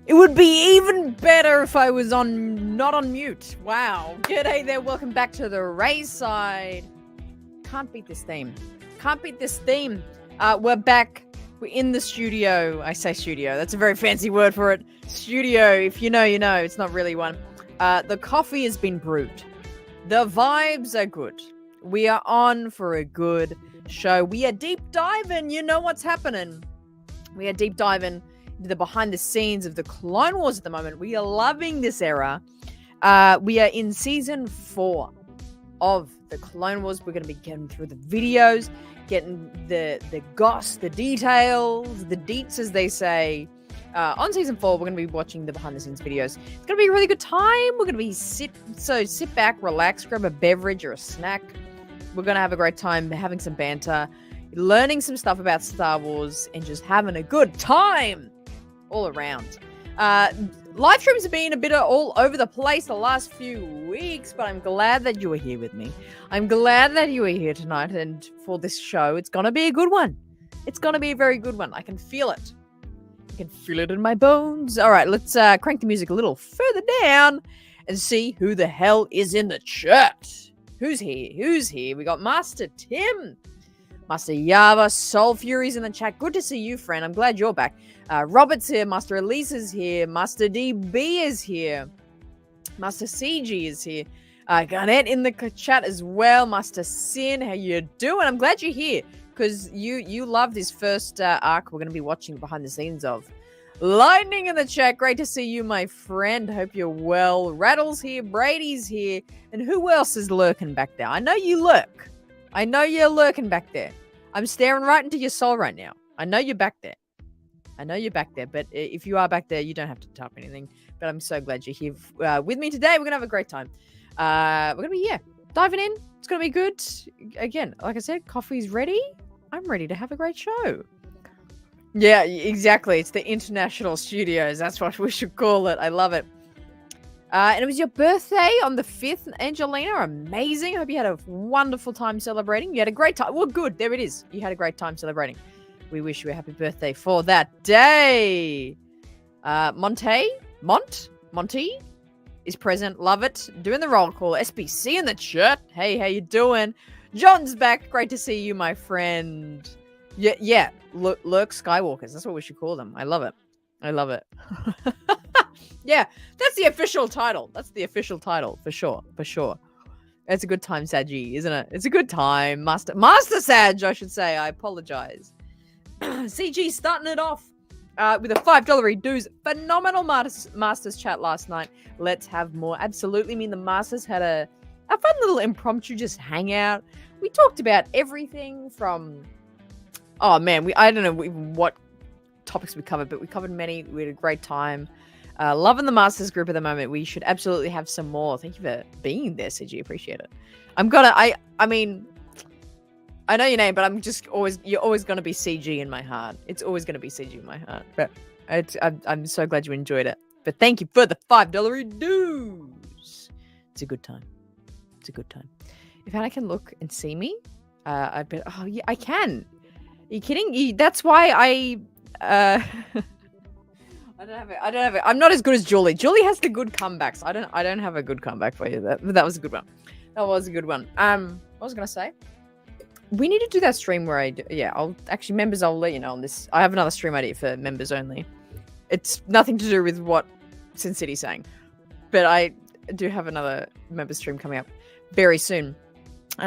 It would be even better if I was not on mute. Wow. G'day there. Welcome back to the Ray side. Can't beat this theme. Can't beat this theme. We're back. We're in the studio. I say studio. That's a very fancy word for it. Studio. If you know, you know. It's not really one. The coffee has been brewed. The vibes are good. We are on for a good show. We are deep diving. You know what's happening. We are deep diving into the behind the scenes of the Clone Wars at the moment. We are loving this era. We are in season 4 of the Clone Wars. We're going to be getting through the videos, getting the goss, the details, the deets, as they say. On season 4, we're going to be watching the behind the scenes videos. It's going to be a really good time. We're going to be sit back, relax, grab a beverage or a snack. We're going to have a great time having some banter, learning some stuff about Star Wars, and just having a good time all around. Live streams have been a bit all over the place the last few weeks, but I'm glad that you are here with me. I'm glad that you are here tonight and for this show. It's going to be a good one. It's going to be a very good one. I can feel it. I can feel it in my bones. All right, let's crank the music a little further down and see who the hell is in the chat. Who's here? We got Master Tim. Master Yava, Soul Fury's in the chat. Good to see you, friend. I'm glad you're back. Robert's here. Master Elise is here. Master DB is here. Master CG is here. Garnett in the chat as well. Master Sin, how you doing? I'm glad you're here because you love this first arc we're going to be watching behind the scenes of. Lightning in the chat. Great to see you, my friend. Hope you're well. Rattle's here. Brady's here. And who else is lurking back there? I know you lurk. I know you're lurking back there. I'm staring right into your soul right now. I know you're back there. But if you are back there, you don't have to type anything. But I'm so glad you're here with me today. We're going to have a great time. We're going to be, diving in. It's going to be good. Again, like I said, coffee's ready. I'm ready to have a great show. Yeah, exactly. It's the International Studios. That's what we should call it. I love it. And it was your birthday on the 5th, Angelina. Amazing. I hope you had a wonderful time celebrating. You had a great time. Well, good. There it is. You had a great time celebrating. We wish you a happy birthday for that day. Monty is present. Love it. Doing the roll call. SBC in the chat. Hey, how you doing? John's back. Great to see you, my friend. Yeah. Lurk Skywalkers. That's what we should call them. I love it. Yeah, that's the official title. For sure. It's a good time, Saji, isn't it? It's a good time. Master Saj, I should say. I apologize. CG starting it off with a $5 dues. Phenomenal Masters chat last night. Let's have more. Absolutely. I mean, the Masters had a fun little impromptu just hangout. We talked about everything from... Oh, man, I don't know what topics we covered, but we covered many. We had a great time. Loving the Masters group at the moment. We should absolutely have some more. Thank you for being there, CG. Appreciate it. I mean, I know your name, but you're always going to be CG in my heart. It's always going to be CG in my heart. But I'm so glad you enjoyed it. But thank you for the $5 dues. It's a good time. If Anna can look and see me, I bet. Oh yeah, I can. Are you kidding? That's why I don't have it. I'm not as good as Julie. Julie has the good comebacks. I don't have a good comeback for you. That was a good one. What was I gonna say? We need to do that stream where I'll let you know on this. I have another stream idea for members only. It's nothing to do with what Sin City's saying, but I do have another member stream coming up very soon.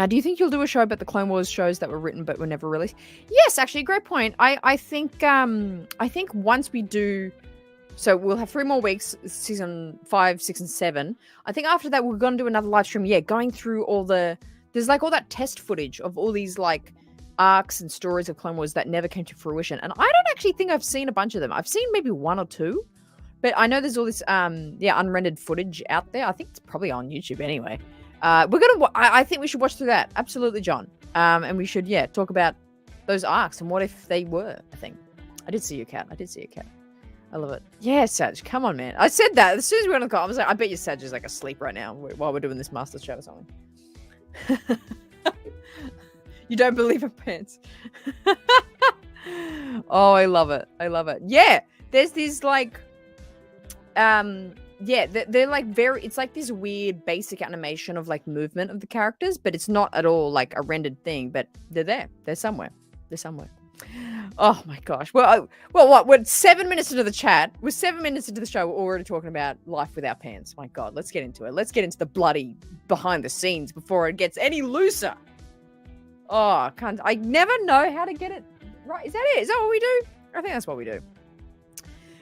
Do you think you'll do a show about the Clone Wars shows that were written but were never released? Yes, actually, great point. I think once we do, so we'll have 3 more weeks, season 5, 6, and 7. I think after that we're gonna do another live stream. Yeah, going through there's like all that test footage of all these like arcs and stories of Clone Wars that never came to fruition. And I don't actually think I've seen a bunch of them. I've seen maybe 1 or 2, but I know there's all this unrendered footage out there. I think it's probably on YouTube anyway. I think we should watch through that. Absolutely, John. And we should, talk about those arcs and what if they were a thing. I did see your cat. I love it. Yeah, Saj, come on, man. I said that as soon as we went on the call. I was like, I bet your Saj is like asleep right now while we're doing this Master Chat or something. You don't believe her pants. Oh, I love it. Yeah, there's these like Yeah, they're like it's like this weird basic animation of like movement of the characters, but it's not at all like a rendered thing, but they're somewhere. Oh my gosh. What? We're 7 minutes into the chat. We're 7 minutes into the show. We're already talking about life without pants. My God, let's get into it. Let's get into the bloody behind the scenes before it gets any looser. Oh, I never know how to get it right. Is that it? Is that what we do? I think that's what we do.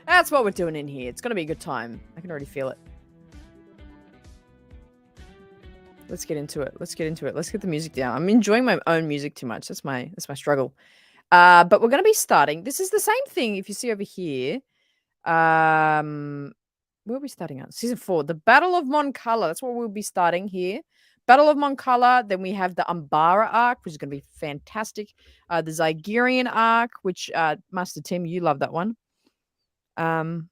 That's what we're doing in here. It's going to be a good time. I can already feel it. Let's get into it. Let's get the music down. I'm enjoying my own music too much. That's my struggle. But we're going to be starting. This is the same thing if you see over here. Where are we starting on? Season 4. The Battle of Mon Cala. That's what we'll be starting here. Battle of Mon Cala. Then we have the Umbara arc, which is going to be fantastic. The Zygerian arc, which Master Tim, you love that one. I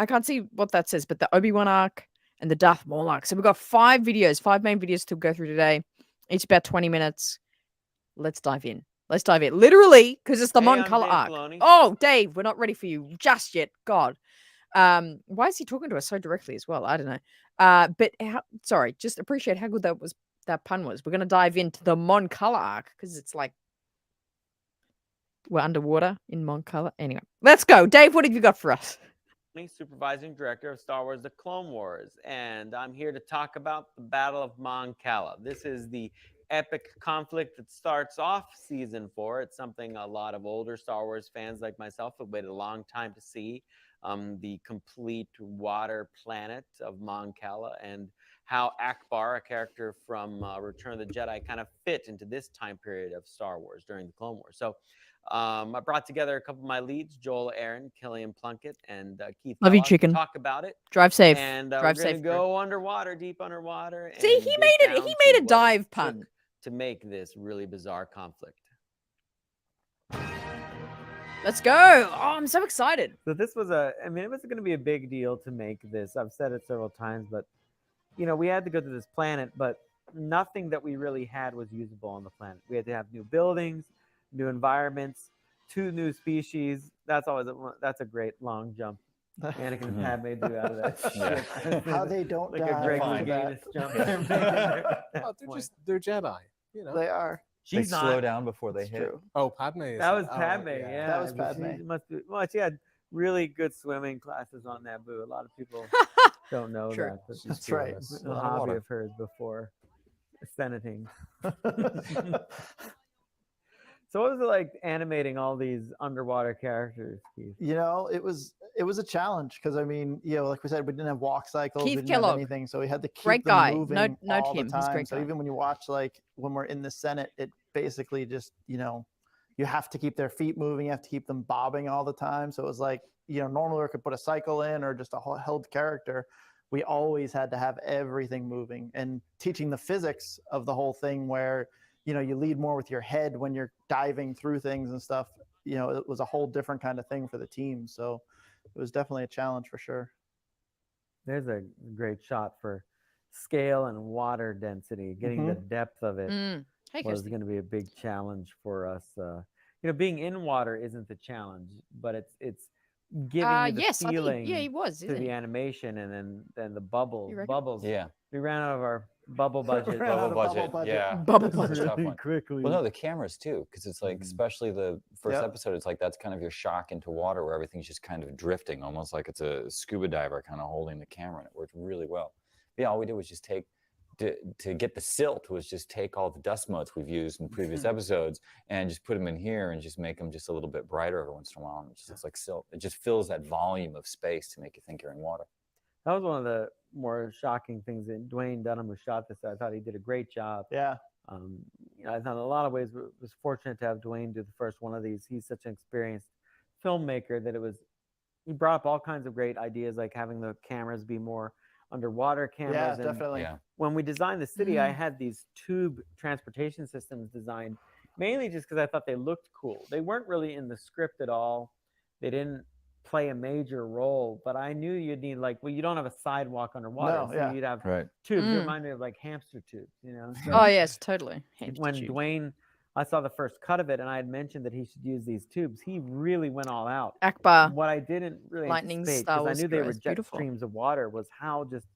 can't see what that says, but the Obi-Wan arc and the Darth Maul arc. So we've got 5 main videos to go through today. Each about 20 minutes. Let's dive in. Literally, because it's the Mon Cala arc. Filoni. Oh, Dave, we're not ready for you just yet. God. Why is he talking to us so directly as well? I don't know. Just appreciate how good that pun was. We're going to dive into the Mon Cala arc because it's like we're underwater in Mon Cala. Anyway, let's go. Dave, what have you got for us? Supervising director of Star Wars: The Clone Wars, and I'm here to talk about the Battle of Mon Cala. This is the epic conflict that starts off season 4. It's something a lot of older Star Wars fans like myself have waited a long time to see. The complete water planet of Mon Cala, and how Akbar, a character from Return of the Jedi, kind of fit into this time period of Star Wars during the Clone Wars. So I brought together a couple of my leads, Joel Aaron, Killian Plunkett, and Keith Love you, Kellogg, chicken. to talk about it. Drive safe. And Drive we're going to go underwater, deep underwater. See, he made a dive pun to make this really bizarre conflict. Let's go. Oh, I'm so excited. So this was it was going to be a big deal to make this. I've said it several times, but we had to go to this planet, but nothing that we really had was usable on the planet. We had to have new buildings, new environments, 2 new species. That's a great long jump. Anakin and Padme do out of that shit. How they don't like die. A Greg Louganis jump. They're Jedi. They are. They slow down before they hit. True. Oh, Padme. That was Padme. Yeah, that was Padme. She had really good swimming classes on Naboo. A lot of people don't know that. But that's right. A hobby of hers before senating. So what was it like animating all these underwater characters, Keith? It was a challenge because like we said, we didn't have walk cycles, Keith we didn't Kellogg. have anything, so we had to keep great them guy. moving Note all him. the time. He's great so guy. even when you watch when we're in the Senate, it basically just you have to keep their feet moving, you have to keep them bobbing all the time. So it was like normally we could put a cycle in or just a held character. We always had to have everything moving and teaching the physics of the whole thing where you lead more with your head when you're diving through things and stuff. It was a whole different kind of thing for the team. So it was definitely a challenge for sure. There's a great shot for scale and water density. Getting the depth of it was going to be a big challenge for us. Being in water isn't the challenge, but it's giving you the feeling to the animation, and then the bubbles. Yeah. We ran out of our bubble budget. Yeah. Bubble budget. Tough one. Quickly. Well, no, the cameras too, because it's like, especially the first episode, it's like that's kind of your shock into water where everything's just kind of drifting, almost like it's a scuba diver kind of holding the camera, and it worked really well. But yeah, all we did was just to get the silt was just take all the dust motes we've used in previous episodes and just put them in here and just make them just a little bit brighter every once in a while. And it just looks like silt. It just fills that volume of space to make you think you're in water. That was one of the more shocking things that Dwayne Dunham, who shot this, I thought he did a great job. Yeah. I thought in a lot of ways was fortunate to have Dwayne do the first one of these. He's such an experienced filmmaker that he brought up all kinds of great ideas, like having the cameras be more underwater cameras. Yeah, definitely. Yeah. When we designed the city, I had these tube transportation systems designed mainly just because I thought they looked cool. They weren't really in the script at all. They didn't play a major role, but I knew you'd need you don't have a sidewalk underwater, so you'd have tubes. They remind me of like hamster tubes, So Oh yes, totally. when Dwayne I saw the first cut of it, and I had mentioned that he should use these tubes. He really went all out. Akbar. What I didn't really Lightning anticipate, Star because I Wars knew they were Heroes. jet Beautiful. streams of water, was how just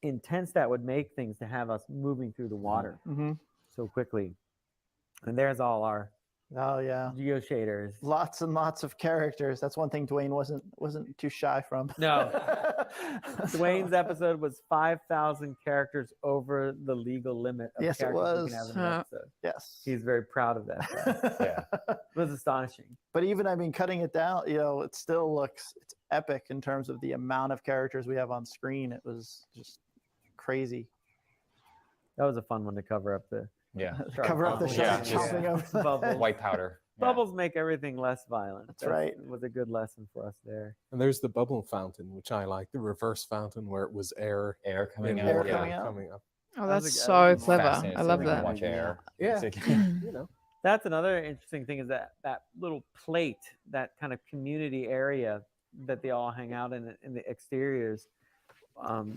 intense that would make things to have us moving through the water so quickly. And there's all our Oh yeah, geo shaders. lots and lots of characters. That's one thing Dwayne wasn't too shy from. No. So- Dwayne's episode was 5,000 characters over the legal limit of Yes, it characters we can was. have in an episode. Yes. He's very proud of that. Yeah. It was astonishing. But even, I mean, cutting it down, it still looks, it's epic in terms of the amount of characters we have on screen. It was just crazy. That was a fun one to cover up the Yeah. Cover up the bubbles. shark Yeah, jumping over the Bubbles. head. White powder. Yeah. Bubbles make everything less violent. That's right. Was a good lesson for us there. And there's the bubble fountain, which I like, the reverse fountain where it was air Air coming in out. Air yeah, coming out. coming up. Oh, That was that's a- so that was clever. Fascinating I to love see when you that. Watch air. Yeah. It's like- You know. That's another interesting thing is that little plate, that kind of community area that they all hang out in the exteriors,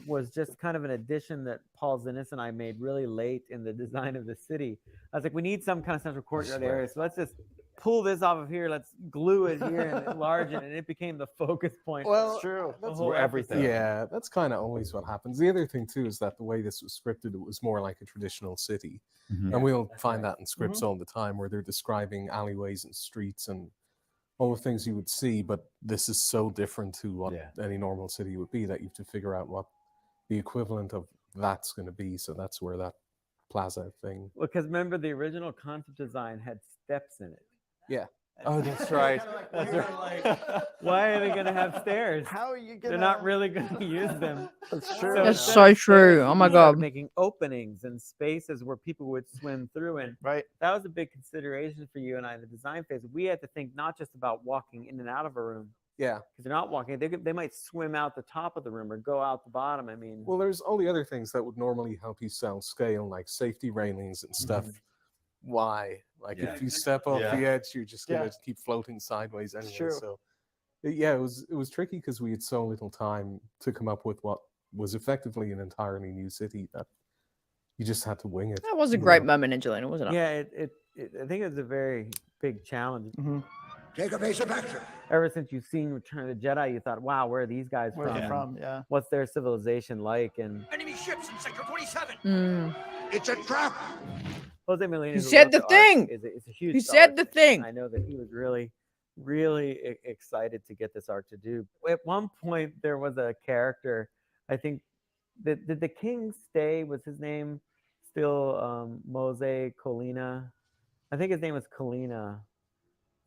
was just kind of an addition that Paul Zinnis and I made really late in the design of the city. I was like, we need some kind of central courtyard swear. area, so let's just pull this off of here. Let's glue it here and enlarge it, and it became the focus point. Well, It's true. the that's whole where everything- episode. Yeah, that's kind of always what happens. The other thing too is that the way this was scripted, it was more like a traditional city, Mhm. and we'll that's find right. that in scripts all the time where they're describing alleyways and streets and all the things you would see. But this is so different to what Yeah. any normal city would be that you have to figure out what the equivalent of that's going to be. So that's where that plaza thing. Well, because remember, the original concept design had steps in it. Yeah. Oh, that's right. That's right. Why are they going to have stairs? How are you gonna? They're not really going to use them. That's true. That's instead so of true. stairs, Oh my we started God. Making openings and spaces where people would swim through, and Right. that was a big consideration for you and I in the design phase. We had to think not just about walking in and out of a room, Yeah. because they're not walking. They might swim out the top of the room or go out the bottom. I mean, Well, there's all the other things that would normally help you sell scale, like safety railings and stuff. Why? Like Yeah. if you step off Yeah. the edge, you're just gonna Yeah. keep floating sideways anyway. true. So, yeah, it was tricky because we had so little time to come up with what was effectively an entirely new city that you just had to wing it. That was a you great know? moment, Angelina, wasn't it? yeah, I think it was a very big challenge. Mhm. Take a piece of action. Ever since you've seen Return of the Jedi, you thought, wow, where are these guys Where's from? it from? Yeah. What's their civilization like? And Enemy ships in sector 27. Mm. It's a trap. Jose Molina, He who said wrote the arc, thing! is a huge He Star said Wars the fan. thing! I know that he was really, really excited to get this arc to do. At one point, there was a character, I think, did the king stay? Was his name still Mose Colina? I think his name was Colina.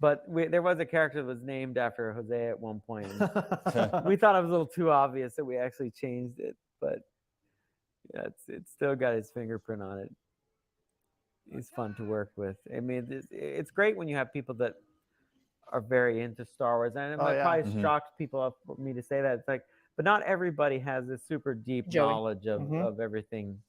But there was a character that was named after Jose at one point. and we thought it was a little too obvious, so we actually changed it. But yeah, it's still got his fingerprint on it. He's fun to work with. I mean, it's great when you have people that are very into Star Wars, and it Oh, might yeah. probably Mhm. shock people up for me to say that. It's like, but not everybody has this super deep Joey. knowledge of, Mhm. of everything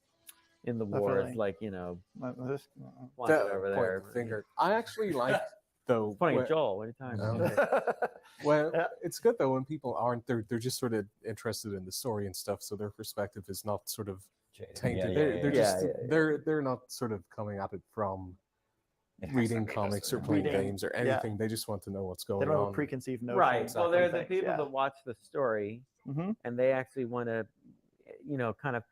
in the wars. Definitely. Like, you know, This- watch That it over point there. the finger. I actually like though. It's funny, when- Joel. What are you talking No. about? Well, Yeah. it's good though when people aren't. They're just sort of interested in the story and stuff, so their perspective is not sort of tainted. They're just Yeah. they're not sort of coming at it from It has to reading be this comics or way. playing Reading, games or yeah. anything. They just want to know what's They going don't have a on. preconceived notion. Right. of Well, certain there are the things, people yeah. that watch the story Mhm. and they actually want to, kind of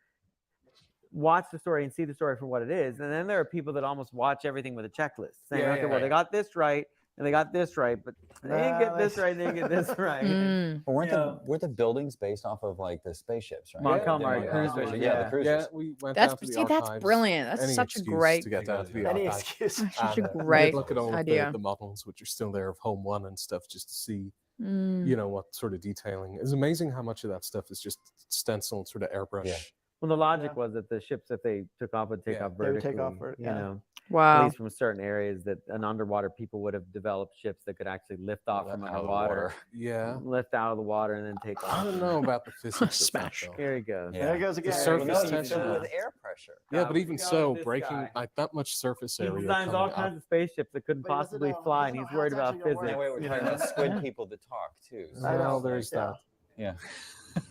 watch the story and see the story for what it is. And then there are people that almost watch everything with a checklist, saying, Yeah, okay, yeah, well, they yeah. got this right and they got this right, but they didn't get this Nah, right, they didn't get this right. Mm. But weren't Yeah. the buildings based off of like the spaceships, right? Montgomery Yeah, cruisers, Yeah, yeah. the cruisers. Yeah, we went That's down to the see, that's archives. brilliant. That's Any such a excuse great, to get down to the Any archives. excuse. such a And, we did great look at all idea. of the models, which are still there of Home One and stuff, just to see, Mm. you know, what sort of detailing. It's amazing how much of that stuff is just stenciled, sort of airbrush. Yeah. Well, the logic Yeah. was that the ships that they took off would take Yeah. off They would vertically, take off you yeah. know, at Wow. least from certain areas that an underwater people would have developed ships that could actually lift off Let from out of the underwater, water. Yeah. lift out of the water and then take I off. don't know about the physics. of that, Smash. though. Here he goes. Yeah. There it goes The again. surface No, you tension. fill it with air pressure. Yeah, God, but we even got so, this breaking guy. like that much surface He area. designs all coming kinds up. of spaceships that couldn't But he doesn't possibly know- he fly, doesn't and know he's how worried it's about actually gonna physics. And wait, we're you talking know? about squid Yeah. people that talk too. so- I know. Well, there's Yeah. that.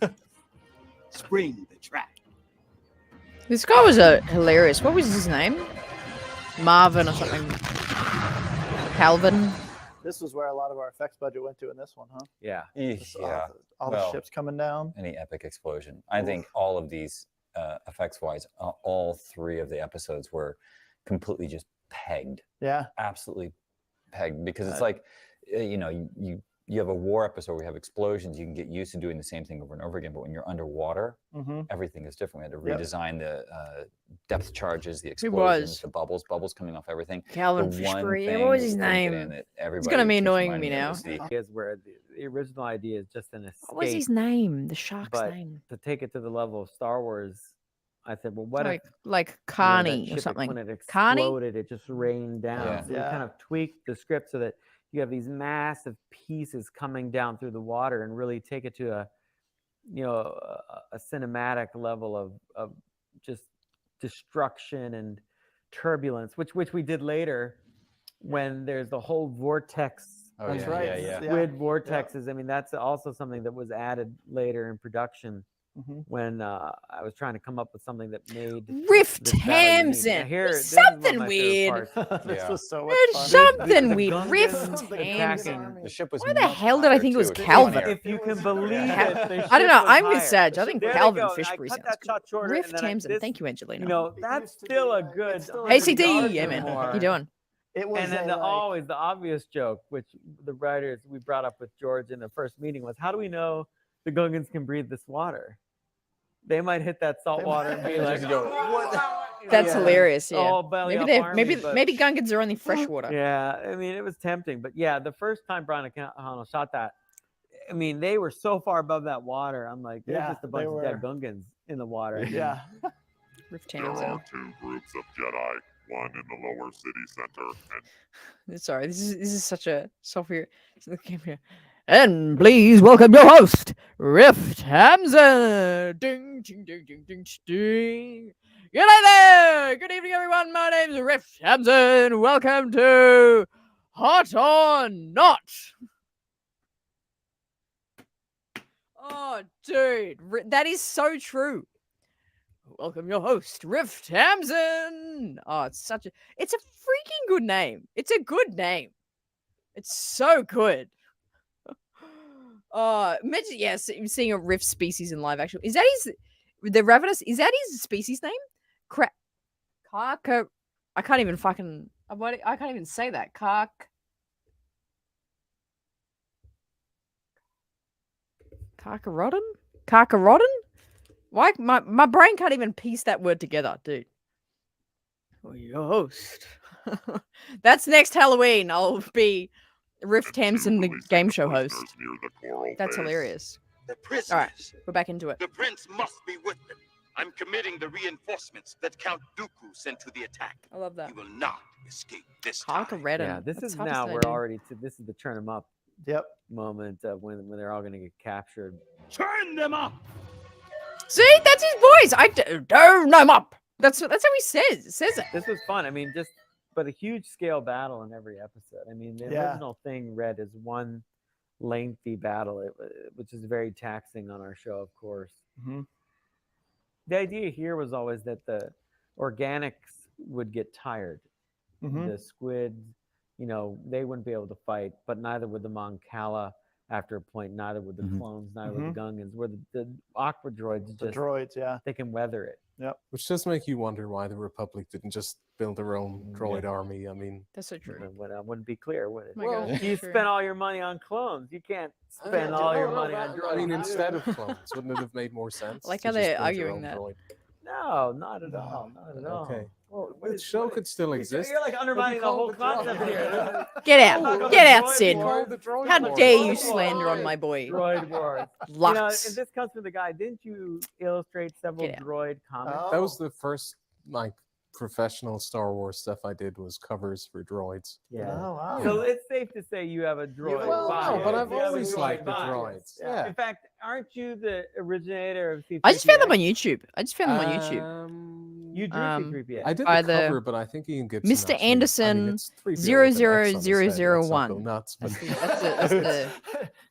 Yeah. Spring the trap. This guy was hilarious. What was his name? Marvin or something. Calvin. This was where a lot of our effects budget went to in this one, huh? Yeah. Just Yeah. all the Well, ships coming down. Any epic explosion. I think all of these effects-wise, all 3 of the episodes were completely just pegged. Yeah. Absolutely pegged, because it's like, you have a war episode where you have explosions, you can get used to doing the same thing over and over again. But when you're underwater, everything is different. We had to redesign the depth charges, the explosions, the bubbles coming off everything. Calvin The one Fishbury. thing What was his that didn't get name? in that It's everybody gonna be keeps annoying reminding me now. is the- Is where the original idea is just an escape. What was his name? The shark's But name. to take it to the level of Star Wars, I said, well, what if Like you know, that Carney or ship, something. when it Carney? exploded, it just rained down. Yeah. So we kind of tweaked the script so that you have these massive pieces coming down through the water and really take it to a cinematic level of just destruction and turbulence, which we did later when there's the whole vortex. Oh, That's yeah, right. yeah. Squid vortexes. I mean, that's also something that was added later in production when I was trying to come up with something that made Riff this battle unique. Now Tamsin. here, There's this is one of something my favorite weird. parts. This Yeah. was so much There's fun. something the weird. Gungans Riff attacking. Tamsin. The ship was Why the much hell did I higher, think it was too. Calvin? If you can believe it, the I don't know. ship was I'm with higher. Sag. I think There they Calvin go, and I Fishbury cut sounds that good. shot shorter, Riff and then Tamsin. this- Thank you, Angelina. You know, that's still a good. still a Hey, good CD. yard Yeah, for man. more. How you doing? It was And then a, always the obvious joke, which the writers we brought up with George in the first meeting, was, how do we know the Gungans can breathe this water? They might hit that salt water and be like, That's hilarious. Yeah. Oh, belly Maybe up they army, but- maybe Gungans are only freshwater. Yeah, I mean, it was tempting, but yeah, the first time Brian O'Connell shot that, I mean, they were so far above that water. I'm like, there's Yeah, just a bunch they of dead were. Gungans in the water. yeah. Riff There Tamsin. are 2 groups of Jedi, one in the lower city center and Sorry, this is such a software. And please welcome your host, Riff Tamsin. Ding, ding, ding, ding, ding, ding. Good night there. Good evening, everyone. My name's Riff Tamsin. Welcome to Hot or Not. Oh, dude, that is so true. Welcome your host, Riff Tamsin. Oh, it's a freaking good name. It's a good name. It's so good. Imagine, yes, seeing a Riff species in live action. Is that the Ravenous? Is that his species name? I can't even fucking. I can't even say that. Carcharodon? Why my brain can't even piece that word together, dude. Oh, your host. That's next Halloween. I'll be Riff Tamsin, the releasing game the show host. prisoners near the coral That's base. hilarious. The prisoners. All right, we're back into it. The prince must be with them. I'm committing the reinforcements that Count Dooku sent to the attack. I love that. He will not escape this time. Carcharodon. Yeah, this That's is hard to now say, we're dude. already this is the turn them up Yep. moment of when they're all going to get captured. Turn them up. See, that's his voice. I turn them up. That's how he says it. This was fun. I mean, but a huge scale battle in every episode. I mean, the Yeah. original thing read as one lengthy battle, which is very taxing on our show, of course. Mhm. The idea here was always that the organics would get tired. Mhm. The squid, they wouldn't be able to fight, but neither would the Mon Cala after a point, neither would the Mhm. clones, neither would the Gungans, where the Aqua droids The just, droids, yeah. they can weather it. Which does make you wonder why the Republic didn't just build their own droid army. I mean, That's so true. That wouldn't be clear, would it? Oh my Well, gosh, You true. spend all your money on clones. You can't spend all your money on droids. I mean, instead of clones, wouldn't it have made more sense? I like to how just they're build your arguing own that. droid? No, not at all. Not at all. Okay. Well, The show could still exist. You're like undermining the whole concept here. Get Talk out. about Get the out, droid Sid. wars. How Droid dare wars. you slander on my boy? Droid wars. Lux. And this comes from the guy. Didn't you illustrate several Get out. droid comics? Oh. That was the first professional Star Wars stuff I did was covers for droids. Yeah. Oh, wow. So it's safe to say you have a droid Well, bias. no, but I've You have a always droid liked the bias. droids. Yeah. In fact, aren't you the originator of C3PO? I just found them on YouTube. You drew Um, C3PO. I did by the the- cover, but I think Ian Gibson. Mr. actually- Anderson, it's 3PO with an X 00001. on his head. Let's not go nuts, but- That's the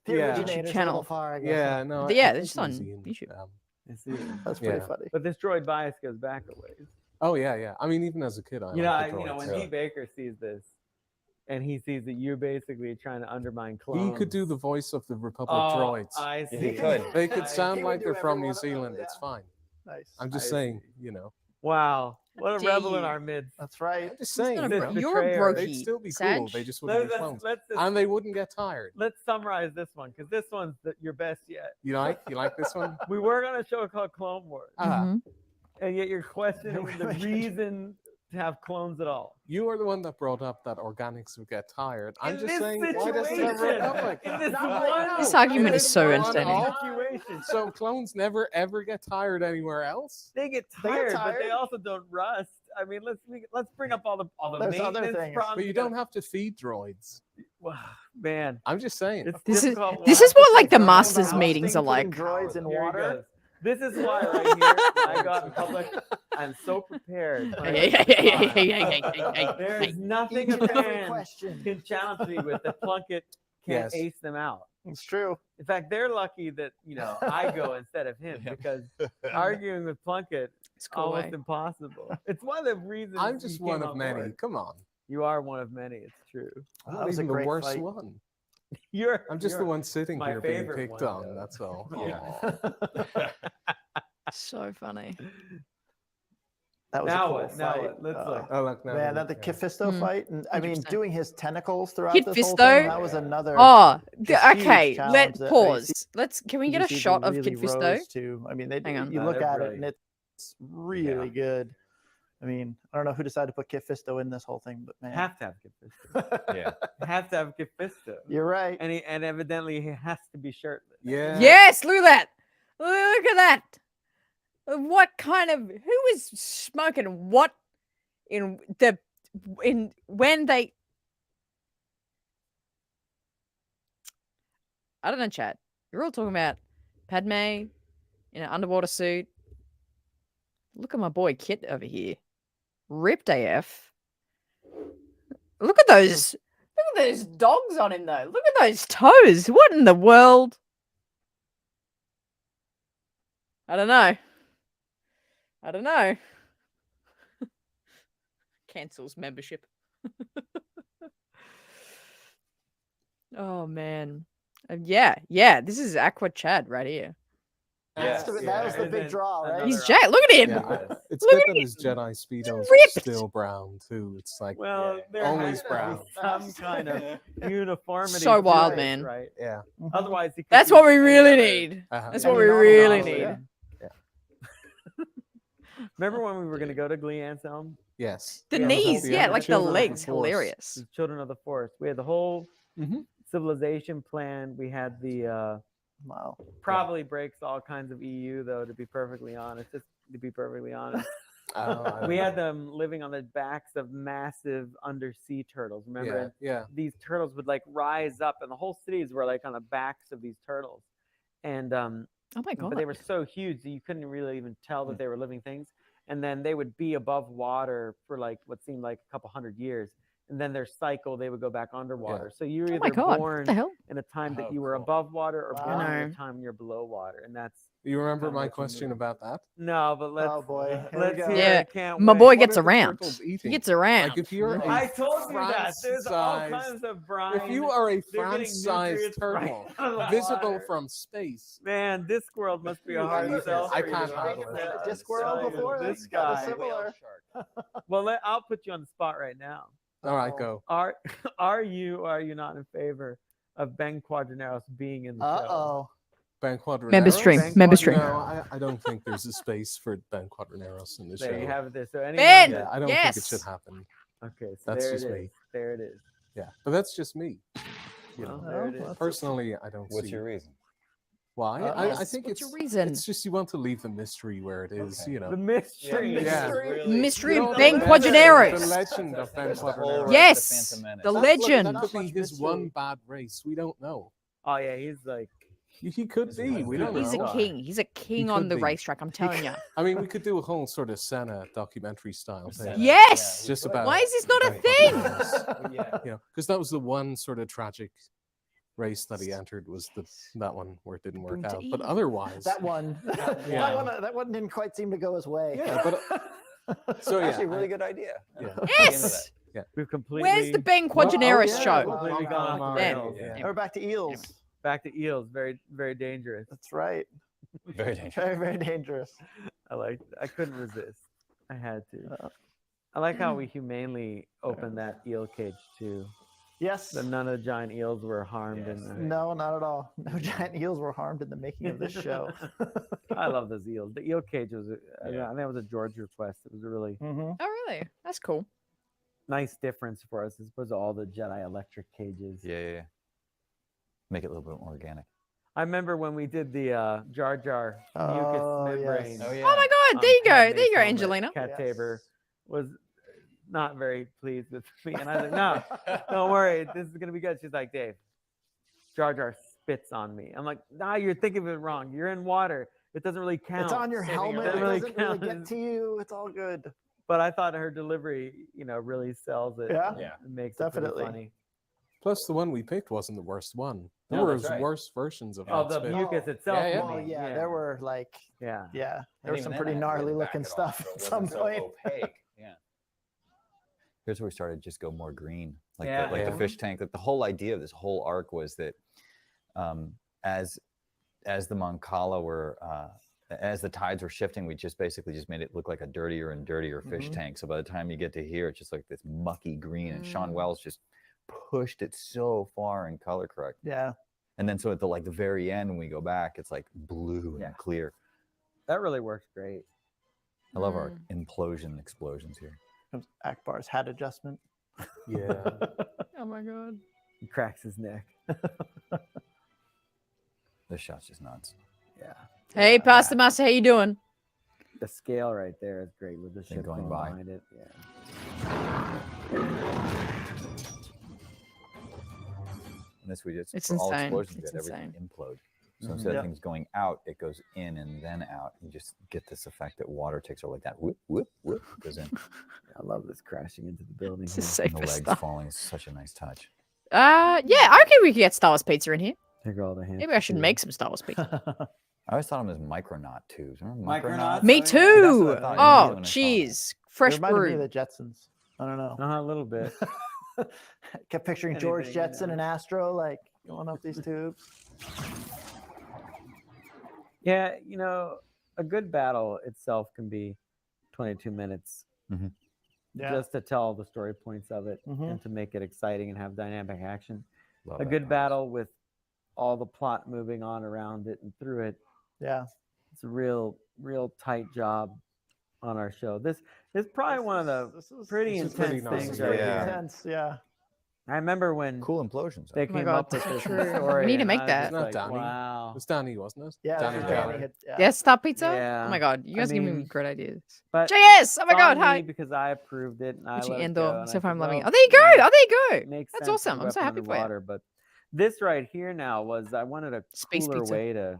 the Yeah. originator's channel. little far, I guess. Yeah, no. Yeah, I it's think it was on Ian, YouTube. I see. That's pretty Yeah. funny. But this droid bias goes back a ways. Oh yeah. I mean, even as a kid, I You know, liked the you know, droids. when Really? T. Baker sees this, and he sees that you're basically trying to undermine clones. He could do the voice of the Republic Oh, droids. I Yeah, see. he could. They could I sound He like would they're do from every New one of them, Zealand. yeah. It's fine. Nice. I'm just I saying, see. you know. Wow, what a dare rebel in you. our midst. That's right. I'm just He's saying. not a This bro- They'd You're a betrayer. brokey. still be Sag. cool. They just wouldn't be clones. And they wouldn't get tired. Let's summarize this one because this one's your best yet. You like this one? We were on a show called Clone Wars, Mhm. and yet you're questioning the reason to have clones at all. You are the one that brought up that organics would get tired. I'm In just this saying, why doesn't the situation, Republic? in this Not one- right now. This argument In is so one entertaining. Situation. So clones never ever get tired anywhere else? They get They get tired, but they tired. also don't rust. I mean, let's bring up all the There's other maintenance things. problems. But you don't have to feed droids. Wow, man. I'm just saying. It's This is difficult. this We'll is what have like to the talk about masters how meetings are Putting like. droids in Here he water. goes. This is why right here, when I go out in public, I'm so prepared. Hey, hey, hey, hey, hey, hey, hey, hey, There hey. is nothing Each a and every man question. can challenge me with that Plunkett can't Yes. ace them out. It's true. In fact, they're lucky that I go instead of him Yeah. because arguing with Plunkett It's cool. almost eh? impossible. It's one of the reasons I'm just he one came of on many. board. Come on. You are one of many. It's true. I'm That not was a even the great worst fight. one. I'm just the you're one sitting my here being favorite picked one, on. though. That's all. Yeah. Aw. So funny. That was Now a cool what? Now fight. what? Let's look. Oh, look, now Man, look, that the yeah. Kifisto Mm. fight, and I mean, 100%. doing his tentacles throughout Kid this whole Fisto? thing, that was another. Oh, just huge okay. challenge Let that pause. Let's. Can we you get a see they shot of really Kid Fisto? rose to. I mean, Hang on. you No, look they're at it and brilliant. it's really good. I mean, I don't know who decided to put Kid Fisto in this whole thing, but man, Have to have Kifisto. Yeah. Have to have Kifisto. you're right. And evidently he has to be shirtless. Yeah. Yes, look at that. Look at that. What kind of who is smoking what in when they I don't know, chat. You're all talking about Padme in an underwater suit. Look at my boy Kit over here. Ripped AF. Look at those dogs on him though. Look at those toes. What in the world? I don't know. Cancels membership. Oh man. Yeah. This is Aqua Chad right here. Yeah. That was the And big then draw, right? He's Jack. Look at him. Yeah, it's Look good at that his Jedi Speedos are ripped. still brown too. It's like, Well, there Always has to be brown. some kind of uniformity. So to wild, it, man. Right. yeah. Otherwise, he could That's be what we any really other- need. Uh-huh. That's Yeah, what we no, really honestly, need. yeah. Remember when we were going to go to Glee Anselm? Yes. The Yeah, knees, the yeah, other like the children of the legs, Force. hilarious. The Children of the Forest. We had the whole Mhm. civilization plan. We had the Wow. probably breaks all kinds of EU though. To be perfectly honest, just to be perfectly honest, we had them living on the backs of massive undersea turtles. Remember? Yeah. And Yeah. these turtles would like rise up, and the whole cities were like on the backs of these turtles. And Oh my god. but they were so huge that you couldn't really even tell that they were living things. And then they would be above water for like what seemed like a couple hundred years, and then their cycle they would go back underwater. So you were Oh my either god. What born the hell? in a time that Oh, you were cool. above water or born in Wow. a time you're below water, and that's You remember Kinda my what you question knew. about that? no. But let's Oh boy. Here we let's go. hear. Yeah, it. Can't My wait. boy What gets are the around. turtles He eating? gets around. Like if you're a I told you that there's all France-sized- kinds of brine. If you are a They're getting France-sized nutrients right turtle, out of the visible water. from space, Man, this world must be a I hard can't- sell. I for you can't to handle it. understand. Discworld before this this guy. guy. Similar. Well, I'll put you on the spot right now. all right, go. Are you or are you not in favor of Ben Quadraneros being in the show? Uh-oh. Ben Quadraneros? Member stream. Ben Member Quadraneros. stream. No, I don't think there's a space for Ben Quadraneros in the There show. you have it. There. So anyone Ben! that- Yeah, I don't think it Yes. should happen. Okay, so That's there just it me. is. There it is. Yeah, but that's just me. You Well, know, there it Well, is. personally, I don't What's see your reason? why. Uh-oh. I Yes, think what's it's your reason? It's just you want to leave the mystery where it is. Okay. You know, The mystery. Yeah. Mystery You of know, Ben the Quadraneros. legend of Ben There's the whole Quadraneros. rest of Yes, Phantom Menace. the Look, legend. That could be much his mystery. one bad race. We don't know. Oh yeah, he's like. He could He's be. a We don't know. He's a know. king. He's a king on could the be. racetrack. I'm telling you. I mean, we could do a whole sort of Senna documentary style thing. Senna. Yes! Yeah, we Just could. about Why is this not a Ben thing? Quadraneros. Yeah. You know, because that was the one sort of tragic race that he entered was that one where it didn't work Boom to out. But eat. otherwise, That one. Yeah. That one didn't quite seem to go his way. yeah, but So yeah, Actually, a really good idea. Yeah. Into Yes. We've completely. Where's the Ben Well, Quadranaris yeah, show? well, Completely gone off the Damn. rails. Yeah. We're back to eels. Back to eels. Very, very dangerous. That's right. Very dangerous. Very, very dangerous. I couldn't resist. I had to. Uh, I like how we humanely opened that eel cage too. Yes. That none of the giant eels were harmed Yes. in the. No, not at all. No giant eels were harmed in the making of this show. I love those eels. The eel cage was, Yeah. I think it was a George request. It was a really Mm-hmm. Oh, really? That's cool. nice difference for us as opposed to all the Jedi electric cages. Yeah. Make it a little bit more organic. I remember when we did the Jar Jar mucus Oh, membrane. yes. Oh, yeah. Oh my God! on There you go. Padme's There you go, helmet. Angelina. Cat Yes. Tabor was not very pleased with me, and I was like, "No, don't worry, this is gonna be good." She's like, "Dave, Jar Jar spits on me." I'm like, "Nah, you're thinking of it wrong. You're in water. It doesn't really count." It's on your Saving helmet. your It life. doesn't really Really get to you. It's all good. But I thought her delivery, really sells it. Yeah. Yeah. It makes Definitely. it pretty funny. Plus, the one we picked wasn't the worst one. There No, was that's right. worse versions of Oh, that the spit. mucus itself. Yeah, you yeah. Oh mean. yeah, there were like Yeah. there And was even some then, pretty I had to gnarly back looking it off stuff so it at some wasn't so point. opaque. Yeah. Here's where we started to just go more green, like Yeah. the Yeah. fish tank. Like the whole idea of this whole arc was that as the Mancala were as the tides were shifting, we just basically just made it look like a dirtier and dirtier fish Mhm. tank. So by the time you get to here, it's just like this mucky green, and Sean Mm. Wells just pushed it so far in color correct. Yeah. And then so at the very end when we go back, it's like blue Yeah. and clear. That really works great. I love our Mm. implosion explosions here. Comes Akbar's hat adjustment. Yeah. Oh my God. He cracks his neck. This shot's just nuts. Yeah. Hey, Pastor Master, how you doing? The scale right there is great with the Thing ship going going by. behind it. Yeah. And this we just It's for all insane. explosions, we It's had everything insane. implode. So Mhm. instead Yeah. of things going out, it goes in and then out. You just get this effect that water takes over like that. Whoop, whoop, whoop, goes in. I love this crashing into the building. This here. is And the safer legs stuff. falling is such a nice touch. Yeah, I reckon we could get Star Wars pizza in here. Take all the hands. Maybe I should make some Star Wars pizza. I always thought of them as micronaut tubes. Remember Micronauts? Me That's too. what I thought Oh, when I saw cheese, It fresh reminded me brew. of the Jetsons. I don't know. A little bit. Kept picturing George Anything, you Jetson know. and Astro like going up these tubes. Yeah, a good battle itself can be 22 minutes Yeah. just to tell the story points of it Mhm. and to make it exciting and have dynamic action. Love A that good noise. battle with all the plot moving on around it and through it. Yeah. It's a real tight job on our show. This is probably one of the This is pretty this is pretty intense nice. things pretty right Yeah. here. intense. Yeah. I remember when Cool implosions. they Oh my came God, up with this true. story. We need to and make I was that. just Not like, Danny. wow. It was Danny, wasn't it? Yeah. Danny that's Danny. what Danny had- yeah. Yes, Star Pizza? Yeah. Oh my God, you guys give me mean, great ideas. But JS! Oh my it's God, on me hi. because I approved it and I Richie let it Endor, go, and so I far I'm said, loving it. well, Oh, there you go. Oh, there you it go. makes That's sense to awesome. I'm so weapon happy for you. underwater, but this right here now was I wanted a Space cooler pizza. way to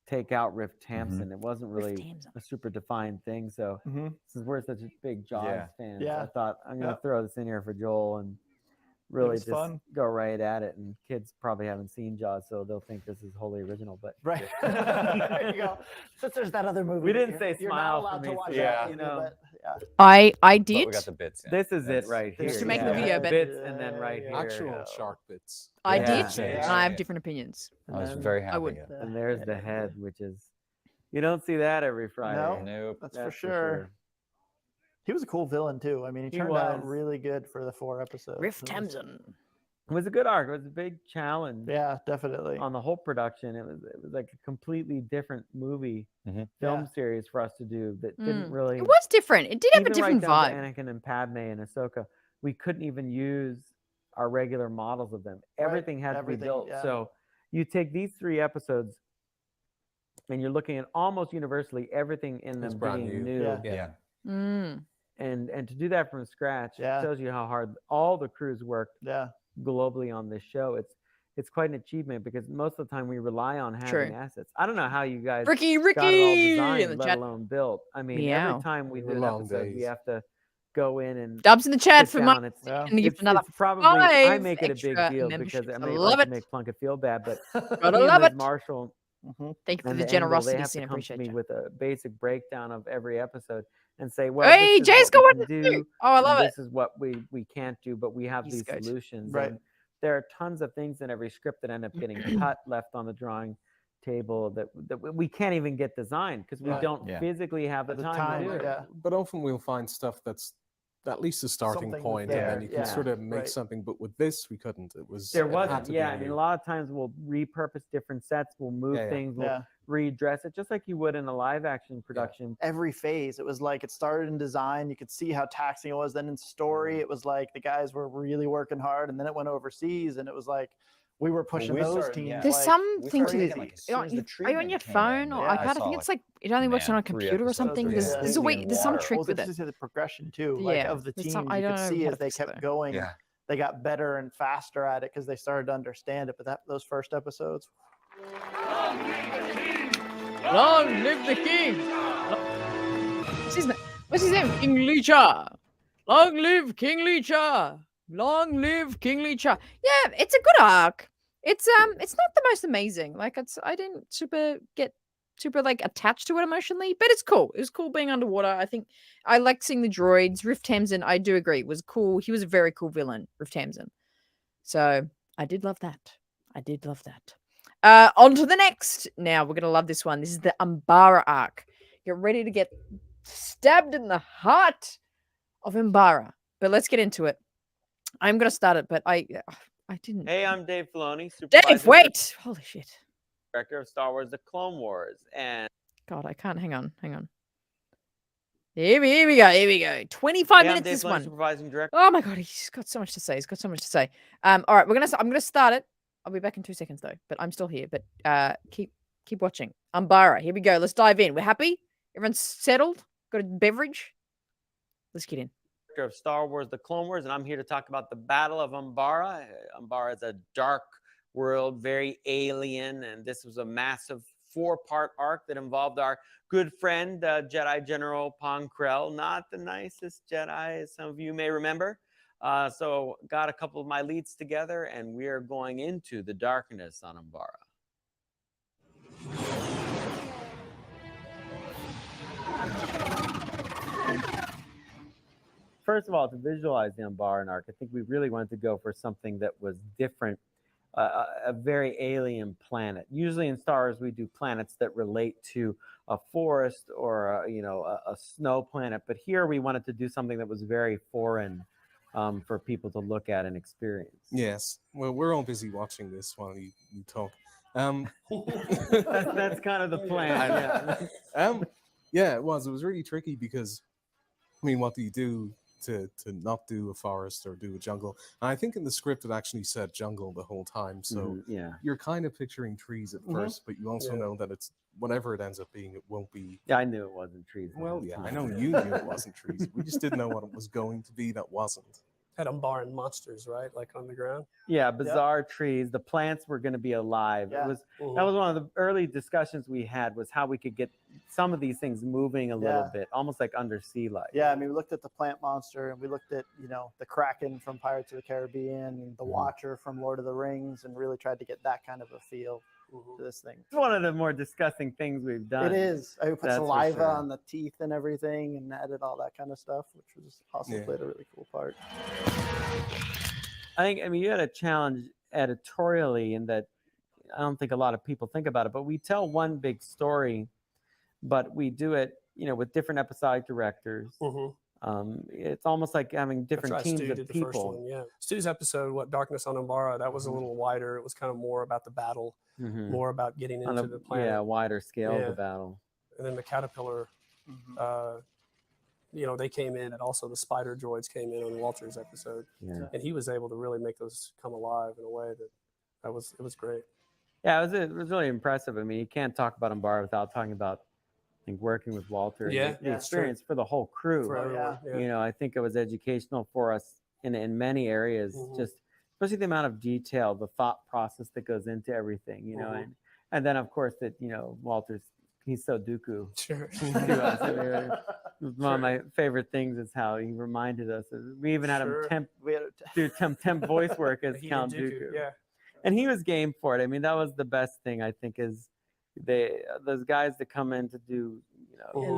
take out Riff Mm-hmm. Tamson. It wasn't really Tamsin. a super defined thing. So Mhm. since we're such a big Jaws Yeah. fans, Yeah. I thought I'm gonna Yeah. throw this in here for Joel and really was just fun. go right at it. And kids probably haven't seen Jaws, so they'll think this is wholly original. But Right. There you go. Since there's that other movie. We that didn't say you're smile not for allowed me, to watch so, that you movie, know. but yeah. I But did. we got the bits in. this is it That's- right here. This To make the yeah. video bit. bits and then right Yeah, here. Actual Yeah. shark bits. I Yeah. did. Yeah. And I have different opinions. I was And very then- happy. would- yeah. And there's the head, which is you don't see that every Friday. No. Nope. That's for sure. He was a cool villain too. I mean, he He turned out was. really good for the 4 episodes. Riff It was- Tamsin. It was a good arc. It was a big challenge Yeah, definitely. on the whole production. It was like a completely different movie Mhm. film Yeah. series for us to do that didn't really. It was different. It did have a even different right vibe. down to Anakin and Padme and Ahsoka, we couldn't even use our regular models of them. Right, Everything had to be everything, built. yeah. So you take these 3 episodes, and you're looking at almost universally everything in It's them brand being new. new. Yeah. Yeah. Mm. And to do that from scratch Yeah. shows you how hard all the crews worked Yeah. globally on this show. It's quite an achievement because most of the time we rely on having True. assets. I don't know how you guys Ricky got it all in designed, the let chat. alone built. I mean, Meow. every time we They do were an long episode, we days. have to go in and Dubs in the chat sit for my down. It's, Yeah. and give it's, another it's probably I 5 make it a big extra deal because memberships. I I may love like it. to make Plunkett feel bad, but Gotta he and love Liz it. Marshall Mhm. Thank you for and the the Angle, generosity, they have Sam. to come to Appreciate me you. with a basic breakdown of every episode and say, well, Hey, this is Jay's what got we one can to do. do. Oh, I and love it. this is what we can't do, but we have He's these good. solutions. Right. And there are tons of things in every script that end up getting cut, left on the drawing table that we can't even get designed because we Yeah. don't Yeah. physically have the The time time, to do it. yeah. But often we'll find stuff that's at least a starting Something point, there, and then you can yeah. sort of make Right. something. But with this, we couldn't. It was There it wasn't, had to be yeah. I mean, new. a lot of times we'll repurpose different sets, we'll move Yeah. things, we'll Yeah. redress it, just like you would in a live action production. Every phase, it was like it started in design. You could see how taxing it was. Then in story, it was like the guys were really working hard, and then it went overseas, and it was like we were pushing we those started- teams. yeah. There's like, some we things started with. thinking, like, as soon as the Are you on treatment your came phone in, or yeah. iPad? I I saw, think it's like it only works man, on a 3 computer or episodes something. of There's, Yeah. there's a way. in There's some water. trick well, with this it. is the progression too. Like Yeah, of the there's teams, some- I you don't could know see how as to they fix kept it. going, Yeah. they got better and faster at it because they started to understand it. But those first episodes, Long live the king! What's his name? King Licha. Long live King Licha. Long live King Licha. Yeah, it's a good arc. It's not the most amazing. Like I didn't get super like attached to it emotionally, but it's cool. It was cool being underwater. I think I liked seeing the droids. Riff Tamsin, I do agree, was cool. He was a very cool villain, Riff Tamsin. So I did love that. I did love that. On to the next. Now we're gonna love this one. This is the Umbara arc. Get ready to get stabbed in the heart of Umbara. But let's get into it. I'm gonna start it, but I didn't. Hey, I'm Dave Filoni, Dave, supervisor wait! Holy shit! director of Star Wars: The Clone Wars, and God, I can't. Hang on. Here we go. 25 hey, I'm minutes. Dave This Filoni, one. supervising director. Oh my god, he's got so much to say. All right, I'm gonna start it. I'll be back in 2 seconds though, but I'm still here. But keep watching. Umbara, here we go. Let's dive in. We're happy. Everyone's settled. Got a beverage. Let's get in. Of Star Wars: The Clone Wars, and I'm here to talk about the Battle of Umbara. Umbara is a dark world, very alien, and this was a massive 4-part arc that involved our good friend Jedi General Pong Krell, not the nicest Jedi, as some of you may remember. So got a couple of my leads together, and we are going into the darkness on Umbara. First of all, to visualize the Umbaran arc, I think we really wanted to go for something that was different, a very alien planet. Usually in Star Wars, we do planets that relate to a forest or a snow planet, but here we wanted to do something that was very foreign for people to look at and experience. Yes. Well, we're all busy watching this while you talk. That's kind of the plan. Yeah. Yeah, it was. It was really tricky because, I mean, what do you do to not do a forest or do a jungle? And I think in the script it actually said jungle the whole time. So Yeah. you're kind of picturing trees at first, but you also know that it's whatever it ends up being, it won't be. Yeah, I knew it wasn't trees. Well, yeah, I know you knew it wasn't trees. We just didn't know what it was going to be that wasn't. Had Umbaran monsters, right? Like on the ground. Yeah, bizarre trees. The plants were going to be alive. Yeah. It was that was one of the early discussions we had, was how we could get some of these things moving a little bit, almost like undersea life. yeah, I mean, we looked at the plant monster, and we looked at the Kraken from Pirates of the Caribbean, and the Watcher from Lord of the Rings, and really tried to get that kind of a feel to this thing. It's one of the more disgusting things we've done. It is. I put That's for saliva sure. on the teeth and everything, and added all that kind of stuff, which was also played a really cool part. I mean, you had a challenge editorially in that I don't think a lot of people think about it, but we tell one big story, but we do it, with different episodic directors. It's almost like having different That's right, teams Stu of did the first people. one, yeah. Stu's episode, Darkness on Umbara, that was a little wider. It was kind of more about the battle, more about getting On into the planet. a wider scale of Yeah. the battle. And then the Caterpillar, they came in, and also the Spider Droids came in on Walter's episode. Yeah. And he was able to really make those come alive in a way that it was great. Yeah, it was really impressive. I mean, you can't talk about Umbara without talking about, I think, working with Walter. Yeah, and the yeah, experience for the whole crew. For everyone, yeah. I think it was educational for us in many areas. Just especially the amount of detail, the thought process that goes into everything. And then of course that he's so Dooku. Sure. To us. I mean, one of my favorite things is how he reminded us. We even had him do temp voice work as He Count and Dooku. Yeah. And he was game for it. I mean, that was the best thing, I think, is those guys that come in to do,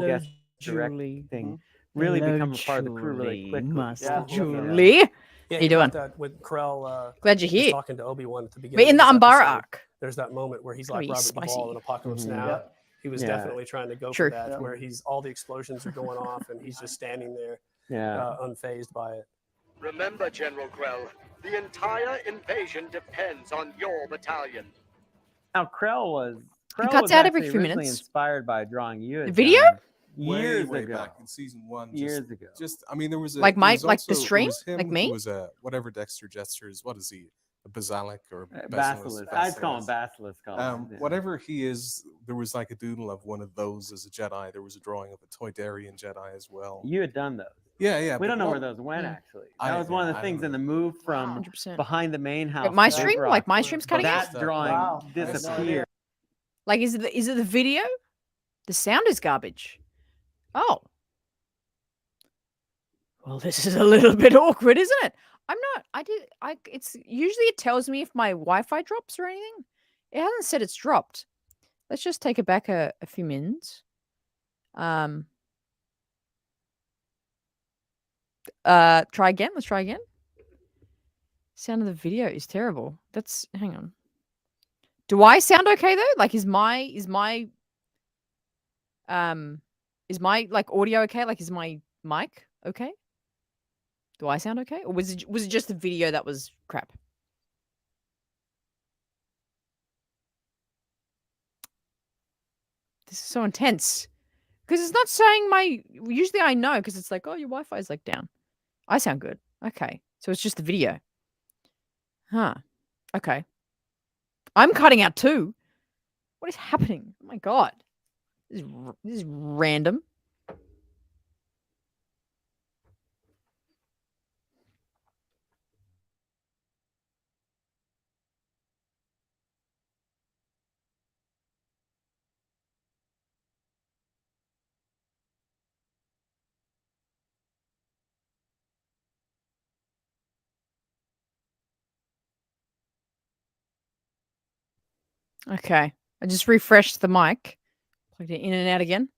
guest Julie. directing really Hello, become a part of the crew really Julie, quickly. Master Yeah. Julie. Yeah, How you you doing? got that with Krell Glad you're was here. talking to Obi-Wan at the We're beginning in the of this Umbara episode. arc. There's that moment where he's Gonna like be Robert Duvall spicy. in Apocalypse Mhm. Now. Yep. He was Yeah. definitely trying to go True. for that, Yeah. where all the explosions are going off and he's just standing there, unfazed by it. Remember, General Grell, the entire invasion depends on your battalion. Now Krell was cuts out every actually few originally minutes. inspired by a drawing you had The video? done way years ago. back in season 1. Years ago. Just I mean, there was a Like there was like the also- stream? It was him Like me? who was a whatever Dexter Gestures. What is he? A basilic or Basilisk. I'd call him Basilisk. Yeah. Whatever he is, there was like a doodle of one of those as a Jedi. There was a drawing of a Toydarian Jedi as well. You had done those. Yeah. We but don't know no- where those went actually. I- That was one of the I things don't in the know. move from 100%. behind the main house. Like my to Big stream? Rock. Like my stream's cutting that out? drawing Wow. I had no disappeared. idea. Like, is it the video? The sound is garbage. Oh. Well, this is a little bit awkward, isn't it? It's usually it tells me if my Wi-Fi drops or anything. It hasn't said it's dropped. Let's just take it back a few minutes. Try again. Let's try again. Sound of the video is terrible. Hang on. Do I sound okay though? Like is my like audio okay? Like is my mic okay? Do I sound okay? Or was it just the video that was crap? This is so intense. Because it's not saying usually I know because it's like, oh, your Wi-Fi is like down. I sound good. Okay. So it's just the video. Huh. Okay. I'm cutting out too. What is happening? Oh my God. This is random. Okay. I just refreshed the mic. Plugged it in and out again.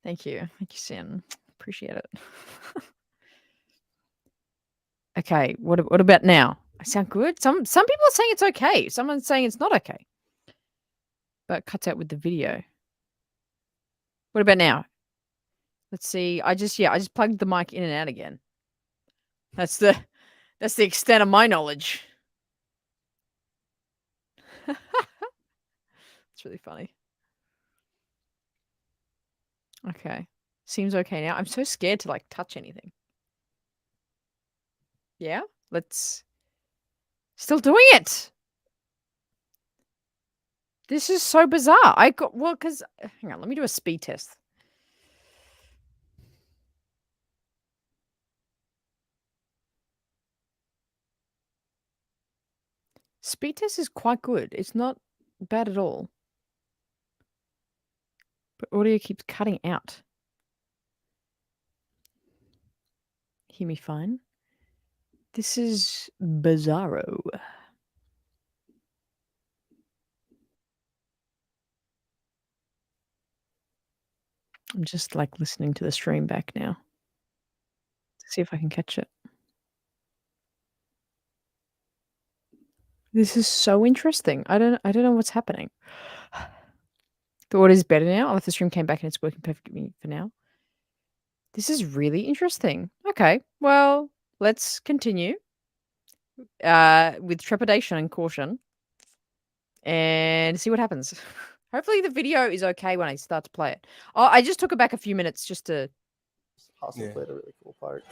Thank you. Thank you, Sin. Appreciate it. Okay. What about now? I sound good? Some people are saying it's okay. Someone's saying it's not okay. But it cuts out with the video. What about now? Let's see. I just plugged the mic in and out again. That's the extent of my knowledge. It's really funny. Okay. Seems okay now. I'm so scared to like touch anything. Yeah? Let's still doing it. This is so bizarre. Cuz hang on, let me do a speed test. Speed test is quite good. It's not bad at all. But audio keeps cutting out. Hear me fine? This is bizarro. I'm just like listening to the stream back now. See if I can catch it. This is so interesting. I don't know what's happening. The audio is better now. If the stream came back and it's working perfectly for now. This is really interesting. Okay, well, let's continue with trepidation and caution and see what happens. Hopefully the video is okay when I start to play it. Oh, I just took it back a few minutes just to... Also played a really cool part.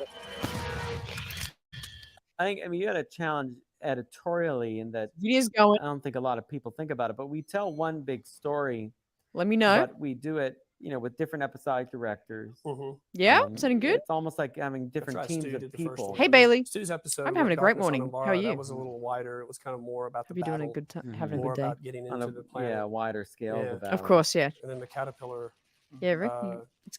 I mean, you had a challenge editorially in that Video's going. I don't think a lot of people think about it, but we tell one big story. Let me know. But we do it, with different episodic directors. Yeah? Sounding good? It's almost like having different right, teams Stu of did the first people. one. Hey, Bailey. Stu's episode. I'm with having a great Darkness on morning. How are Umbara, you? That was a little wider. It was kind of more about Hope the you're doing battle, a good time, having a more good day. about getting On into the planet. a wider scale of the battle. Of course, yeah. And then the caterpillar. Yeah, Rick,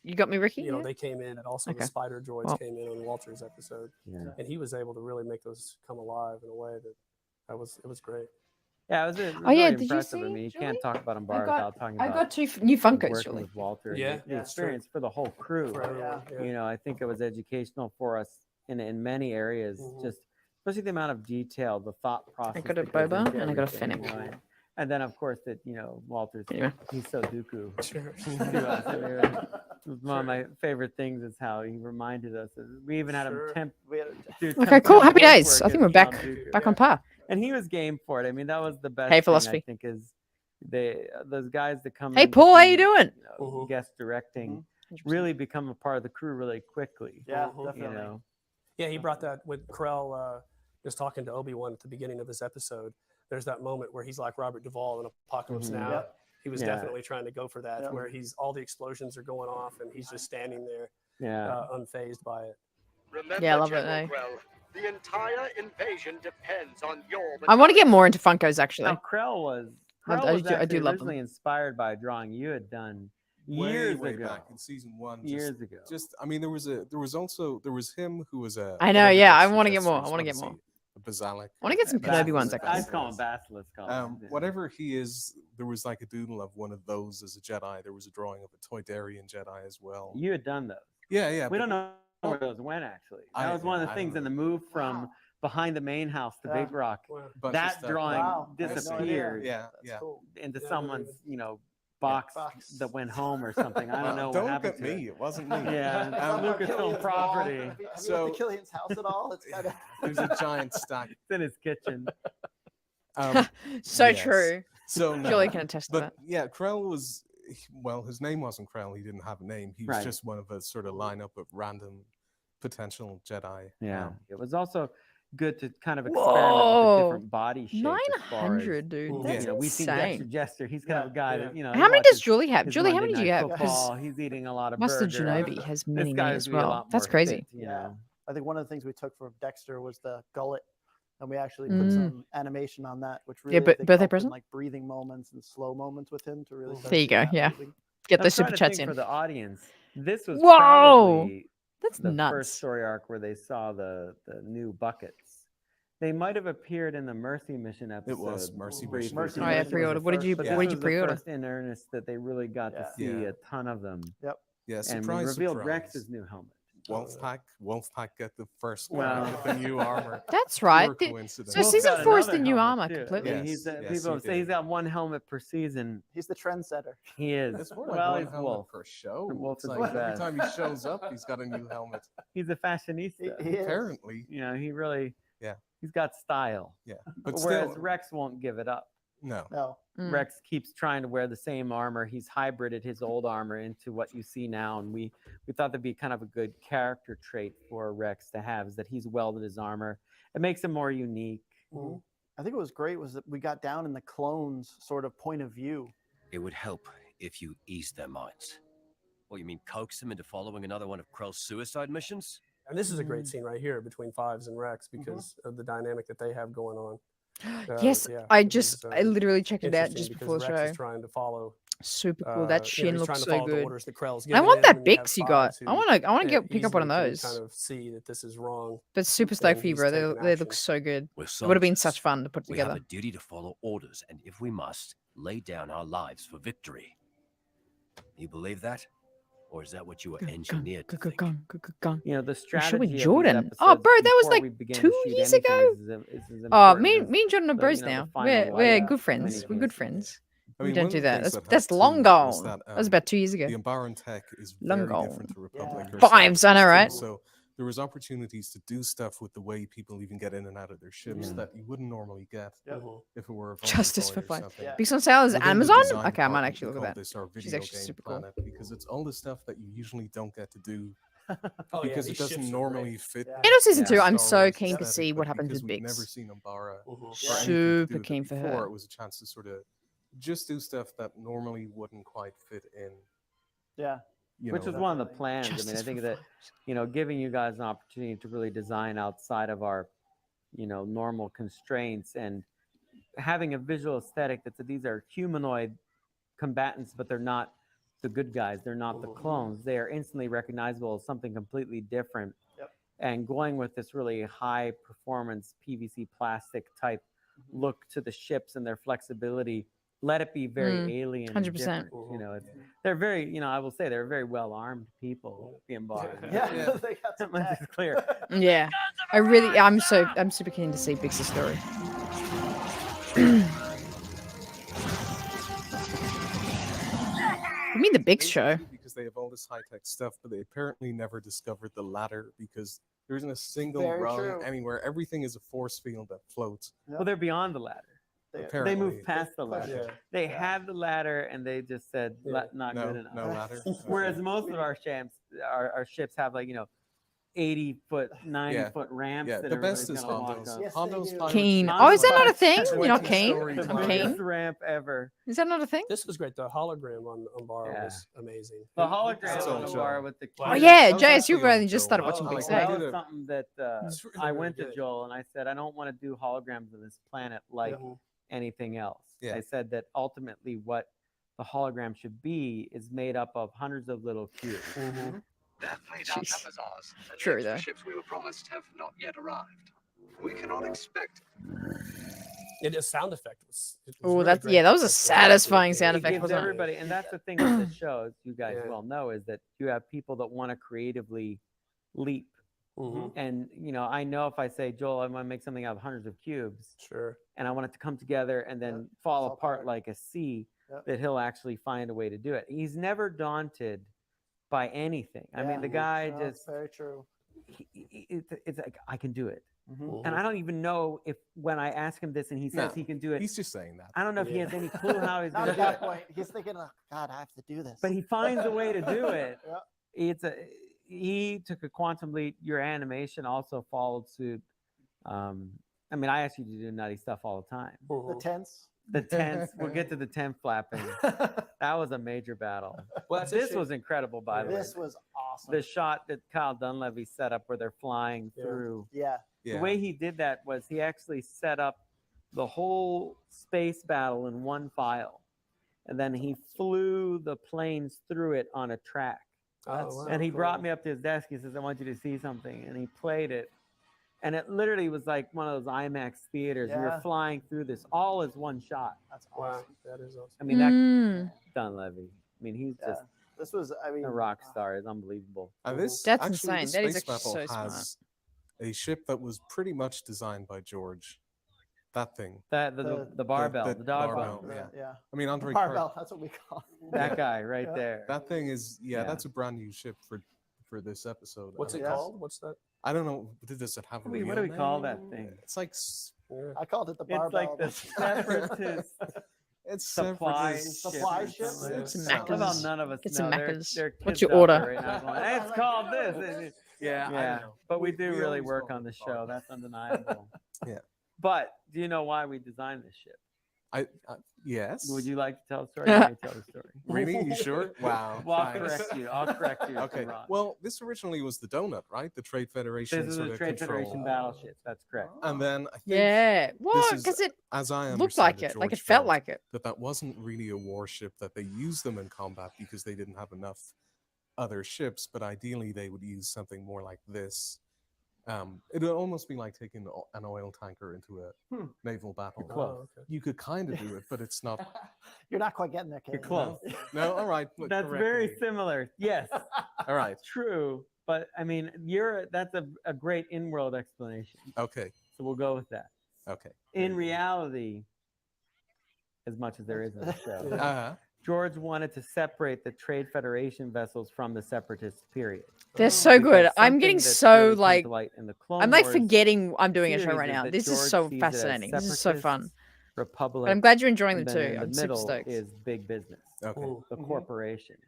you got me, Ricky? They came in, and also the spider droids came in on Walter's episode, and he was able to really make those come alive in a way that it was great. Yeah, it was, Oh, yeah, really did you impressive. I see, mean, you Julie? can't talk about I Umbara got without talking I about got 2 new Funkos, working Julie. with Walter. and Yeah, the that's true. experience for the whole crew. For everyone, yeah. You know, I think it was educational for us in many areas. Just especially the amount of detail, the thought process. got a that goes boba into and I got a everything, fennec. you know, and then of course that Walter's Anyway. he's so Dooku Sure. to us. I mean, it was one of my favorite things is how he reminded us. We even had him Sure. We had do Okay, temp cool. voice Happy days. work I think as we're back Count Dooku. back on par. And he was game for it. I mean, that was the best Hey, thing, philosophy. I think, is those guys that come Hey, in to Paul, how you be, doing? guest directing really become a part of the crew really quickly. Yeah, Mhm. definitely. You know, Yeah, he brought that when Krell was talking to Obi-Wan at the beginning of this episode. There's that moment where he's like Robert Duvall in Apocalypse Now. Yep. He was Yeah. definitely trying to go for that, Yep. where all the explosions are going off and he's just standing there, yeah. unfazed by it. Remember, Yeah, I love it, General eh? Krell, the entire invasion depends on your I want to get battalion. more into Funkos, actually. Now Krell was I actually do love them. originally inspired by a drawing you had done way, years way ago. back in season 1. Years ago. Just, I mean, there was him who was a. I know, whatever yeah, I Dexter wanna get Jettster more, I was, wanna what get is more. he? A Basilic. I want to get some Kenobi ones, Basilisk. actually. I call him Basilisk. Whatever he is, there was like a doodle of one of those as a Jedi. There was a drawing of a Toydarian Jedi as well. You had done those. Yeah, yeah. We but- don't know where those went, actually. That was one of the I things don't in the move from behind the main house to Yeah. Big Rock. Wow. bunch of That stuff. drawing Wow, I had no idea. disappeared Yeah, That's yeah. cool. into Yeah, someone's, really. box box. that went home or something. I don't know Don't what look happened at to me. it. It wasn't me. Yeah, It's on Lucasfilm Killian's property. wall. Have you So- looked at Killian's house at all? It's kind of There's a giant stack. It's in his kitchen. So Yes. true. So no. Julie can attest to But that. yeah, Krell was, well, his name wasn't Krell. He didn't have a name. He was Right. just one of a sort of lineup of random potential Jedi. Yeah. Um, It was also good to kind of experiment with a Whoa. different body shape. as far as, 900, dude. you That's we've seen Dexter insane. Jester. He's kind of a guy that, he How many watches does Julie have? his Julie, how Monday many do you Night have? Football. Because He's eating a lot of Master burger. Genobi has This many, guy's many as gonna be a well. lot That's more crazy. fit, you Yeah. know. I think one of the things we took from Dexter was the gullet, and we actually Mm. put some animation on that, which really Yeah, but I think birthday helped in, present? like breathing moments and slow moments with him to really. start There you seeing go, that yeah. moving. Get I'm those trying super to chats think in. for the audience. This was Whoa! probably That's the nuts. first story arc where they saw the new buckets. They might have appeared in the Mercy Mission episode. It was Mercy briefly. Mission. Mercy Oh, yeah, Mission was the pre-ordered. What did you- first- But yeah. this what did you was pre-order? The first in earnest that they really got Yeah. to see Yeah. a ton of them. yeah, And surprise, we revealed surprise. Rex's new helmet. Wolfpack get the first Well- one with the new armor. That's right. Pure The- coincidence. So Wolf's season got 4 is the another new helmet, armor too. completely. I mean, Yes, yes, people he say he's did. got one helmet per season. He's the trendsetter. He is. It's more like well, one he's helmet Wolf. per show. Wolf It's is like the every best. time he shows up, he's got a new helmet. He's a fashionista. He is. Apparently, He really. Yeah. He's got style. yeah. But Whereas still, Rex won't give it up. no. No. Mm. Rex keeps trying to wear the same armor. He's hybrided his old armor into what you see now, and we thought that'd be kind of a good character trait for Rex to have, is that he's welded his armor. It makes him more unique. Mhm. I think what was great was that we got down in the clones' sort of point of view. It would help if you eased their minds. What, you mean coax them into following another one of Krell's suicide missions? And this is a great scene right here between Fives and Rex because of the dynamic that they have going on. Yes, yeah, I it just, was, I literally checked it out interesting just because before the Rex show. is trying to follow. Super cool. That he's shin trying looks to so follow the good. orders that Krell's And I giving want him, that and you have Bix you got. Fives I who, want to get pick up one of easily can those. Kind of see that this is wrong. But super stoked and for you, he's bro. taking They action. look so good. We're It would have been soldiers. such fun to put We have together. a duty to follow orders, and if we must, lay down our lives for victory. You believe that? Or is that what you were engineered to think? The We're strategy. showing of these Jordan. Oh, episodes bro, that was before like we begin to 2 shoot years anything ago. is Oh, important, me is and Jordan are the, bros the now. final We're light good of friends. many We're good cases. friends. I We mean, don't one do of the that. things That's that that's helped too long was gone. that, That was about 2 years ago. The Umbaran tech is Long very gone. different to Republic. Yeah. or Vibes, I know, Separatist, right? So there was opportunities to do stuff with the way people even get in and out of their ships Yeah. that you wouldn't normally get Yep. if it were a Justice Voyager for or Flight. something. Yeah. Because on sale is Within the Amazon. design Okay, I might department, actually we look call at that. this our She's video actually game super cool. planet because it's all the stuff that you usually don't get to do Oh, because these it doesn't ships are normally great. fit. Yeah. End of season Yeah. 2, I'm Star so Wars keen to aesthetic, see but what happens because with we've never Bix. seen Umbara Mhm. or anything to Super do with it keen for before, her. it was a chance to sort of just do stuff that normally wouldn't quite fit in. Yeah. Which know, was that- one of the plans. I mean, I Justice think for that, Flight. giving you guys an opportunity to really design outside of our, normal constraints and having a visual aesthetic that these are humanoid combatants, but they're not the good guys. They're not the clones. They are instantly recognizable as something completely different. Yep. And going with this really high performance PVC plastic type look to the ships and their flexibility. Let it be very alien, and 100%. different. You know, they're very, you know, I will say they're very well armed people. The Embari. Yeah, they got some Let's tech. just clear. Yeah. I'm super keen to see Biggs' story. You mean the Biggs show? Because they have all this high-tech stuff, but they apparently never discovered the ladder because there isn't a single Very rung true. anywhere. Everything is a force field that floats. Well, they're beyond the ladder. They Apparently. moved past the ladder. Yeah. They had the ladder, and they just said, not No, good enough. no ladder. Whereas most of our ships have, like, you know, 80-foot, 90-foot ramps. Yeah, that the best everybody's is gonna walk Hondo's. up. Yes, Hondo's they do. pirate Keen. ship Oh, is that Hondo's not a thing? pirate You're not ship. keen? story The time. biggest Keen? ramp ever. Is that not a thing? This was great. The hologram on Umbara Yeah. was amazing. The hologram That's on all the Joe. bar with the Oh, Oh cube. yeah, That was JS, actually you really on just Joe. started watching I Big like Say. That did was a- something that It's really, I really went to good. Joel and I said, I don't want to do holograms on this planet like anything else. Yeah. I said that ultimately what the hologram should be is made up of hundreds of little cubes. Their fleet Jeez. outnumbers ours, and True, the extra though. ships we were promised have not yet arrived. We cannot expect. It sound effect was. Oh, that was a satisfying sound It effect, gives wasn't it? everybody, and that's the thing with this show, as you guys Yeah. well know, is that you have people that want to creatively leap. And, you know, I know if I say, Joel, I want to make something out of hundreds of cubes, Sure. and I want it to come together and then fall apart like a C, Yep. that he'll actually find a way to do it. He's never daunted by anything. I mean, the guy No, just, very true. it's like, I can do it. Mhm. And I don't even know if when I ask him this and he says No, he can do it, He's just saying that. I don't know if he Yeah. has any clue how he's Not going to at do that it. point. He's thinking, oh, God, I have to do this. But he finds a way to do it. Yeah. He took a quantum leap. Your animation also followed suit. I mean, I ask you to do nutty stuff all the time. The tents. The tents. We'll get to the tent flapping. That was a major battle. Well, that's This interesting. was incredible, by the way. This was awesome. The shot that Kyle Dunleavy set up where they're flying Yeah. through. Yeah. Yeah. The way he did that was he actually set up the whole space battle in one file. And then he flew the planes through it on a track. Oh, wow. And he brought me up to his desk. He says, I want you to see something. And he played it. And it literally was like one of those IMAX theaters. We were Yeah. flying through this all as one shot. That's Wow, awesome. that is awesome. I mean, that Mm, Dunleavy. I mean, he's Yeah. just This was, I mean, a rock star. It's unbelievable. This That's actually, insane. The That is space actually battle so smart. has a ship that was pretty much designed by George. That thing. That the barbell, the, dog barbell, bone. yeah. Yeah. I mean, Andre Barbell. That's what we call it. That guy right Yeah. there. That thing is, Yeah. that's a brand new ship for this episode. What's it Yes. called? What's that? I don't know. Does it have a What do real we call name? that thing? It's like Yeah. I called it the It's barbell. like the separatist it's supply separatist. Supply ship. ship? or something. Get some I love how Maccas. none of us Get some know. They're- Maccas. they're What's kids your out order? there right now going, "Hey, it's called this." Yeah, I Yeah, know. but we do We really always work call on it the the show. barbell. That's undeniable. Yeah. But do you know why we designed this ship? Yes. Would you like to tell the story? Or may I tell the story? Really? You sure? Wow. Well, I'll thanks. correct you. I'll correct you. if Okay. I'm wrong. Well, this originally was the donut, right? The Trade Federation. This is sort a of Trade control. Federation battleship. That's correct. And then I think yeah. What? is- Because it as I looked understand like it. Like it George felt like it. that wasn't really a warship, that they used them in combat because they didn't have enough other ships, but ideally they would use something more like this. It would almost be like taking an oil tanker into a naval battle. Close. Oh, okay. You could kind of do it, but it's not. You're not quite getting there, Kate. You're close. No, all right. look, That's correct very me. similar. Yes, All right. true. But I mean, that's a great in-world explanation. Okay. So we'll go with that. Okay. In reality, as much as there is in the show, Uh-huh. George wanted to separate the Trade Federation vessels from the Separatist period. They're so good. Because I'm getting something that so really came like to light in the Clone I'm like Wars forgetting I'm doing a show series right is now. that This is George so sees it as fascinating. This is so fun. separatists, Republic. But I'm glad you're enjoying them and then too. in I'm the super middle stoked. is big business, Okay. Ooh. the corporations,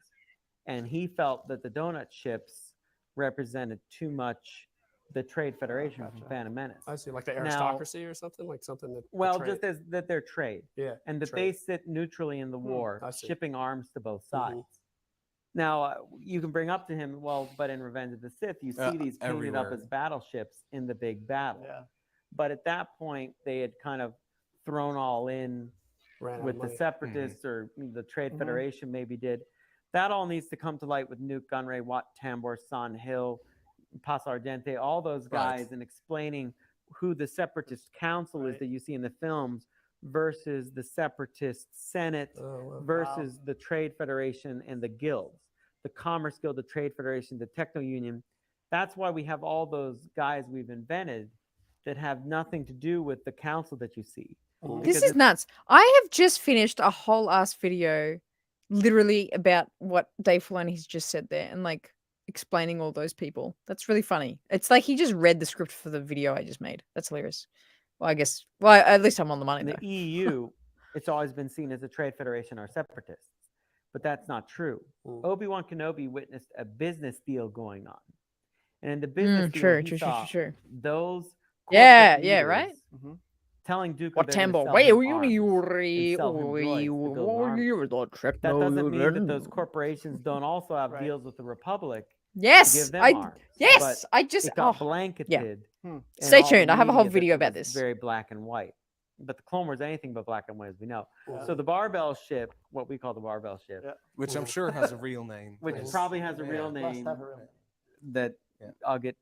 and he felt that the donut ships represented too much the Trade Federation from Phantom Menace. I see, like the Now- aristocracy or something, like something that. Well, betrayed- just as that they're trade, yeah, and that trade. they sit neutrally in the war, I see. shipping arms to both Mhm. sides. Now, you can bring up to him, well, but in Revenge of the Sith, you see these painted up everywhere. as battleships in the big battle. Yeah. But at that point, they had kind of thrown all in Ran out with of the money. Separatists or the Trade Mhm. Federation maybe did. That all needs to come to light with Nuke, Gunray, Watt, Tambor, San Hill, Paso Argente, all those Right. guys, and explaining who the separatist council is Right. that you see in the films versus the separatist Senate Oh, wow. versus the Trade Federation and the guilds, the Commerce Guild, the Trade Federation, the Techno Union. That's why we have all those guys we've invented that have nothing to do with the council that you see. Mhm. This Because is it's- nuts. I have just finished a whole ass video literally about what Dave Filoni's just said there and like explaining all those people. That's really funny. It's like he just read the script for the video I just made. That's hilarious. Well, I guess, well, at least I'm on the money in the though. EU, it's always been seen as a trade federation or separatists, but that's not true. Mm. Obi-Wan Kenobi witnessed a business deal going on, and in the business deal, True, he true, saw true. those Yeah, corporate yeah, right? leaders Mhm. telling Dooku What they're going to temple? sell Wait, him you arms and you sell him droids to build an army. That doesn't mean that those corporations don't also have Right. deals with the Republic to Yes, give them I arms. yes, But I just it got oh, blanketed. in Stay all the tuned. I have a whole media that video it about was this. Very black and white. But the Clone Wars, anything but black and white, as we know. Yeah. So the barbell ship, what we call the barbell ship, Yeah. Which I'm sure has a real name. which Yes. probably has a Yeah. real Must name have a real name. that Yeah. I'll get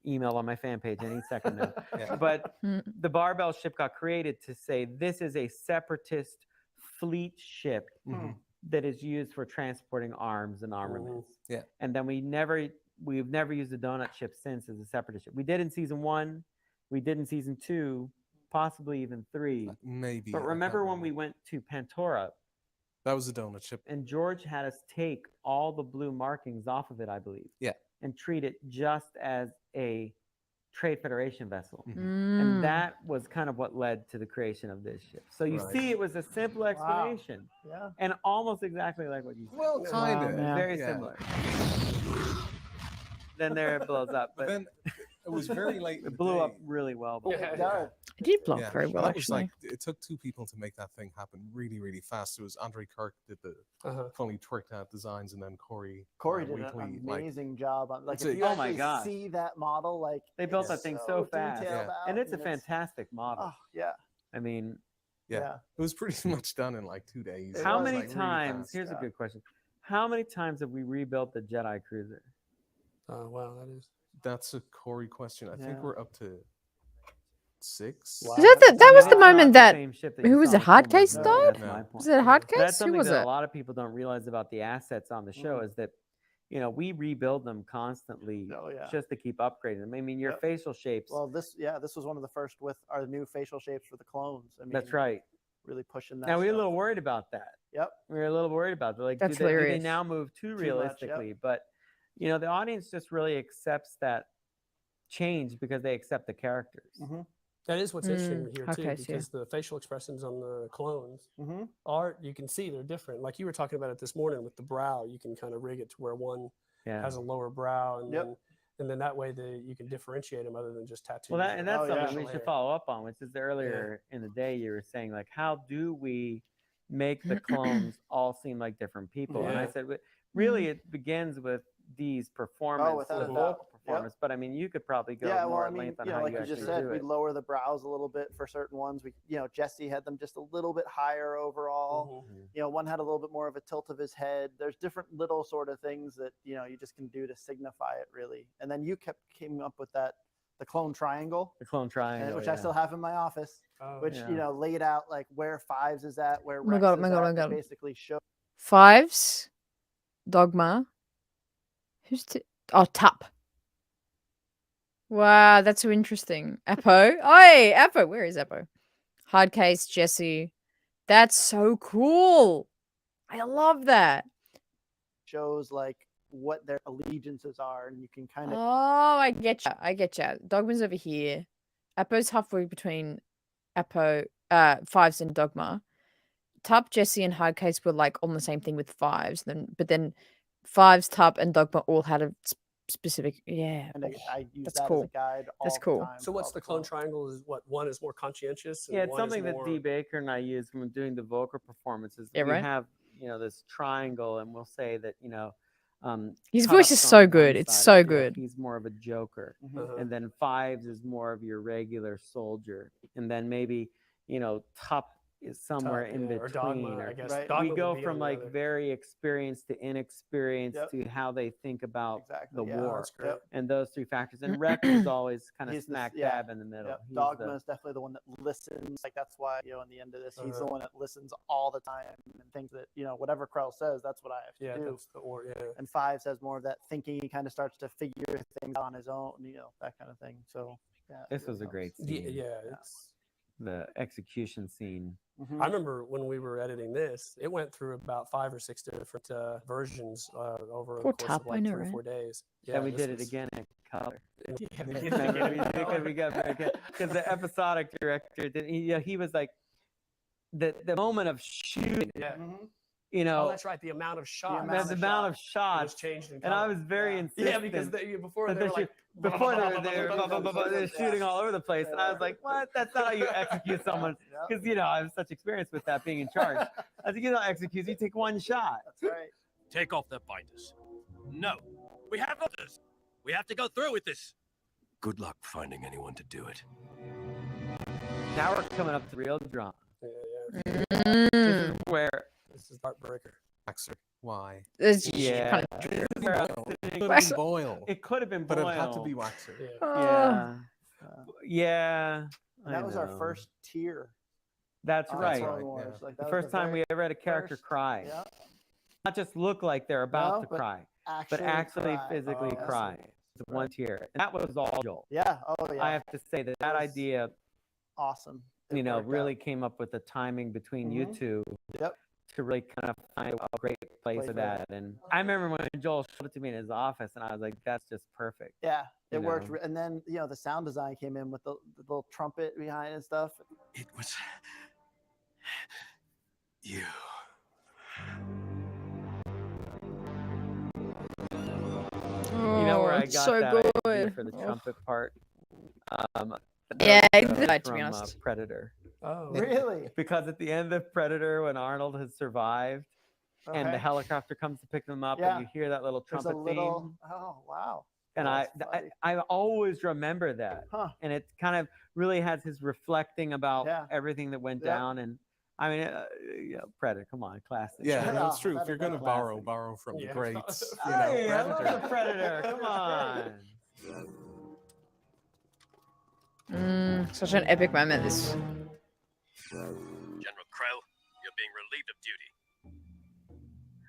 email on my fan page any second now. Yeah. But Mm. the barbell ship got created to say this is a separatist fleet ship Mhm. that is used for transporting arms and armaments. Yeah. And then we've never used a donut ship since as a separatist ship. We did in season 1, we did in season 2, possibly even 3. Maybe. I But can't remember when we remember. went to Pantora That was a donut ship. and George had us take all the blue markings off of it, I believe. Yeah. And treat it just as a Trade Federation vessel. Mhm. Mm. And that was kind of what led to the creation of this ship. So you Right. see, it was a simple explanation Yeah. and almost exactly like what you said. Well, kind of. man. Very similar. Then there it blows up. But But then it was very late. in it the blew up day. really well. Yeah, before It that. does. It did block Yeah, very well that was actually. like it took 2 people to make that thing happen really, really fast. It was Andre Kirk did the Uh-huh. funny twerked out designs, and then Corey. Corey did an Wheatley, like, amazing job on like It's if a- you Oh my actually gosh. see that model, like They built it's that thing so fast. detailed Yeah. out, And it's a it's- fantastic model. Oh yeah, I mean, yeah. It was pretty much done in like 2 days. It It how was, was, many like, really times? fast. Here's a yeah. good question. How many times have we rebuilt the Jedi cruiser? Oh, wow, that is. That's a Corey question. I think Yeah. we're up to 6. Wow. Is that I that mean, was the it's not moment that same ship who you was saw it, in the Clone Hardcase Wars movie, died? That's No. my point. Was it Yeah. Hardcase? That's Who something was that it? a lot of people don't realize about the assets on the show is that, you know, we rebuild them constantly Oh, yeah. just to keep upgrading them. I mean, your Yep. facial shapes. Well, this was one of the first with our new facial shapes for the clones. I mean, that's right. Really pushing that. Now we were a stuff. little worried about that. Yep. We were a little worried about it. Like, That's do they hilarious. now move too Too much, yep. realistically? But you know, the audience just really accepts that change because they accept the characters. Mhm. That is what's interesting here too, okay, so yeah. because the facial expressions on the clones Mhm. are, you can see they're different. Like you were talking about it this morning with the brow, you can kind of rig it to where one Yeah. has a lower brow, and Yep. then that way you can differentiate them other than just tattoos. Well, that, and that's Oh, yeah. something we should follow up on, which is earlier in the day you were saying, like, how do we make the clones all seem like different people? And I Yeah. said, really, it begins with Dee's performance, without the a doubt. vocal Yep. performance. But I mean, you could probably go Yeah, well, more I at mean, length on you know, how like you you actually just said, do we it. lower the brows a little bit for certain ones. We, you know, Jesse had them just a little bit higher overall. Mhm. You know, one had a little bit more of a tilt of his head. There's different little sort of things that, you know, you just can do to signify it really. And then you came up with the clone triangle, The clone triangle, which I still have in my office, Oh, which, yeah. you know, laid out like where Fives is at, where Oh my Rex God, is my God, at, my to God. basically show. Fives, Dogma. Tup. Wow, that's so interesting. Apo. Oi, Apo. Where is Apo? Hardcase, Jesse. That's so cool. I love that. shows like what their allegiances are, and you can kind of Oh, I get you. I get you. Dogma's over here. Apo's halfway between Apo, Fives and Dogma. Tup, Jesse, and Hardcase were like on the same thing with Fives. But then Fives, Tup, and Dogma all had a specific. Yeah. and I use That's that as cool. a guide. That's all the cool. time So for what's all the clone triangle? Is what one is more conscientious? And Yeah, it's one is something that more... Dee Baker and I use when doing the vocal performances. Yeah, we right. have, you know, this triangle, and we'll say that, you know, His Tutup's voice is on so one good. It's side, so you know, good. he's more of a joker. Mhm. Uh-huh. And then Fives is more of your regular soldier. And then maybe, you know, Tup is somewhere in or between. Dogma, I or- guess. Right. Dogma we would go be from on the like other. very experienced to inexperienced Yep. to how they think about Exactly. the yeah. war. That's great. Yep. And those three factors. And Rex is always kind of He's the- smack yeah, dab in the middle. Yep. He's Dogma the- is definitely the one that listens. Like that's why in the end of this, he's the Uh-huh. one that listens all the time and thinks that whatever Krell says, that's what I have to Yeah, do. that's the or yeah. And Fives has more of that thinking. He kind of starts to figure things out on his own, that kind of thing. So yeah, it this really was a helps. great Yeah, scene. yeah, it's. The execution scene. Mhm. I remember when we were editing this, it went through about 5 or 6 different versions over the Poor course Top, of I like know, 3 or right? 4 days. Yeah, And we this did it was- again in color. Yeah, we did it Remember, again in we color. got because the episodic director did. He was like the moment of shooting. Yeah. Mhm. Oh, that's right. The amount of shots. amount the of amount of was shots. changed in And color. I was very Yeah. insistent. Yeah, because before that they were they like before they were shooting all over the place, and I was Yeah. like, "What? That's not how you execute someone." Yeah. Because I have such experience with that being in charge. I was like, "You don't execute. You take one shot." That's right. Take off their binders. No, we have others. We have to go through with this. Good luck finding anyone to do it. Now we're coming up to real drama. Yeah, yeah. This Mm. is where, This is heartbreaker. Waxer. Why? It's yeah, kind of this is where I was Boyle. sitting- Could have Wax- been Boyle, it could have been but Boyle. it had to be Waxer. Yeah. Yeah, yeah. And that I was our know. first tier. That's on right. Clone right, Wars. yeah. Like, The that was first time very we ever had a character first- cry. Yeah. Not just look like they're about No, to but cry, Actually, but actually cry. physically Oh, cry. It's one tier. And that was all Joel. Yeah. Oh yeah. I have to say that was idea, awesome. It worked really out. came up with the timing between you Mhm. two Yep. to really kind of find a great place Place for for that. And I remember when Joel showed it to me in his office, and I was like, "That's just perfect." Yeah, it you worked. know. And then the sound design came in with the little trumpet behind and stuff. It was you. You know where I it's got so that idea good. for the Oh. trumpet part? Yeah, I Those did that, to be from, honest. Predator. Oh, Really? Because at the end of Predator, when Arnold has survived and the Okay. helicopter comes to pick them up, Yeah. and you hear that little There's trumpet a little. theme, Oh wow. and That's funny. I always remember that, Huh. and it kind of really has his reflecting about Yeah. everything that went Yep. down. And I mean, Predator, come on, classic. Yeah, Yeah, no, it's true. If that you're is going to classic. borrow from Yeah. the greats, Hey, I love Predator. the Predator. Come on. Such an epic moment. This. General Krell, you're being relieved of duty.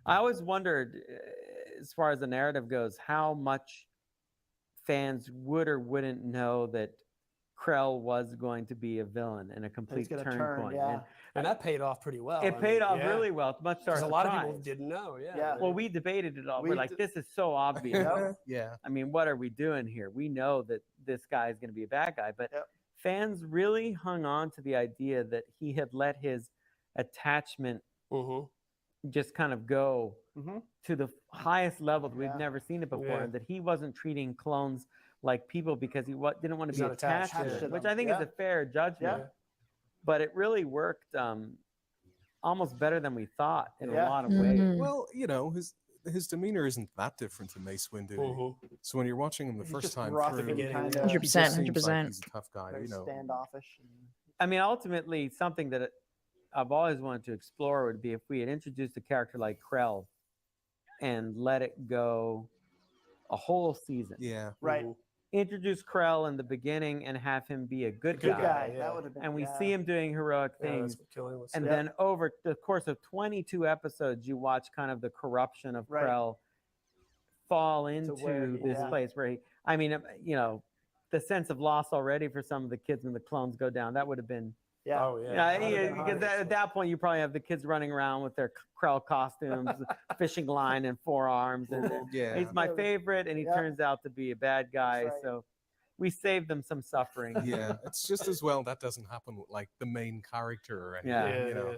I always wondered, as far as the narrative goes, how much fans would or wouldn't know that Krell was going to be a villain and a He's complete gonna turn turn. point. Yeah. and that paid off pretty well. It I paid mean, off yeah. really well, much to our Because a lot of people surprise. didn't know. Yeah. Yeah. Well, we debated it all. We We're like, d- this is so obvious. Yep. Yeah. I mean, what are we doing here? We know that this guy is going to be a bad guy, but Yep. fans really hung on to the idea that he had let his attachment Mm-hmm. just kind of go Mhm. to the highest levels. We've Yeah. never seen it before, Yeah. and that he wasn't treating clones like people because he didn't want to He's be not attached attached to to them, which them. I think is Yeah. a fair judgment. Yeah. But it really worked almost better than we thought in a Yeah. lot of ways. Mhm. Well, his demeanor isn't that different to Mace Windu. Mm-hmm. So when you're watching him the He's first just time rough through, and he kind just of 100%, seems like 100%. he's a tough guy. very standoffish. I mean, ultimately, something that I've always wanted to explore would be if we had introduced a character like Krell and let it go a whole season. Yeah. Right. Introduce Krell in the beginning and have him be a good Good guy. Guy. yeah. That would have been. And we yeah. see him doing heroic Yeah, things. that's what killing was. And Yep. then over the course of 22 episodes, you watch kind of the corruption of Right. Krell fall into where he- this yeah. place where the sense of loss already for some of the kids when the clones go down, that would have been, Yeah. Oh yeah. because at that point you probably have the kids running around with their Krell costumes, fishing line and forearms. And Yeah. he's my Yeah. favorite, and he Yeah. turns out to be a bad guy. right. So we saved them some suffering. Yeah. It's just as well that doesn't happen with like the main character or anything. Yeah. Yeah, You know.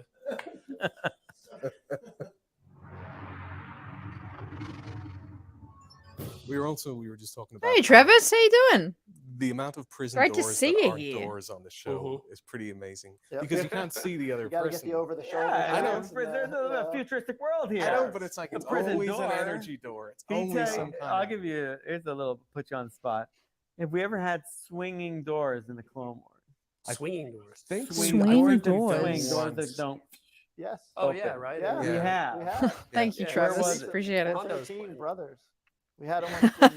We were just talking about Hey, Travis, how you doing? the amount of prison Great to doors see that you aren't here. doors on the show is pretty amazing Yep. because you can't see the other You gotta person. get the over the shoulder. Yeah, I know. guns and There's a futuristic world here. I know, but it's like The it's prison always door. an energy door. It's Can you only tell- some kind I'll of. give you. Here's a little put you on the spot. If we ever had swinging doors in the Clone Wars, Swinging doors. think Swing I think we've done doors. Doors that once. don't. Yes. Oh yeah, Open. right. Yeah. We Yeah. have. We have. Thank you, Yeah. Travis. Where was it? Appreciate it. Honda was 13 playing. brothers. We had them when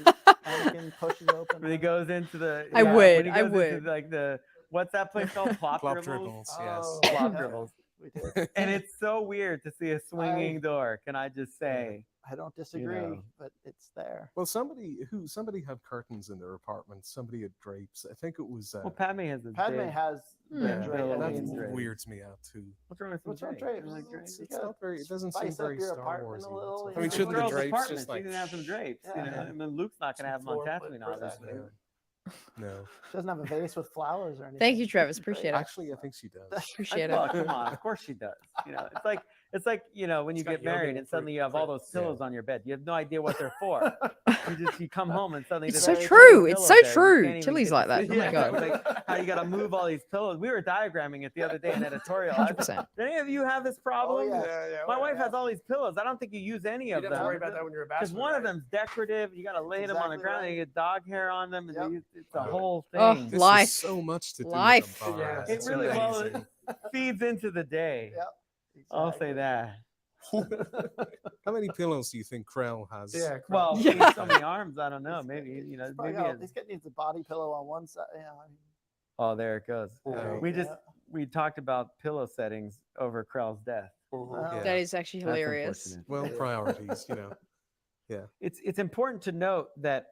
Anakin pushes open. When he goes into the. I when would, he I goes would. into, like the. What's that place called? Plop Plop dribbles. dribbles, yes. Oh, Plop yeah. dribbles. We did. And it's so weird to see a swinging door. Can I just say? I don't disagree, know. but it's there. Well, somebody had curtains in their apartment. Somebody had drapes. I think it was. Well, Padme has a Padme big- has Hmm. the Yeah, drape. Bill I that mean, Gates drapes. weirds me out too. What's wrong with what's some wrong with drapes? drapes? You like drapes? You It's gotta not very. It doesn't seem spice up very your Star apartment Wars. a little, I you mean, know. shouldn't the Girl's drapes apartment, just like? she can have some drapes. You know, Yeah. I mean, Luke's not gonna have them on Floor plan Tatooine, for that. obviously. No. She doesn't have a vase with flowers or anything. Thank you, Travis. Appreciate it. Actually, I think she does. Appreciate Well, it. come on, of course she does. You know, it's like you know when you It's got get yoga married and for suddenly you have all Chris. those pillows on your bed. You have no idea what they're for. You come home and suddenly It's there's so a true. pillow It's so there. You true. can't even Tilly's get like to that. sleep. Oh my Yeah, God. like how you got to move all these pillows. We were diagramming it the other day in editorial. 100%. Do any of you have this problem? yeah. My wife has all these pillows. I don't think you use any You of don't have to worry them. about that when you're a Because bachelor. one of right? them's decorative. You got to lay them on the Exactly ground right. and you get dog hair on them. And Yep. it's a whole thing. Oh, This Life. is so much to do Life. with the bar. Yeah, It It's really well amazing. feeds into the day. Yep. I'll say Exactly. that. How many pillows do you think Krell has? Yeah. Well, correct. he Yeah. needs so many arms. I don't know. He's Maybe got- you know. he's probably Maybe. got- he's needs a body pillow on one side. Yeah. I mean, Oh, there it goes. Yeah. We talked about pillow settings over Krell's death. well, Yeah. That is actually That's hilarious. unfortunate. Well, priorities, you know. It's important to note that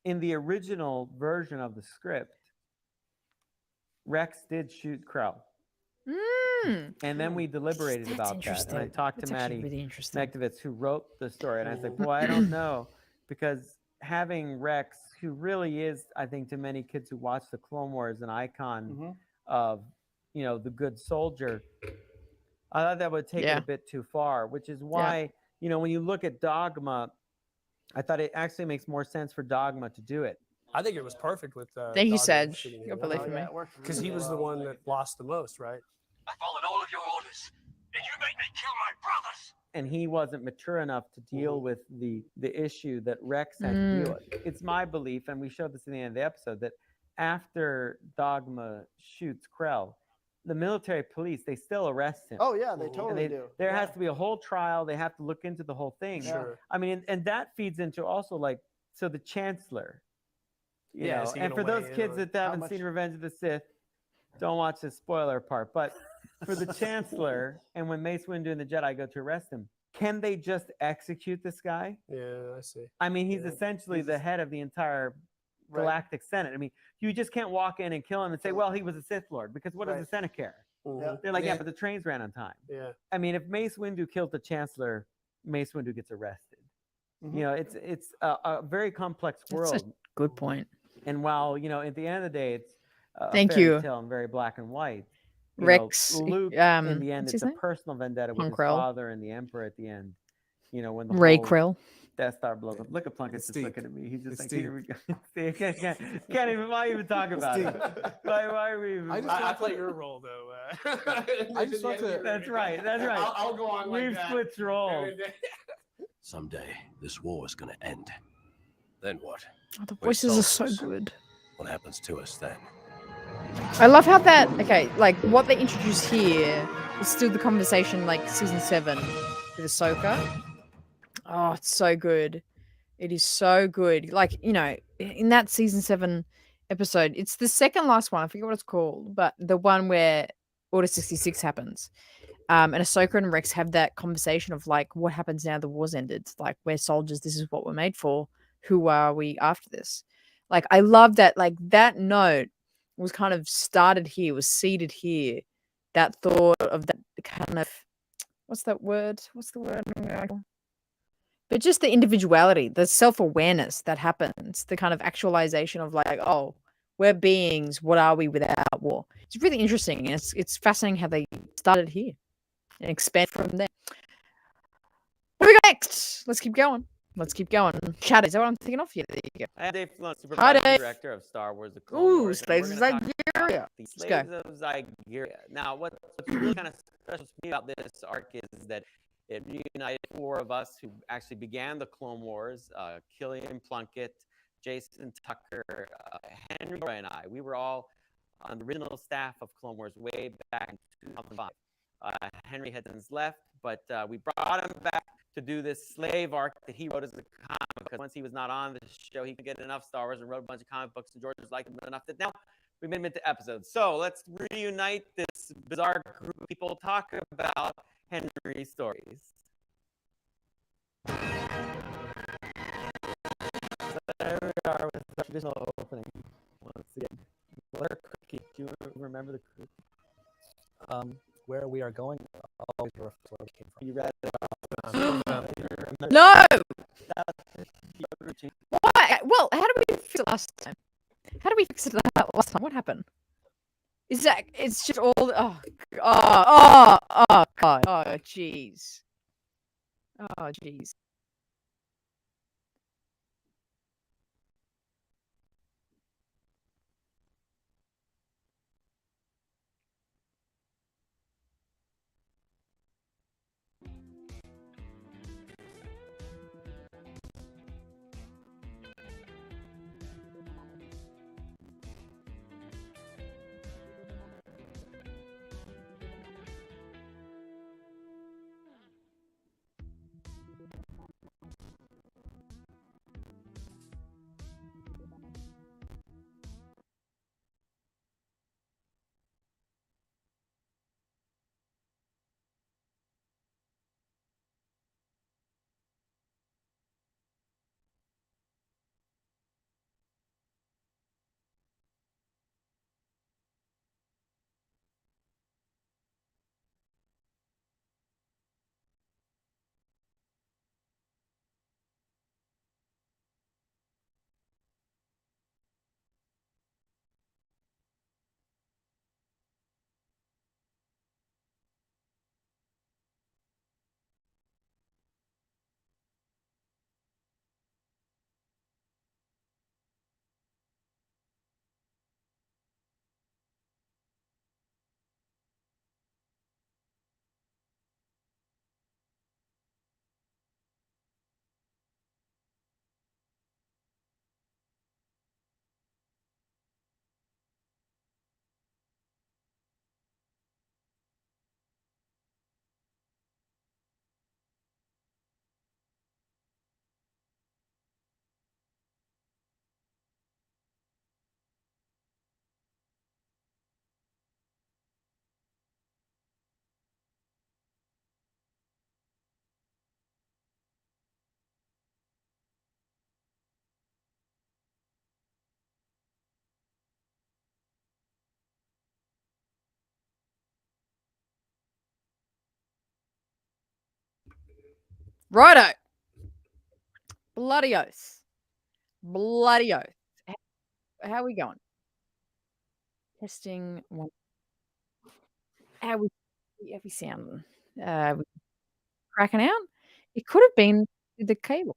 in the original version of the script, Rex did shoot Krell, Mm. and then we deliberated That's about that. And I interesting. talked That's to actually Maddie really interesting. Mektovitz, who wrote the story, and I was like, "Boy, I don't know," because having Rex, who really is, I think, to many kids who watch the Clone Wars, an icon Mhm. of, you know, the good soldier. I thought that would take it Yeah. a bit too far, which is why, you know, when you look at Dogma, I thought it actually makes more sense for Dogma to do it. I think it was perfect with. Thank you, Dogma Sedge. shooting You him, got belief Oh, in yeah, me. it worked because he really was the well. one that lost the most, right? I followed all of your orders, and you made me kill my brothers. And he wasn't mature enough to deal with the issue that Rex had to Mm. deal with. It's my belief, and we showed this in the end of the episode, that after Dogma shoots Krell, the military police, they still arrest him. Oh yeah, they And totally and do. there Yeah. has to be a whole trial. They have to look into the whole thing. Yeah. Sure. I mean, and that feeds into also like, so the Chancellor, you Yeah, know, is he and gonna for those weigh in kids on that haven't much- seen Revenge of the Sith, don't watch the spoiler part. But for the Chancellor, and when Mace Windu and the Jedi go to arrest him, can they just execute this guy? Yeah, I see. I mean, he's Yeah, essentially he's the just- head of the entire Right. Galactic Senate. I mean, you just can't walk in and kill him and say, well, he was a Sith Lord, because what does Right. the Senate care? Mhm. They're like, yeah, Yeah. but the trains ran on time. Yeah. I mean, if Mace Windu kills the Chancellor, Mace Windu gets arrested. Mhm. You know, it's a very complex That's a world. good point. And while, you know, at the end of the day, it's a Thank fairy you. tale and very black and white. you know, Rex, Luke, in the end, what's it's his a name? personal vendetta with his Krell. father and the Emperor at the end. You know, when the Ray whole Krill. Death Star blows up. Look at Plunkett's It's just deep. looking at me. He's just It's like, deep. here we go. See, can't even, why even talk about it? Why are we even? I just I want play to- your role though. I just want to- That's right. That's right. I'll go on like We've that. switched roles. Someday, this war is gonna end. Then what? Oh, the We're voices are so soldiers. good. What happens to us then? I love how that. Okay, like what they introduced here is still the conversation like season 7 with Ahsoka. Oh, it's so good. It is so good. Like, you know, in that season 7 episode, it's the second last one. I forget what it's called, but the one where Order 66 happens. And Ahsoka and Rex have that conversation of like, what happens now the war's ended? Like, we're soldiers. This is what we're made for. Who are we after this? Like, I love that. Like, that note was kind of started here, was seeded here. That thought of that kind of, what's that word? What's the word? But just the individuality, the self-awareness that happens, the kind of actualization of like, oh, we're beings. What are we without war? It's really interesting. And it's fascinating how they started here and expand from there. What do we got next? Let's keep going. Let's keep going. Chat, is that what I'm thinking of? Yeah, there you go. I am Dave Filoni, Hi, supervising Dave. director of Star Wars: The Clone Ooh, Wars. and Slaves we're of gonna talk about Zygeria. The Let's go. Slaves of Zygeria. Now, what's really kind of special to me about this arc is that it reunited 4 of us who actually began the Clone Wars: Killian Plunkett, Jason Tucker, Henry Roy, and I. We were all on the original staff of Clone Wars way back in 2005. Henry had since left, but we brought him back to do this slave arc that he wrote as a comic book. Because once he was not on the show, he could get enough Star Wars and wrote a bunch of comic books, and George liked him enough that now we made him into episodes. So let's reunite this bizarre group of people, talk about Henry's stories. So there we are with the traditional opening once again. What are cookie? Do you remember the cookie? Where we are going, always reflects where we came from. You read it off. No! Why? Well, how did we fix it last time? How did we fix it last time? What happened? Is that it's just all God. Oh, jeez. Oh, jeez. Righto. Bloody oath. Bloody oath. How are we going? Testing one. How we sounding? We cracking out? It could have been with the cable.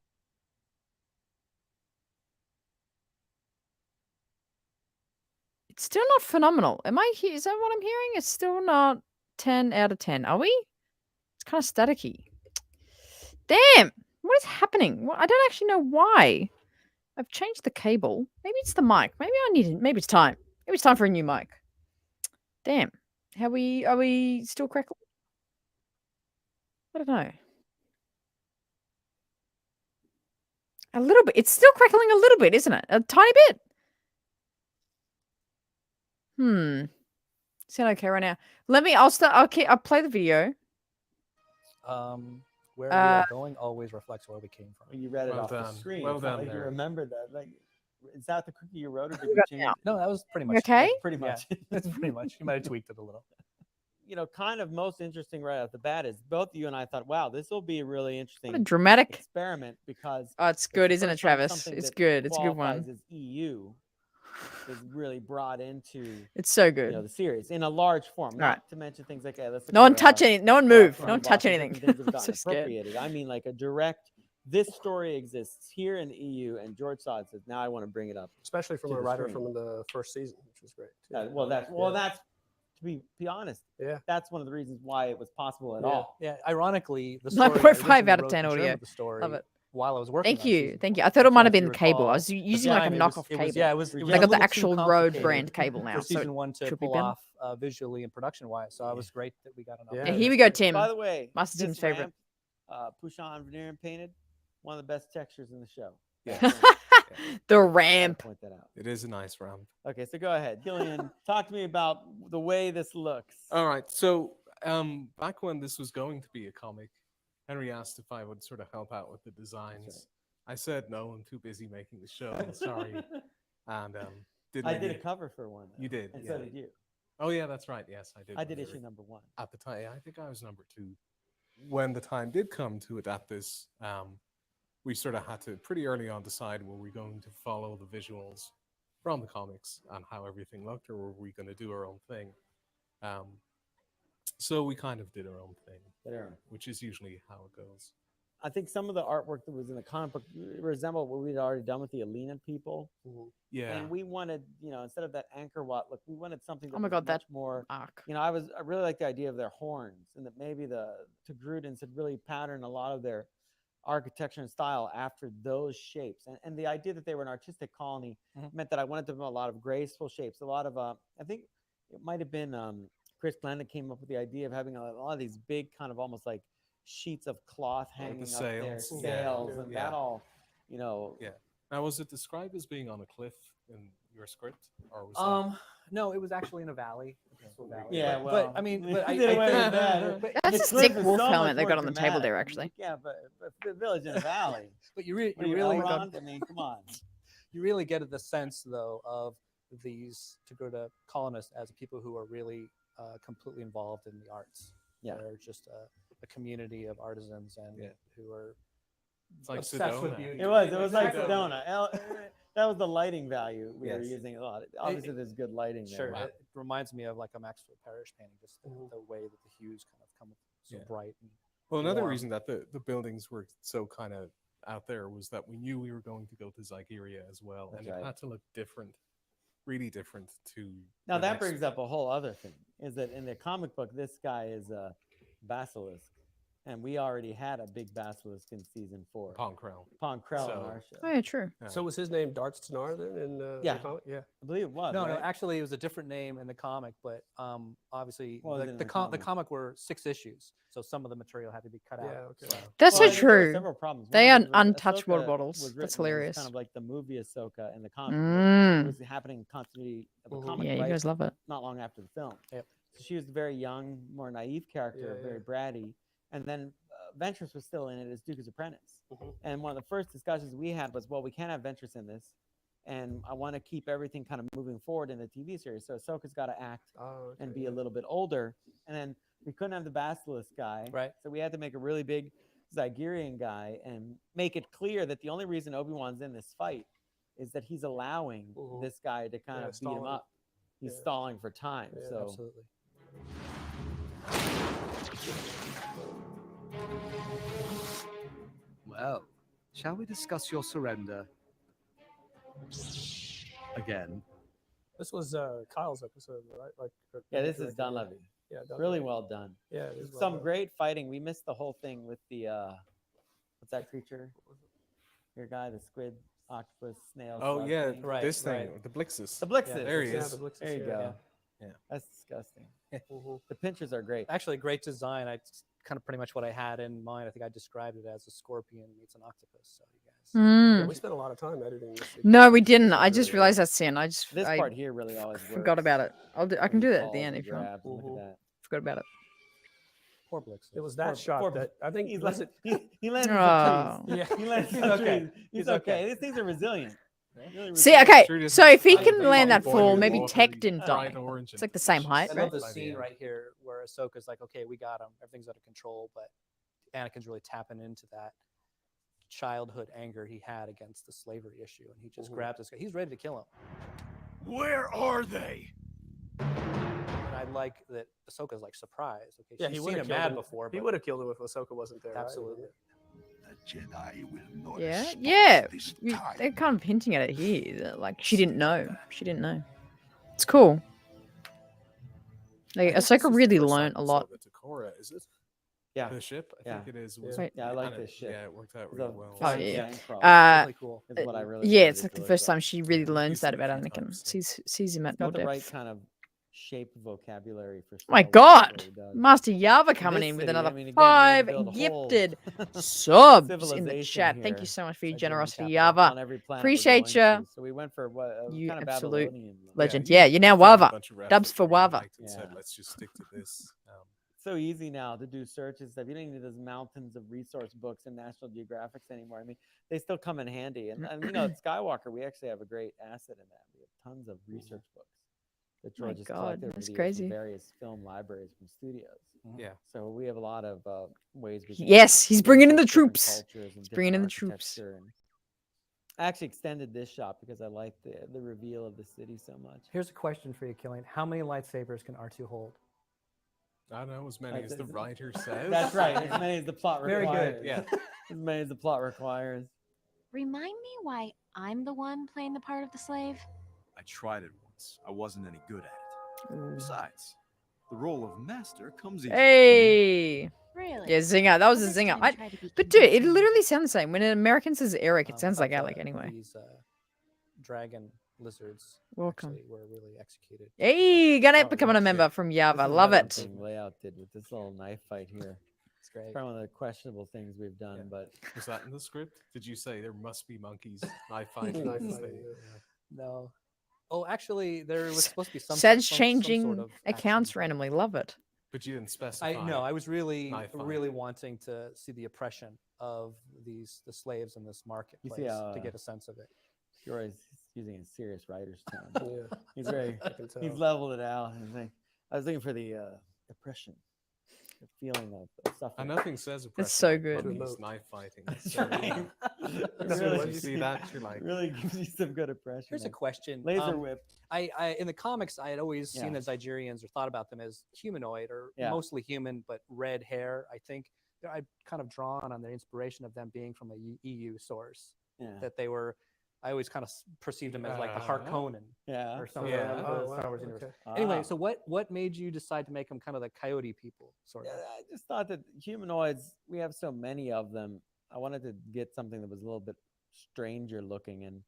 It's still not phenomenal. Am I here? Is that what I'm hearing? It's still not 10 out of 10. Are we? It's kind of staticky. Damn! What is happening? Well, I don't actually know why. I've changed the cable. Maybe it's the mic. Maybe I need it. Maybe it's time. Maybe it's time for a new mic. Damn. Are we still crackling? I don't know. A little bit. It's still crackling a little bit, isn't it? A tiny bit. Sound okay right now. I'll play the video. Where we are going always reflects where we came from. You read it Well off the done. screen. Well It's not done like you there. remembered that. Like, is that the cookie you wrote, or did we you got change now? it? No, that was pretty much Okay? Pretty much. That's pretty much. You might have tweaked it a little. You know, kind of most interesting right off the bat is both you and I thought, wow, this will be a really interesting What a dramatic. experiment because Oh, it's it's good, the isn't it, first time Travis? something It's that good. It's a good qualifies one. as EU is really brought into It's so good. the series in a large form. Not right. to mention things like let's No one look touch at, any. No one move. Clone No one Boss touch and anything. different things have I'm so gotten scared. appropriated. I mean, like a direct. This story exists here in the EU, and George saw it. Says, now I want to bring it up. Especially from To a the wroter screen. from the first season, which was great. too. That's to be honest. Yeah. That's one of the reasons why it was possible at Yeah. all. Yeah, ironically, the Like story. 0.5 I originally out of wrote 10 the germ audio. of the story Love it. while I was working. Thank on you, season thank four. you. I thought it So might have if you been cable. I recall, was using like a it knockoff was, cable. yeah, it was They a got the little too actual Rode complicated brand cable now, for so season one to should be pull better. off visually and production wise. So it was great that we got an Yeah, Yeah, opportunity. here we go, Tim. By the way, Master Tim's this favorite. ramp, Pouchon veneer and painted, one of the best textures in the show. Yeah. The Gotta ramp. point that out. It is a nice ramp. Okay, so go ahead, Killian. Talk to me about the way this looks. All right. So back when this was going to be a comic, Henry asked if I would sort of help out with the designs. I said no, I'm too busy making the show. Sorry. And didn't I did a really- cover for one. You though, did, and yeah. so did you. Oh yeah, that's right. Yes, I did. I did remember. issue number 1. At the time. I think I was number 2. When the time did come to adapt this, we sort of had to pretty early on decide were we going to follow the visuals from the comics and how everything looked, or were we going to do our own thing? So we kind of did our own thing, which is usually how it goes. I think some of the artwork that was in the comic book resembled what we'd already done with the Alina people. Yeah. And we wanted, instead of that anchor watt look, we wanted something that Oh my was God, much that more. arc. I really like the idea of their horns, and that maybe the Grudens had really patterned a lot of their architecture and style after those shapes. And the idea that they were an artistic colony meant that I wanted them a lot of graceful shapes, a lot of I think it might have been Chris Glenn that came up with the idea of having a lot of these big kind of almost like sheets of cloth hanging up there, sails, and that all, Yeah. Now, was it described as being on a cliff in your script, or was No, it was actually in a valley. a peaceful valley. Yeah, but I mean, but I did away with think that. but That's The a cliff sick is wolf so helmet much they more got on the table there, dramatic. actually. Yeah, but the village in a valley. but you, What are you really Elrond? I mean, come on. you really get the sense though of these Togruta colonists as people who are really completely involved in the arts. Yeah. They're just a community of artisans and who are It's like obsessed with Sedona. beauty. It was like Sedona. Sedona. That was the lighting value we were Yes. using a lot. Obviously, there's good lighting there. Sure, right? it reminds me of like a Maxfield Parrish painting, just the way that the hues kind of come so bright. And Well, another warm. reason that the buildings were so kind of out there was that we knew we were going to go to Zygeria as well, That's and right. it had to look different, really different to. Now the that next- brings up a whole other thing: is that in the comic book, this guy is a basilisk, and we already had a big basilisk in season 4. Pond Krell. Pond Krell in So- our show. Oh yeah, true. So was his name Darts Tanar then? In Yeah. the comic? Yeah. I believe it was. No, right? actually, it was a different name in the comic, but obviously What was it in the the comic? comic were 6 issues, so some of the material had to be cut Yeah. out. Okay. So. That's Well, so I think there were true. several problems. They One are of them was untouched water Ahsoka bottles. was That's written as hilarious. Kind of like the movie Ahsoka in the comic. Mm. It was happening in continuity of the comic. Yeah, you right? guys love it. Not long after the film. Yep. So she was a very young, more naive character, Yeah, very yeah. bratty. And then Ventress was still in it as Duke's apprentice. Mhm. And one of the first discussions we had was, well, we can't have Ventress in this. And I want to keep everything kind of moving forward in the TV series. So Ahsoka's got to act Oh, okay, and be yeah. a little bit older. And then we couldn't have the Basilisk guy. Right. So we had to make a really big Zygerian guy and make it clear that the only reason Obi-Wan's in this fight is that he's allowing Mhm. this guy to kind Yeah, of beat him stalling. up. He's Yeah. stalling for time. Yeah, so Absolutely. Well, shall we discuss your surrender again? This was Kyle's episode, right? Like. yeah, this is Don Levy. Yeah. Don Really Levy. well done. Yeah. It is well Some done. great fighting. We missed the whole thing with the what's that creature? Your guy, the squid, octopus, snail. Oh slug yeah, thing. Right, this thing, right. the Blixus. The Blixus. there he Yeah, is. the Blixus, There you yeah. go. Yeah. That's disgusting. Mhm. The pinchers are great. Actually, great design. Kind of pretty much what I had in mind. I think I described it as a scorpion meets an octopus. So you guys. Yeah, Mm. we spent a lot of time editing this. No, we didn't. I Really just good. realized that scene. I just This I part here really always forgot works. about it. I can do that at the Falls end and if you want. grabs, and Look at that. Forgot about it. Poor Blix. It was that Poor- shot poor- that I think He's was like, it. he landed Oh. some trees. Yeah. He landed He's some okay. trees. He's He's okay. okay. These things are resilient. Really See, resilient. okay, Sure doesn't so if he smell can like land that boiling fall, maybe water, Tech didn't bright die. orange It's and like the same height, I right? love the by the scene end. right here where Ahsoka's like, "Okay, we got him. Everything's under control," but Anakin's really tapping into that childhood anger he had against the slavery issue, and he just grabs this guy. He's ready to kill him. Where are they? And I like that Ahsoka's like surprised. Okay, Yeah, she's he seen would him have mad killed him before. He but would have killed him if Ahsoka wasn't there. right? Absolutely. The Jedi will not Yeah, stop yeah. this You- time. They're kind of hinting at it here. That, like she didn't know. She didn't know. It's cool. Like I think this is Ahsoka the really first learned a lot. episode of Takora, is it? Yeah. The ship, I think it is. Was, Wait. Yeah, I like and this ship. Yeah, it worked out The really well. Oh, yeah. Bancroft Really cool. is what I really yeah, wanted it's it like to the look first like. time she really learns Used that it a about few Anakin. times, Sees him It's at more got the depth. right kind of shape vocabulary for Oh my Star Wars, that's what God, he does. Master Yava In coming this in with city, another I mean, again, we had to 5 build a whole gifted subs in the civilization chat. Thank you here. so much for your Siberian generosity, capital. Yava. On every planet Appreciate we're going you. to. So we went for what You kind of absolute Babylonian. legend. you Yeah, you're now found a Wava. bunch of Dubs for references Wava. and said, Yeah. let's just stick to this. So easy now to do search and stuff. You don't need those mountains of resource books and National Geographics anymore. I mean, they still come in handy. And you know, at Skywalker, we actually have a great asset in that. We have tons of research books that My George has God, collected over that's the years crazy. from various film libraries from studios. Yeah. So we have a lot of ways we can Yes, he's bringing in the research different troops. cultures and He's bringing in the different troops. architecture and I actually extended this shot because I like the reveal of the city so much. Here's a question for you, Killian. How many lightsabers can R2 hold? I don't know as many Like as the this- writer says. That's right. As many as the plot Very requires. good. Yeah. As many as the plot requires. Remind me why I'm the one playing the part of the slave? I tried it once. I wasn't any good at it. Besides, the role of master comes easy. Hey. Really? Yeah, zinger. That was a Well, this zinger. time try to be But dude, it convincing. literally sounds the same. When an American says Eric, it I sounds like thought Alec anyway. These dragon lizards Welcome. actually were really executed. Hey, gonna Oh, becoming a yeah. member from This Yava. is Love another it. thing Layout did with this little knife fight here. It's great. Probably one of the questionable things we've done, Yeah. but Was that in the script? Did you say there must be monkeys? I find Knife this fighting, thing. No. Oh, actually, there was supposed to be some Sed's some changing sort of accounts action. randomly. Love it. But you didn't specify. I know. I was really, knife really fighting. wanting to see the oppression of the slaves in this marketplace to get a sense of it. you're always using a serious writer's tone. Yeah, He's very, I can tell. he's leveled it out. He's like, I was looking for the oppression, the feeling of suffering. And nothing says oppression. so like good. monkeys To emote. knife fighting. That's So, right. as soon Really as you see that, you're like, really gives you some good oppression. Here's a there. question. Laser whip. I in the comics, I had always seen Yeah. the Zygerians or thought about them as humanoid or Yeah. mostly human, but red hair. I think I'd kind of drawn on the inspiration of them being from a EU source. Yeah. That they were. I always kind of perceived them as like the Harkonnen Yeah. or something Yeah. of the Oh, wow, Star Wars universe. okay. Anyway, Ah. so what made you decide to make them kind of the coyote people, sort Yeah, of? I just thought that humanoids, we have so many of them. I wanted to get something that was a little bit stranger looking, and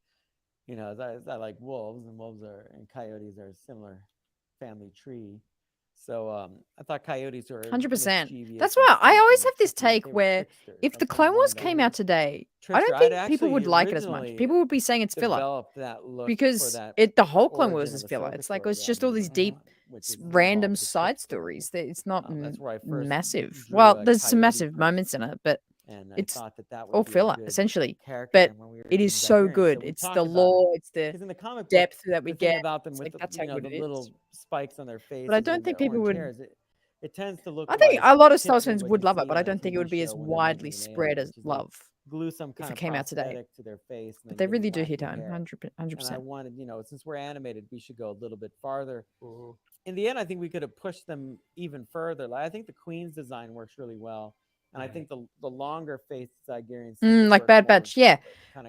you know, as I like wolves, and wolves are and coyotes are a similar family tree. So I thought coyotes were 100%. mischievous That's and why I always sneaky have this and tricky. take They were where tricksters. if That's the why Clone one Wars guy came was out today, I trickster. don't I'd think people would actually like it as much. originally People would be saying it's filler developed that look for because that the whole Clone Wars origin is of filler. Ahsoka It's like story it's that just I all made these on, deep, which is random involved the side trickster. stories. That it's not That's where I first massive. drew Well, a there's some coyote massive person. moments in it, but And I it's thought that would all be a filler good essentially. character But then when we were it reading is so Zygerians. good. We It's talked the about it. lore. It's the Because in the comic book, depth that we the thing get. about them It's with like that's you how know good the it little is. spikes on their faces. But I don't and think their people orange would. hairs, it tends to look I think like a lot of Star Wars typically fans what would you love it, see but on I a don't think it TV would be as show when they're widely making an spread alien, as which is they love glue some if kind it of came out today. prosthetic to their face. And But they they give really them do hit wacky home, hair. 100%. And I wanted, you know, since we're animated, we should go a little bit farther. Mhm. In the end, I think we could have pushed them even further. Like, I think the Queen's design works really well. And I think the longer faced Zygerians Like Bad Batch, yeah.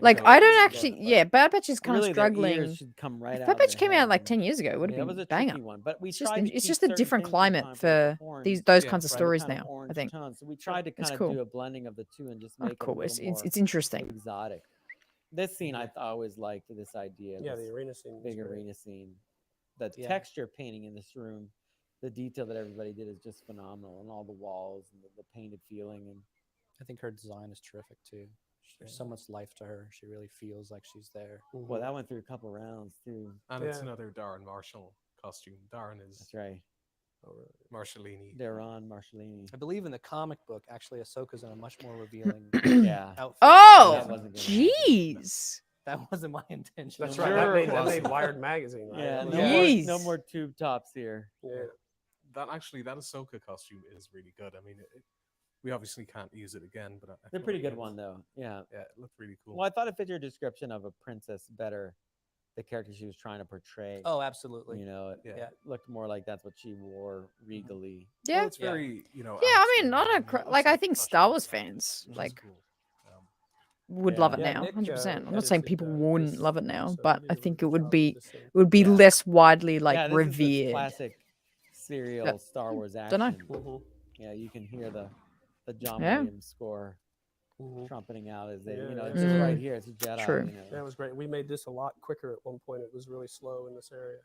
Like I don't actually, yeah. Bad Batch is kind really of their ears struggling. should come right If out Bad of Batch their came out head like and- 10 years ago, it would Yeah, have it was been a banger. tricky one, but we It's just, tried to it's keep just a certain different things in climate common, like for the horns, these those Yeah, kinds of right, stories kind of now. I orange think. tones. So we tried to It's kind of cool. do a blending of the two and just Oh, make it a cool. little It's more interesting. exotic. This scene I always liked this idea. Yeah, this the arena scene. was big great. arena scene. The Yeah. texture painting in this room, the detail that everybody did is just phenomenal, and all the walls and the painted feeling. And I think her design is terrific too. There's so much life to her. She really feels like she's there. well, that went through a couple rounds too. and it's Yeah. another Darren Marshall costume. Darren is That's right. Marshallini. Daron Marshallini. I believe in the comic book, actually, Ahsoka's in a much more revealing Yeah. outfit. Oh, That wasn't gonna happen. jeez. That wasn't my intention. That's Sure right. That it made, wasn't. Wired magazine, right? Yeah, It was- no more, Jeez. no more tube tops here. Yeah. That Ahsoka costume is really good. I mean, we obviously can't use it again, but I They're feel pretty like good one though. Yeah. Yeah, it looked really cool. Well, I thought it fit your description of a princess better. The character she was trying to portray. Oh, absolutely. You know, it Yeah. looked more like that's what she wore regally. Yeah. Well, it's very, you know. Yeah, I Alex mean, I Winter, don't and it looks like. I think Tasha Star Wars Yar, fans which is like cool. would love it Yeah, now, Nick, 100%. I'm not edited saying people wouldn't this love it now, episode. but He I did a think really it good would job be with this scene. be less widely like yeah, this is the revered. classic serial Star Wars action. dunno. Mhm. Yeah, you can hear the the John Yeah. Williams score Mhm. trumpeting out as they, Yeah, you know, yeah. it's just right Mm. here. It's a Jedi. True. You know. That was great. We made this a lot quicker at one point. It was really slow in this area.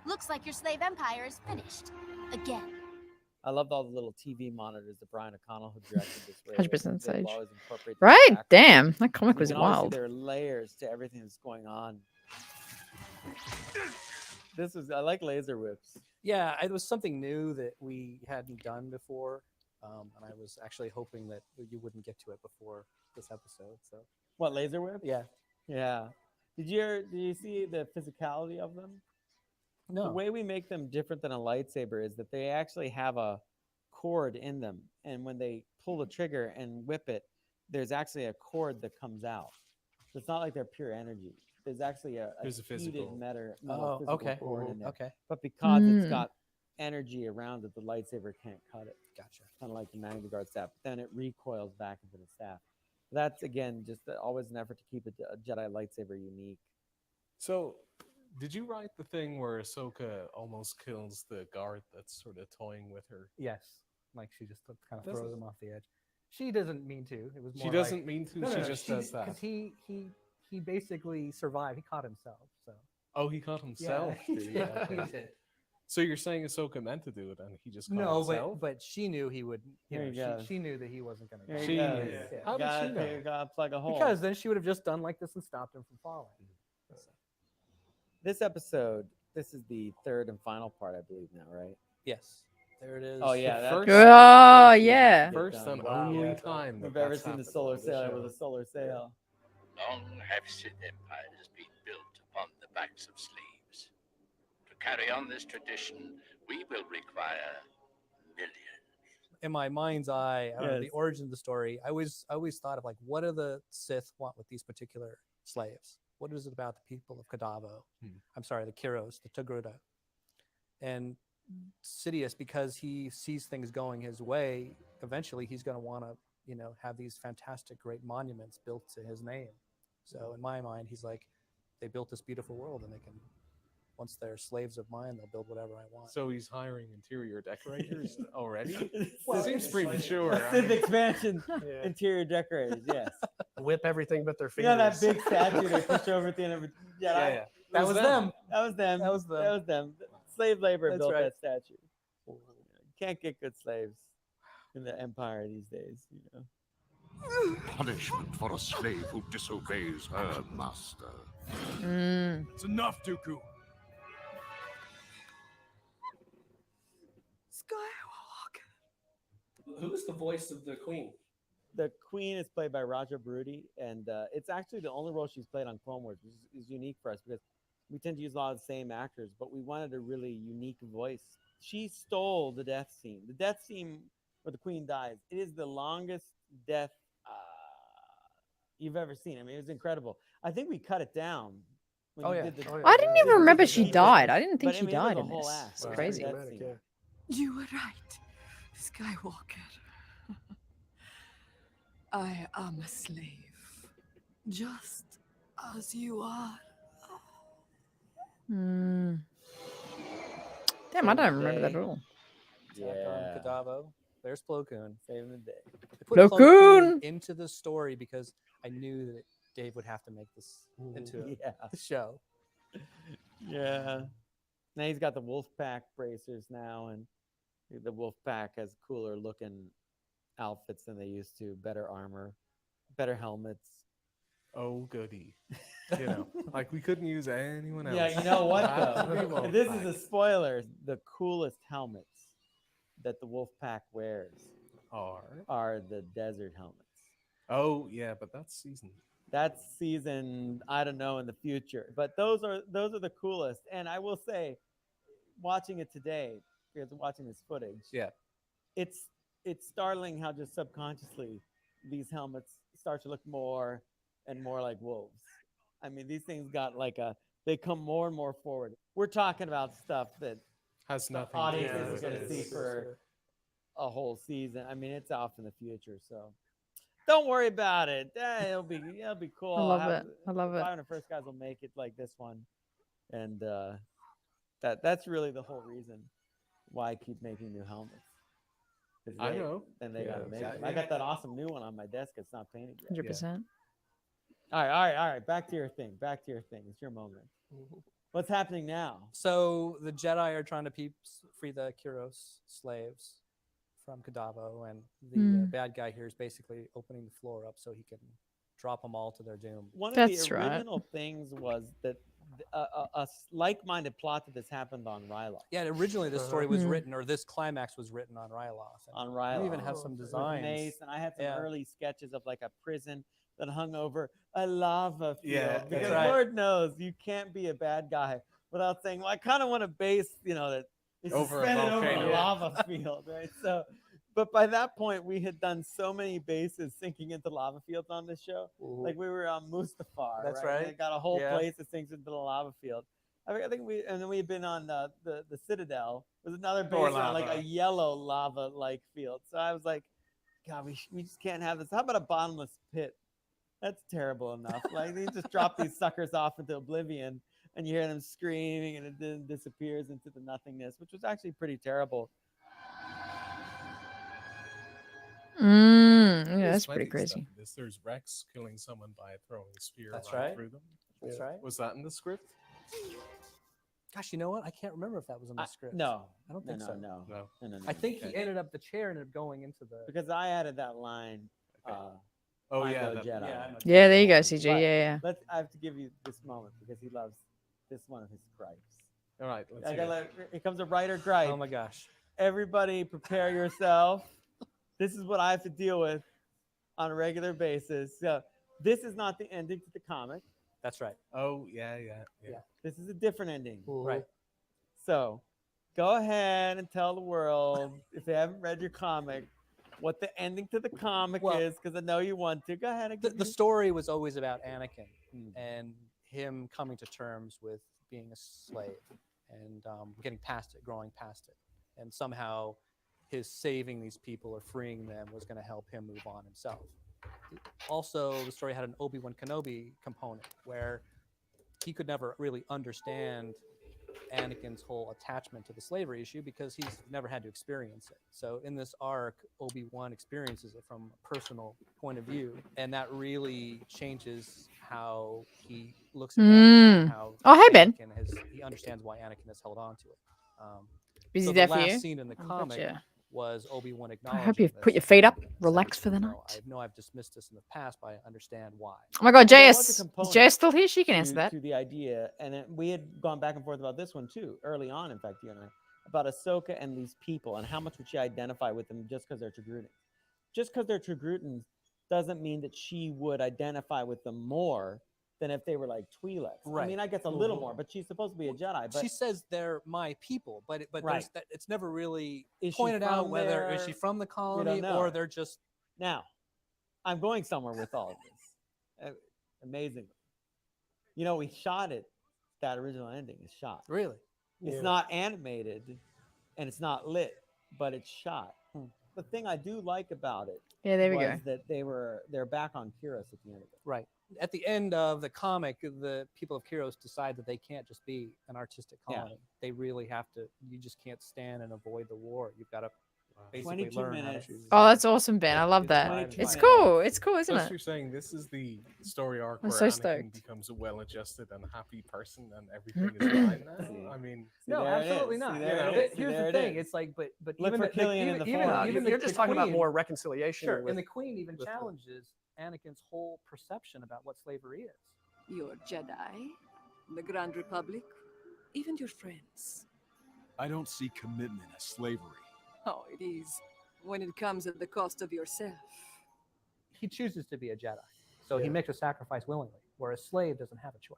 Looks like your slave empire is finished. Again. I loved all the little TV monitors that Brian O'Connell who directed this. 100% They will Sage. always incorporate these Right? backgrounds. Damn, that comic You was can always see wild. there are layers to everything that's going on. I like laser whips. Yeah, it was something new that we hadn't done before, and I was actually hoping that you wouldn't get to it before this episode. So What, laser whip? yeah, Yeah. Did you see the physicality of them? The no, way we make them different than a lightsaber is that they actually have a cord in them, and when they pull the trigger and whip it, there's actually a cord that comes out. So it's not like they're pure energy. There's actually a There's a heated physical. metal Oh, physical okay. cord in there. Okay, But because it's Mm. got energy around it, the lightsaber can't cut it. gotcha. Kind of like the Magna Guard staff. But then it recoils back into the staff. That's again just always an effort to keep a Jedi lightsaber unique. So, did you write the thing where Ahsoka almost kills the guard that's sort of toying with her? Yes, like she just kind of Doesn't- throws him off the edge. She doesn't mean to. It was more She doesn't mean to. She just does that. because he basically survived. He caught himself. So Oh, he caught himself. he did he? did. Okay. He did. So you're saying Ahsoka meant to do it, and he just caught No, himself? but she knew he would. You There you know, go. she knew that he wasn't going to There go. you She go. knew. Yeah. How did she know? You gotta plug a hole. Because then she would have just done like this and stopped him from falling. This episode, this is the third and final part, I believe now, right? Yes, there it is. Oh yeah, The that's first- Oh, yeah. First and Wow. only Yeah. time that We've ever that's seen the happened solar on the sail show. with a solar sail. Long have Sith empires been built upon the backs of slaves. To carry on this tradition, we will require millions. In my mind's eye, I don't know, the Yes. origin of the story, I always thought of like, what do the Sith want with these particular slaves? What is it about the people of Kadavo? I'm sorry, the Kiros, the Togruta. And Sidious, because he sees things going his way, eventually he's going to want to, have these fantastic, great monuments built to his name. So in my mind, he's like, they built this beautiful world, and they can, once they're slaves of mine, they'll build whatever I want. So he's hiring interior decorators already? Well, Seems premature. I Sith mean- expansion, Yeah. interior decorators, yes. Whip everything but their You fingers. know that big statue they push over at the end of a Jedi? Yeah. That was them. That was them. That was them. That was them. Slave labor That's built right. that statue. You can't get good slaves in the Empire these days, Punishment for a slave who disobeys her master. Mm. It's enough, Dooku. Who's the voice of the queen? The Queen is played by Raja Brudi, and it's actually the only role she's played on Clone Wars, which is unique for us because we tend to use a lot of the same actors, but we wanted a really unique voice. She stole the death scene. The death scene where the Queen dies, it is the longest death you've ever seen. I mean, it was incredible. I think we cut it down. When Oh, you yeah. did the- Oh, yeah. I didn't even did remember the she death died. scene. I didn't think But, she I mean, it was died a in whole this. act. It's It was a crazy. death Dramatic, scene. yeah. You were right, Skywalker. I am a slave, just as you are. Mm. Damn, I don't remember that at all. Attack on Kadavo. There's Plo Koon. Saving the day. I put Plo Plo Koon! Koon into the story because I knew that Dave would have to make this into a show. Yeah. Now he's got the Wolfpack bracers now, and the Wolfpack has cooler looking outfits than they used to. Better armor, better helmets. Oh, goody. Like we couldn't use anyone else. Yeah, you know what Not the though? This is a Wolfpack. spoiler. The coolest helmets that the Wolfpack wears are the desert helmets. Oh, yeah, but that's season. That's season, I don't know, in the future. But those are the coolest. And I will say, watching it today, because watching this footage, Yeah. it's startling how just subconsciously these helmets start to look more and more like wolves. I mean, these things got they come more and more forward. We're talking about stuff that Has nothing audiences to are do going to with see this. for a whole season. I mean, it's off in the future, so don't worry about it. It'll be cool. I love it. I love the it. 501st guys will make it like this one, and that's really the whole reason why I keep making new helmets. I know. Then they got to make Yeah. them. I got that awesome new one on my desk. It's not painted yet. 100%. All right. Back to your thing. It's your moment. What's happening now? So the Jedi are trying to free the Kyros slaves from Kadavo, and the bad guy here is basically opening the floor up so he can drop them all to their doom. One of the original things was that a like-minded plot to this happened on Ryloth. Yeah, and originally this story was written, or this climax was written on Ryloth. On Ryloth. We even have some With designs. Mace, and I had some early sketches of like a prison that hung over a lava field. Yeah, because right. Lord knows you can't be a bad guy without saying, well, I kind of want to base, that it's Over a suspended over volcano. a lava field, right? So, but by that point, we had done so many bases sinking into lava fields on this show. Like we were on Mustafar. That's right. right. They got a whole Yeah. place that sinks into the lava field. I think and then we had been on the Citadel. It was another base on like a yellow lava like field. So I was like, God, we just can't have this. How about a bottomless pit? That's terrible enough. Like they just drop these suckers off into oblivion, and you hear them screaming, and it then disappears into the nothingness, which was actually pretty terrible. Yeah, There's that's plenty pretty of stuff crazy. in this. There's Rex killing someone by throwing a spear That's right right. through them. That's right. Was that in the script? Gosh, you know what? I can't remember if that was in the script. No, I don't think so. No. I think the chair ended up going into the. Because I added that line. Oh, I yeah, know that- Jedi. Yeah, there you go, CJ. But Yeah. I have to give you this moment because he loves this one of his gripes. All right. Let's I hear gotta it. here comes a writer gripe. Oh my gosh. Everybody prepare yourself. This is what I have to deal with on a regular basis. So this is not the ending to the comic. That's right. Oh, yeah. This is a different ending. Right. So go ahead and tell the world, if they haven't read your comic, what the ending to the comic is, because I know you want to. Go ahead. The story was always about Anakin and him coming to terms with being a slave and getting past it, growing past it. And somehow his saving these people or freeing them was going to help him move on himself. Also, the story had an Obi-Wan Kenobi component where he could never really understand Anakin's whole attachment to the slavery issue because he's never had to experience it. So in this arc, Obi-Wan experiences it from a personal point of view, and that really changes how he looks at Anakin. How Oh, hey, Ben. He understands why Anakin has held on to it. Busy so there the for last you? scene in the Oh, comic gotcha. was Obi-Wan I acknowledging hope you've this put your and feet up, saying, relax for the night. I know I've dismissed this in the past, but I understand why. Oh my God, There was a JS. Is component JS still here? She can answer that. To the idea, and we had gone back and forth about this one too, early on, in fact, you and I, about Ahsoka and these people, and how much would she identify with them just because they're Togrutan. Just because they're Togrutan doesn't mean that she would identify with them more than if they were like Twi'leks. I Right. mean, I guess a little more, but she's supposed to be a Jedi. But She says they're my people, but Right. it's never really Is she pointed out from whether is there? she from the We don't colony know. or they're just. Now, I'm going somewhere with all of this. Amazingly. We shot it. That original ending is shot. Really? It's Yeah. not animated and it's not lit, but it's shot. The thing I do like about it Yeah, there we was go. that they're back on Kyros at the end of it. Right. At the end of the comic, the people of Kyros decide that they can't just be an artistic Yeah. colony. They really have to. You just can't stand and avoid the war. You've got to basically 22 learn minutes. how to. Oh, that's awesome, Ben. I love It's that. 22 It's minutes. cool. It's cool, isn't So it? you're saying this is the story arc I'm where so Anakin stoked. becomes a well-adjusted and happy person and everything is fine now? I mean, No, there it absolutely is. not. See, You there know, it is. See, here's there the it thing. is. It's like, but Look even for the, Killian in the forest. even You're the just talking about Queen- more reconciliation. Sure, with- and the Queen even with the- challenges Anakin's whole perception about what slavery is. Your Jedi, the Grand Republic, even your friends. I don't see commitment as slavery. Oh, it is when it comes at the cost of yourself. He chooses to be a Jedi, so he makes a sacrifice willingly, where a slave doesn't have a choice.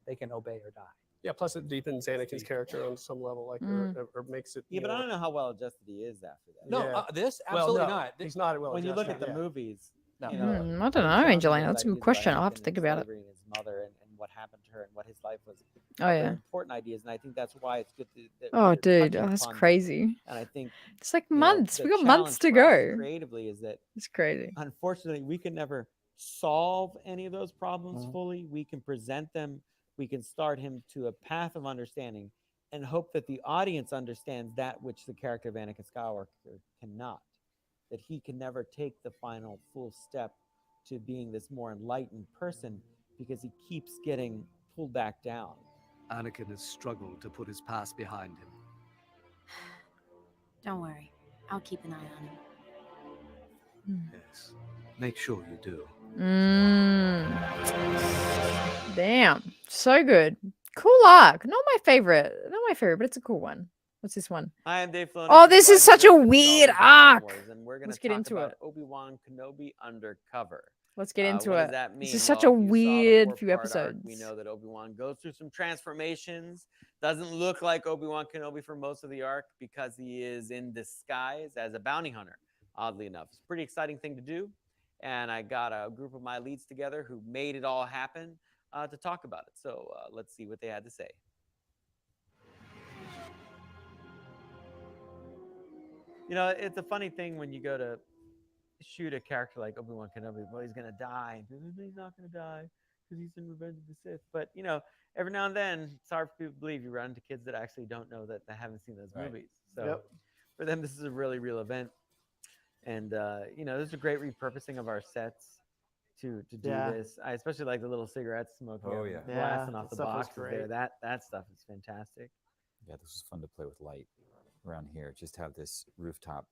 They can obey or die. Yeah, plus it deepens Anakin's character on some level, like or makes it. Yeah, but I don't know how well adjusted he is after that. No, Yeah. this Well, absolutely no, not. He's not well. When you look at adjusted, the yeah. movies, No. I don't know, Sean Angelina. has That's a good ideas about question. I'll have to Anakin think and about it. slavery and his mother and what happened to her and what his life was. Oh, Very yeah. important ideas, and I think that's why it's good that Oh, we're dude. touching Oh, that's upon them. crazy. And I think It's like you know, months. the We got months to challenge for us go. creatively is that It's crazy. unfortunately we can never solve any of those problems Mm-hmm. fully. We can present them. We can start him to a path of understanding and hope that the audience understands that which the character of Anakin Skywalker cannot. that he can never take the final full step to being this more enlightened person because he keeps getting pulled back down. Anakin has struggled to put his past behind him. Don't worry. I'll keep an eye on him. Yes. Make sure you do. Damn. So good. Cool arc. Not my favorite. Not my favorite, but it's a cool one. What's this one? I am Dave Filoni. Oh, this is such a Director of Star weird Wars: The Clone arc. Wars, and we're going Let's to get talk into about it. Obi-Wan Kenobi Undercover. Let's get into What it. does that mean? This is such Well, a if you saw the weird few 4-part arc, episodes. we know that Obi-Wan goes through some transformations. Doesn't look like Obi-Wan Kenobi for most of the arc because he is in disguise as a bounty hunter, oddly enough. It's a pretty exciting thing to do. And I got a group of my leads together who made it all happen to talk about it. So let's see what they had to say. You know, it's a funny thing when you go to shoot a character like Obi-Wan Kenobi. Well, he's going to die. He's not going to die because he's in Revenge of the Sith. But, you know, every now and then, it's hard for people to believe you run into kids that actually don't know that they haven't seen those movies. So for them, this is a really real event. And, you know, this is a great repurposing of our sets to do this. I especially like the little cigarette smoke blasting off the boxes there. That stuff is fantastic. Yeah, this was fun to play with light around here. Just have this rooftop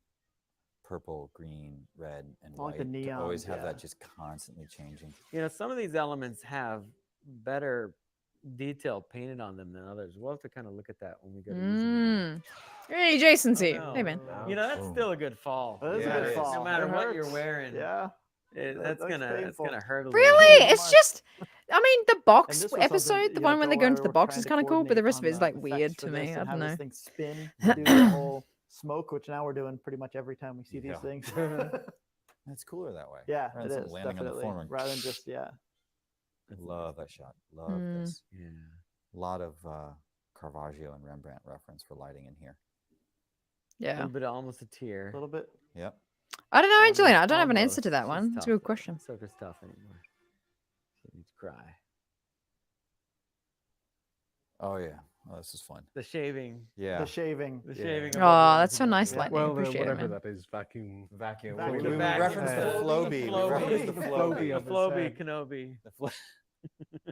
purple, green, red, and Like white. the To neon, always have that just constantly changing. You know, some of these elements have better detail painted on them than others. We'll have to kind of look at that when we go to use them. Hey, Jason's Oh, here. no. Hey, man. You know, that's still a good fall. That is a good fall. No matter It what you're hurts. wearing. Yeah. That's gonna hurt a little Really? bit. It's just, I mean, the box this was episode, something, the you know, one when they Joel go and into I the were box trying is to kind of cool, but the coordinate rest of it is on like the weird effects to for me. this I and don't have know. this thing spin, do the whole smoke, which now we're doing pretty much every time we see these things. It's cooler that way. Yeah, rather it than is landing definitely on the floor. rather than just Love that shot. Love Mm. this. Yeah. A lot of Caravaggio and Rembrandt reference for lighting in here. A Yeah. little bit, almost a tear. a little bit. Yep. I don't know, Almost- Angelina. I don't have an answer almost. to that She's one. It's a tough, good though. question. Ahsoka's tough anymore. She needs to cry. Oh yeah. Oh, this is fun. The shaving. Yeah. The shaving. The shaving. of Oh, Obi-Wan that's so Kenobi. nice lighting. Well, Appreciate it, whatever man. that is, vacuum. Vacuum. Vacuum. We Vacuum. referenced the Floby. We referenced the Floby. of The his Floby head. Kenobi.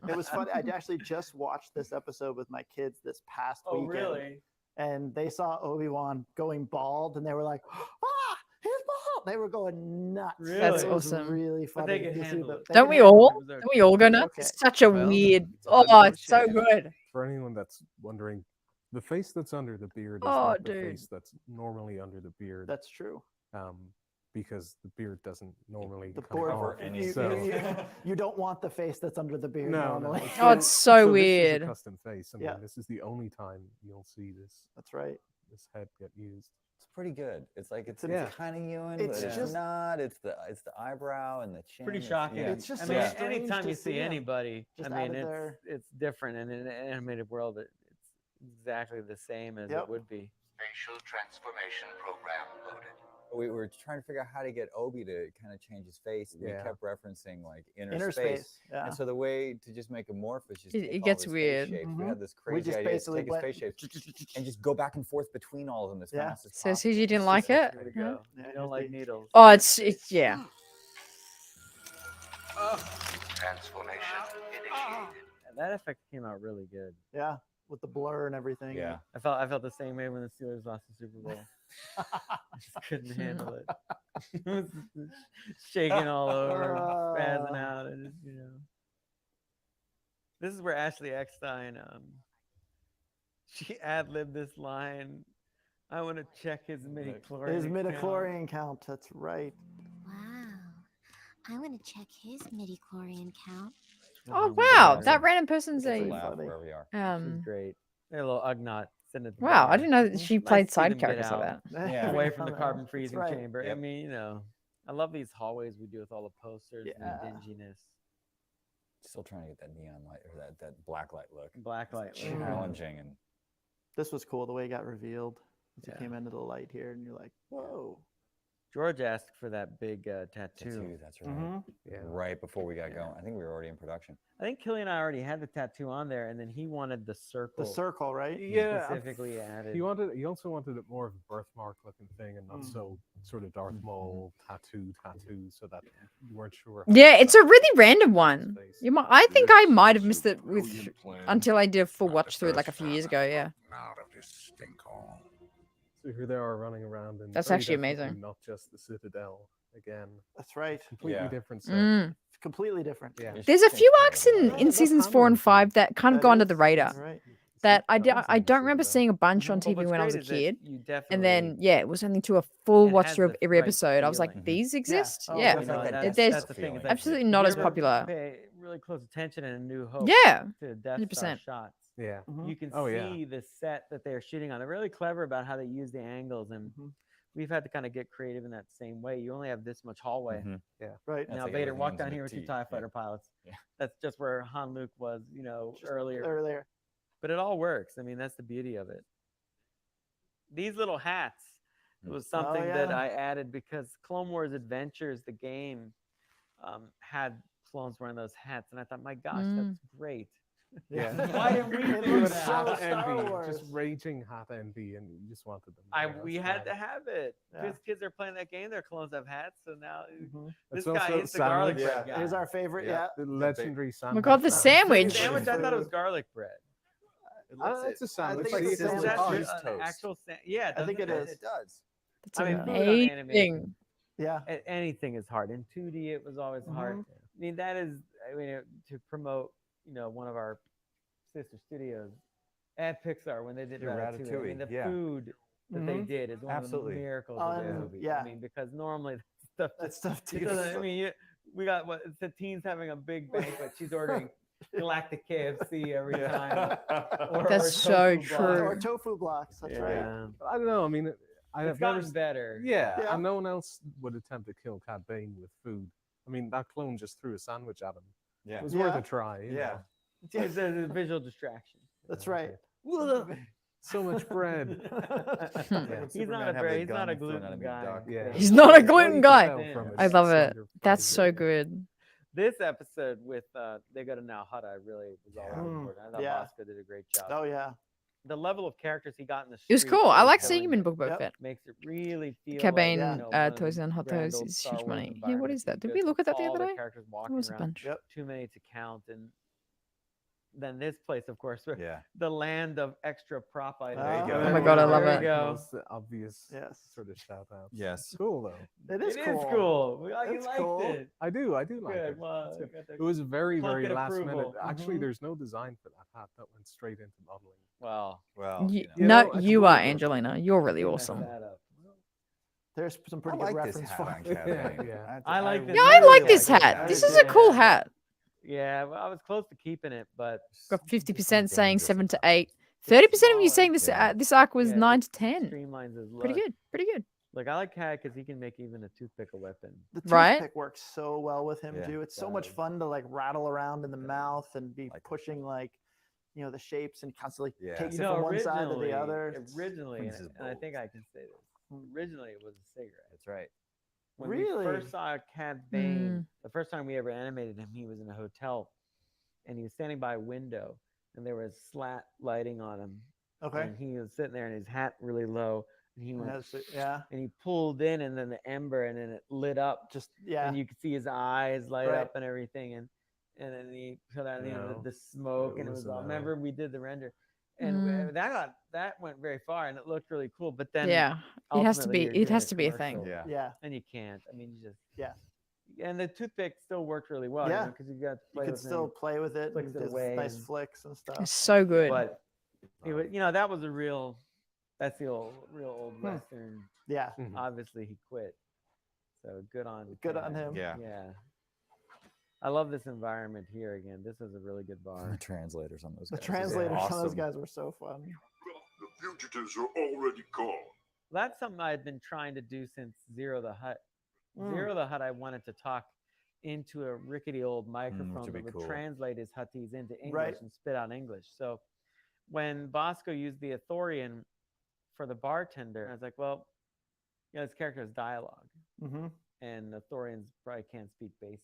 It was funny. I actually just watched this episode with my kids this past Oh, weekend. really? And they saw Obi-Wan going bald, and they were like, "Ah, he's bald!" They were going nuts. Really? That's It was awesome. really But funny they could to see handle them. it. They Don't could we handle all? it. It was Don't we all go nuts? Okay. It's such a Well, weird. it's Oh, it's so unfortunate. good. For anyone that's wondering, the face that's under the beard is Oh, not the dude. face that's normally under the beard. That's true. Because the beard doesn't normally The come board, off. you, you don't want the face that's under the beard No, normally. no. Oh, it's so This weird. is a custom face. I mean, Yeah. this is the only time you'll see this. That's right. This head get used. It's pretty good. It's like it's Yeah. kind of Ewan, It's but it's just- not. It's the eyebrow and the chin. Pretty It's- shocking. yeah. It's just I so mean, strange anytime to you see see him anybody, just I mean, out of there. it's different. And in an animated world, it's exactly the same as Yep. it would be. Facial transformation program loaded. We were trying to figure out how to get Obi to kind of change his face. And Yeah. We kept referencing like inner Inner space. space. Yeah. And so the way to just make him morph is just It- take it all gets of his weird. face shapes. Mhm. We had this We crazy just idea to basically take his face shapes and just go back and forth between all of them as Yeah. fast as Says possible. he didn't like it. There we Huh? go. Yeah, You don't like needles. Oh, it's yeah. Transformation initiated. And that effect came out really good. Yeah, with the blur and everything. Yeah. I felt the same way when the Steelers lost the Super Bowl. I just couldn't handle it. It was shaking all over, spazzing out, and just, you know. This is where Ashley Eckstein, she ad-libbed this line. I want to check his midichlorian. His count." midichlorian count. That's right. Wow. I want to check his midichlorian count. Oh my wow, God. that random person's That's a Laugh funny. wherever you are. She's great. They're a little Ugnaught sitting at the wow. bar. I didn't know that she Nice played to see them side get characters like out. that. Yeah. Away from the That's carbon freezing right. chamber. I Yep. mean, you know, I love these hallways we do with all the posters Yeah. and the dinginess. Still trying to get that neon light or that black light look. Blacklight. Challenging and This was cool the way it got revealed. As Yeah. you came into the light here, and you're like, "Whoa!" George asked for that big tattoo. Tattoo, that's right. Mm-hmm. Yeah. Right before we got going. I think we were already in production. I think Killian and I already had the tattoo on there, and then he wanted the circle. The circle, right? Yeah, Specifically added. He also wanted it more of a birthmark looking thing and not so sort of Darth Maul tattoo, so that you weren't sure. Yeah, it's a really random one. I think I might have missed it until I did a full watch through like a few years ago. Yeah. Out of this stinkhole. So here they are running around, and That's very actually definitely amazing. Not just the Citadel again. That's right. Completely different set. It's completely different. Yeah. There's a few arcs in seasons 4 and 5 that kind of go under the radar. Right. That I don't remember seeing a bunch on TV when I was a kid. And then it was only to a full watch through of every episode. I was like, these exist? Oh, Yeah. definitely. There's the thing. absolutely not as popular. Pay really close attention in A New Hope. Yeah, To Death Star 100%. shots. Yeah. You can Oh, yeah. see the set that they're shooting on. They're really clever about how they use the angles, and we've had to kind of get creative in that same way. You only have this much hallway. Yeah. Right. Now like Vader everything walked ends down in a here with two T. TIE fighter pilots. Yeah. That's just where Han Luke was, earlier. Earlier. But it all works. I mean, that's the beauty of it. These little hats was something that yeah. I added because Clone Wars Adventures, the game, had clones wearing those hats, and I thought, my gosh, that's great. Yeah. Why didn't we It do looks that? so Hat Star envy, Wars. just raging hat envy, and you just wanted them. We had to have it. Yeah. Because kids are playing that game, their clones have hats, so now this It's guy also is the garlic sandwich. bread guy. Here's our favorite. Yeah. The legendary Oh sandwich. my god, the sandwich. Sandwich, I thought it was garlic bread. It's a sandwich. think it's Is sandwich. that Toast. an actual yeah, I think it doesn't is. It does. That's I mean, food on amazing. animation, Yeah. anything is hard. In 2D, it was always hard. I mean, to promote, one of our sister studios at Pixar when they did Ratatouille. I mean, the food that they did is one of the miracles of the movie. yeah. I mean, because normally That stuff it too. doesn't, I mean, we got it's the teens having a big banquet. She's ordering galactic KFC every time. That's so tofu blocks. true. Or tofu blocks. That's right. Yeah. I don't know. I mean, It's I've gotten never. better. Yeah, Yeah. and no one else would attempt to kill Cad Bane with food. I mean, that clone just threw a sandwich at him. Yeah. It was worth Yeah. a try. you Yeah. know. It's a visual distraction. That's right. So much bread. Yeah. He's not a Superman have the bread. He's not gun a thrown at gluten him, guy. Doc. Yeah. He's not a gluten Well, you guy. can tell from his I love it. slender That's body. so good. This episode with They Go to Now Hut, I really was all on board. I thought Yeah. Bosco did a great job. Oh yeah. The level of characters he got in the It was street cool. I was like seeing him in brilliant. Book Boba Fett. Makes it really feel Cad Bane, like, Yeah. one Toys and Hot grand Toys old is Star huge Wars money. Yeah, what environment. is that? Did Because we look at that the all other day? characters It walking was a around, bunch. Yep. too many to count, and then this place, of course, Yeah. the land of extra prop items. There you go. Oh my God, I love There it. you go. Most obvious Yes. sort of shout out. Yes. Cool though. It is It cool. is cool. You It's liked cool. it. I do like Good. it. Well, It's good. got the It was very, plunk very of last minute. approval. Actually, Mhm. there's no design for that hat. That went straight into modeling. Well, Well, You, You no, know, I you could are believe it. Angelina. You're really you awesome. messed that up. There's some I pretty like good this reference hat for on it. Cad Bane. Yeah. I like this. Yeah, I like this hat. hat. This is a cool hat. Yeah, well, I was close to keeping it, but Got 50% saying 7 to 8. 30% of you saying this this arc was Yeah, 9 it to 10. streamlines his look. Pretty good. Pretty good. Like, I like Cat because he can make even a toothpick a weapon. The Right? toothpick works so well with him Yeah. too. It's so much Does. fun to like rattle around in the mouth and be Like it. pushing the shapes and constantly Yeah. taking You it know, from one side to originally, the other. It's- originally, Cleans his and I think balls. I can say this. Originally, it was a cigarette. That's right. When Really? we first saw Cad Bane, the first time we ever animated him, he was in a hotel, and he was standing by a window, and there was slat lighting on him. Okay. And he was sitting there, and his hat really low, and he went, Yeah. and he pulled in, and then the ember, and then it lit up, Just yeah. and you could see his eyes light Right. up and everything, and then he put out No. the smoke, It and it was was a all. no. Remember, we did the render, and that went very far, and it looked really cool. But then Yeah. It has to ultimately be you're it doing has to be a commercial, thing. Yeah. Yeah. and you can't. I mean, you just Yeah. And the toothpick still worked really well. Yeah. Because you got to You play could with still him, play with it. flicks And it there's away nice and- flicks and stuff. It's so good. But it was, that was a real. That's the real old Western. Yeah. Mhm. Obviously, he quit. So good on. Good on Cat. him. Yeah. Yeah. I love this environment here again. This is a really good The bar. translators on those The guys. is translators on those awesome. guys were so fun. The fugitives are already gone. That's something I've been trying to do since Zero the Hut. Mm. Zero the Hut, I wanted to talk into a rickety old microphone would be that would cool. translate his Huttese into English Right. and spit out English. So when Bosco used the Ithorian for the bartender, I was like, well, this character has dialogue. Mm-hmm. and the Thorians probably can't speak basic.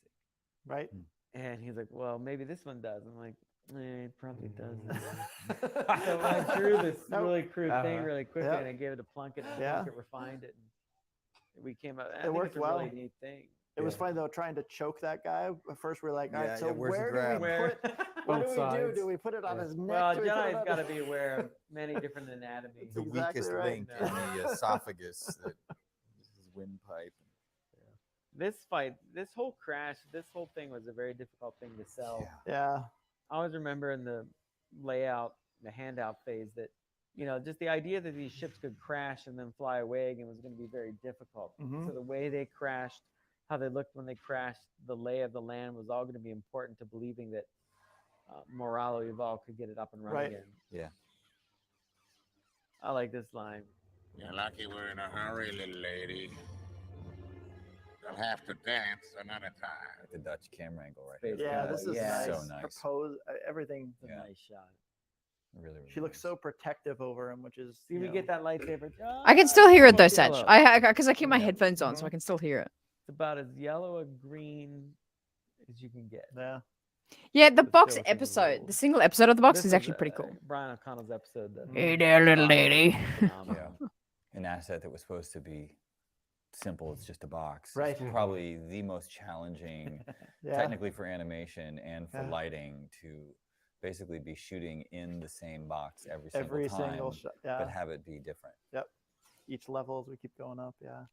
Right. And he's like, well, maybe this one does. I'm like, it probably doesn't. So I drew this really crude thing really quickly, and I gave it to Plunkett, and Plunkett refined it. And we came up. I think worked it's a well. really neat thing. It was funny though, trying to choke that guy. At first, we're like, all right, Yeah, so yeah, where's the where do grab? we put? What do Both we do? sides. Do we put it on his neck? Well, Do we put it Jedi's on got to his- be aware of many different anatomies. The exactly weakest right. link in the esophagus, that is his windpipe. This fight, this whole crash, this whole thing was a very difficult thing to sell. Yeah. I always remember in the layout, the handout phase, that just the idea that these ships could crash and then fly away again was going to be very difficult. Mhm. So the way they crashed, how they looked when they crashed, the lay of the land was all going to be important to believing that Moralo Evolve could get it up and running again. Yeah. I like this line. You're lucky we're in a hurry, little lady. They'll have to dance another time. Like the Dutch camera angle right here. Yeah, this is nice. So nice. Propose everything. It's a nice shot. Really, really She looks so protective over him, which is. See, we get that lightsaber. I can still hear it though, Almost Saj. yellow. Because I keep my headphones on, so I can still hear it. It's about as yellow a green as you can get. Yeah. Yeah, the But box still, it's a episode, little- the single episode of the box This is actually was, pretty cool. Brian O'Connell's episode. That Hey there, little was lady. phenomenal. Yeah. An asset that was supposed to be simple, it's just a box. Right. It's probably the most challenging, Yeah. technically for animation and for Yeah. lighting, to basically be shooting in the same box every Every single time, single shot. Yeah. but have it be different. Yep. Each level as we keep going up. Yeah.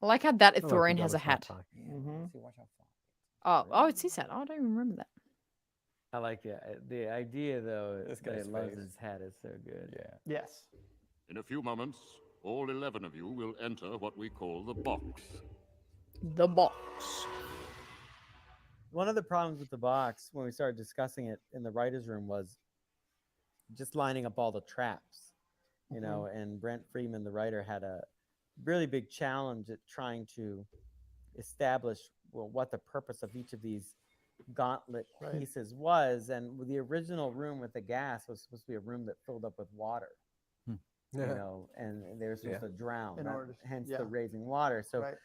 I like how that I like Ithorian the has a double hat. shot. Mm-hmm. See, watch out. Oh, it's his hat. Oh, I don't even remember that. I like the idea though. This That guy's he loves face. his hat is so good. Yeah. Yes. In a few moments, all 11 of you will enter what we call the box. The box. One of the problems with the box when we started discussing it in the writers' room was just lining up all the traps, you know. And Brent Freeman, the writer, had a really big challenge at trying to establish what the purpose of each of these gauntlet Right. pieces was. And the original room with the gas was supposed to be a room that filled up with water, you know, and they were supposed to drown, In that- order to- hence yeah. the raising water. So Right.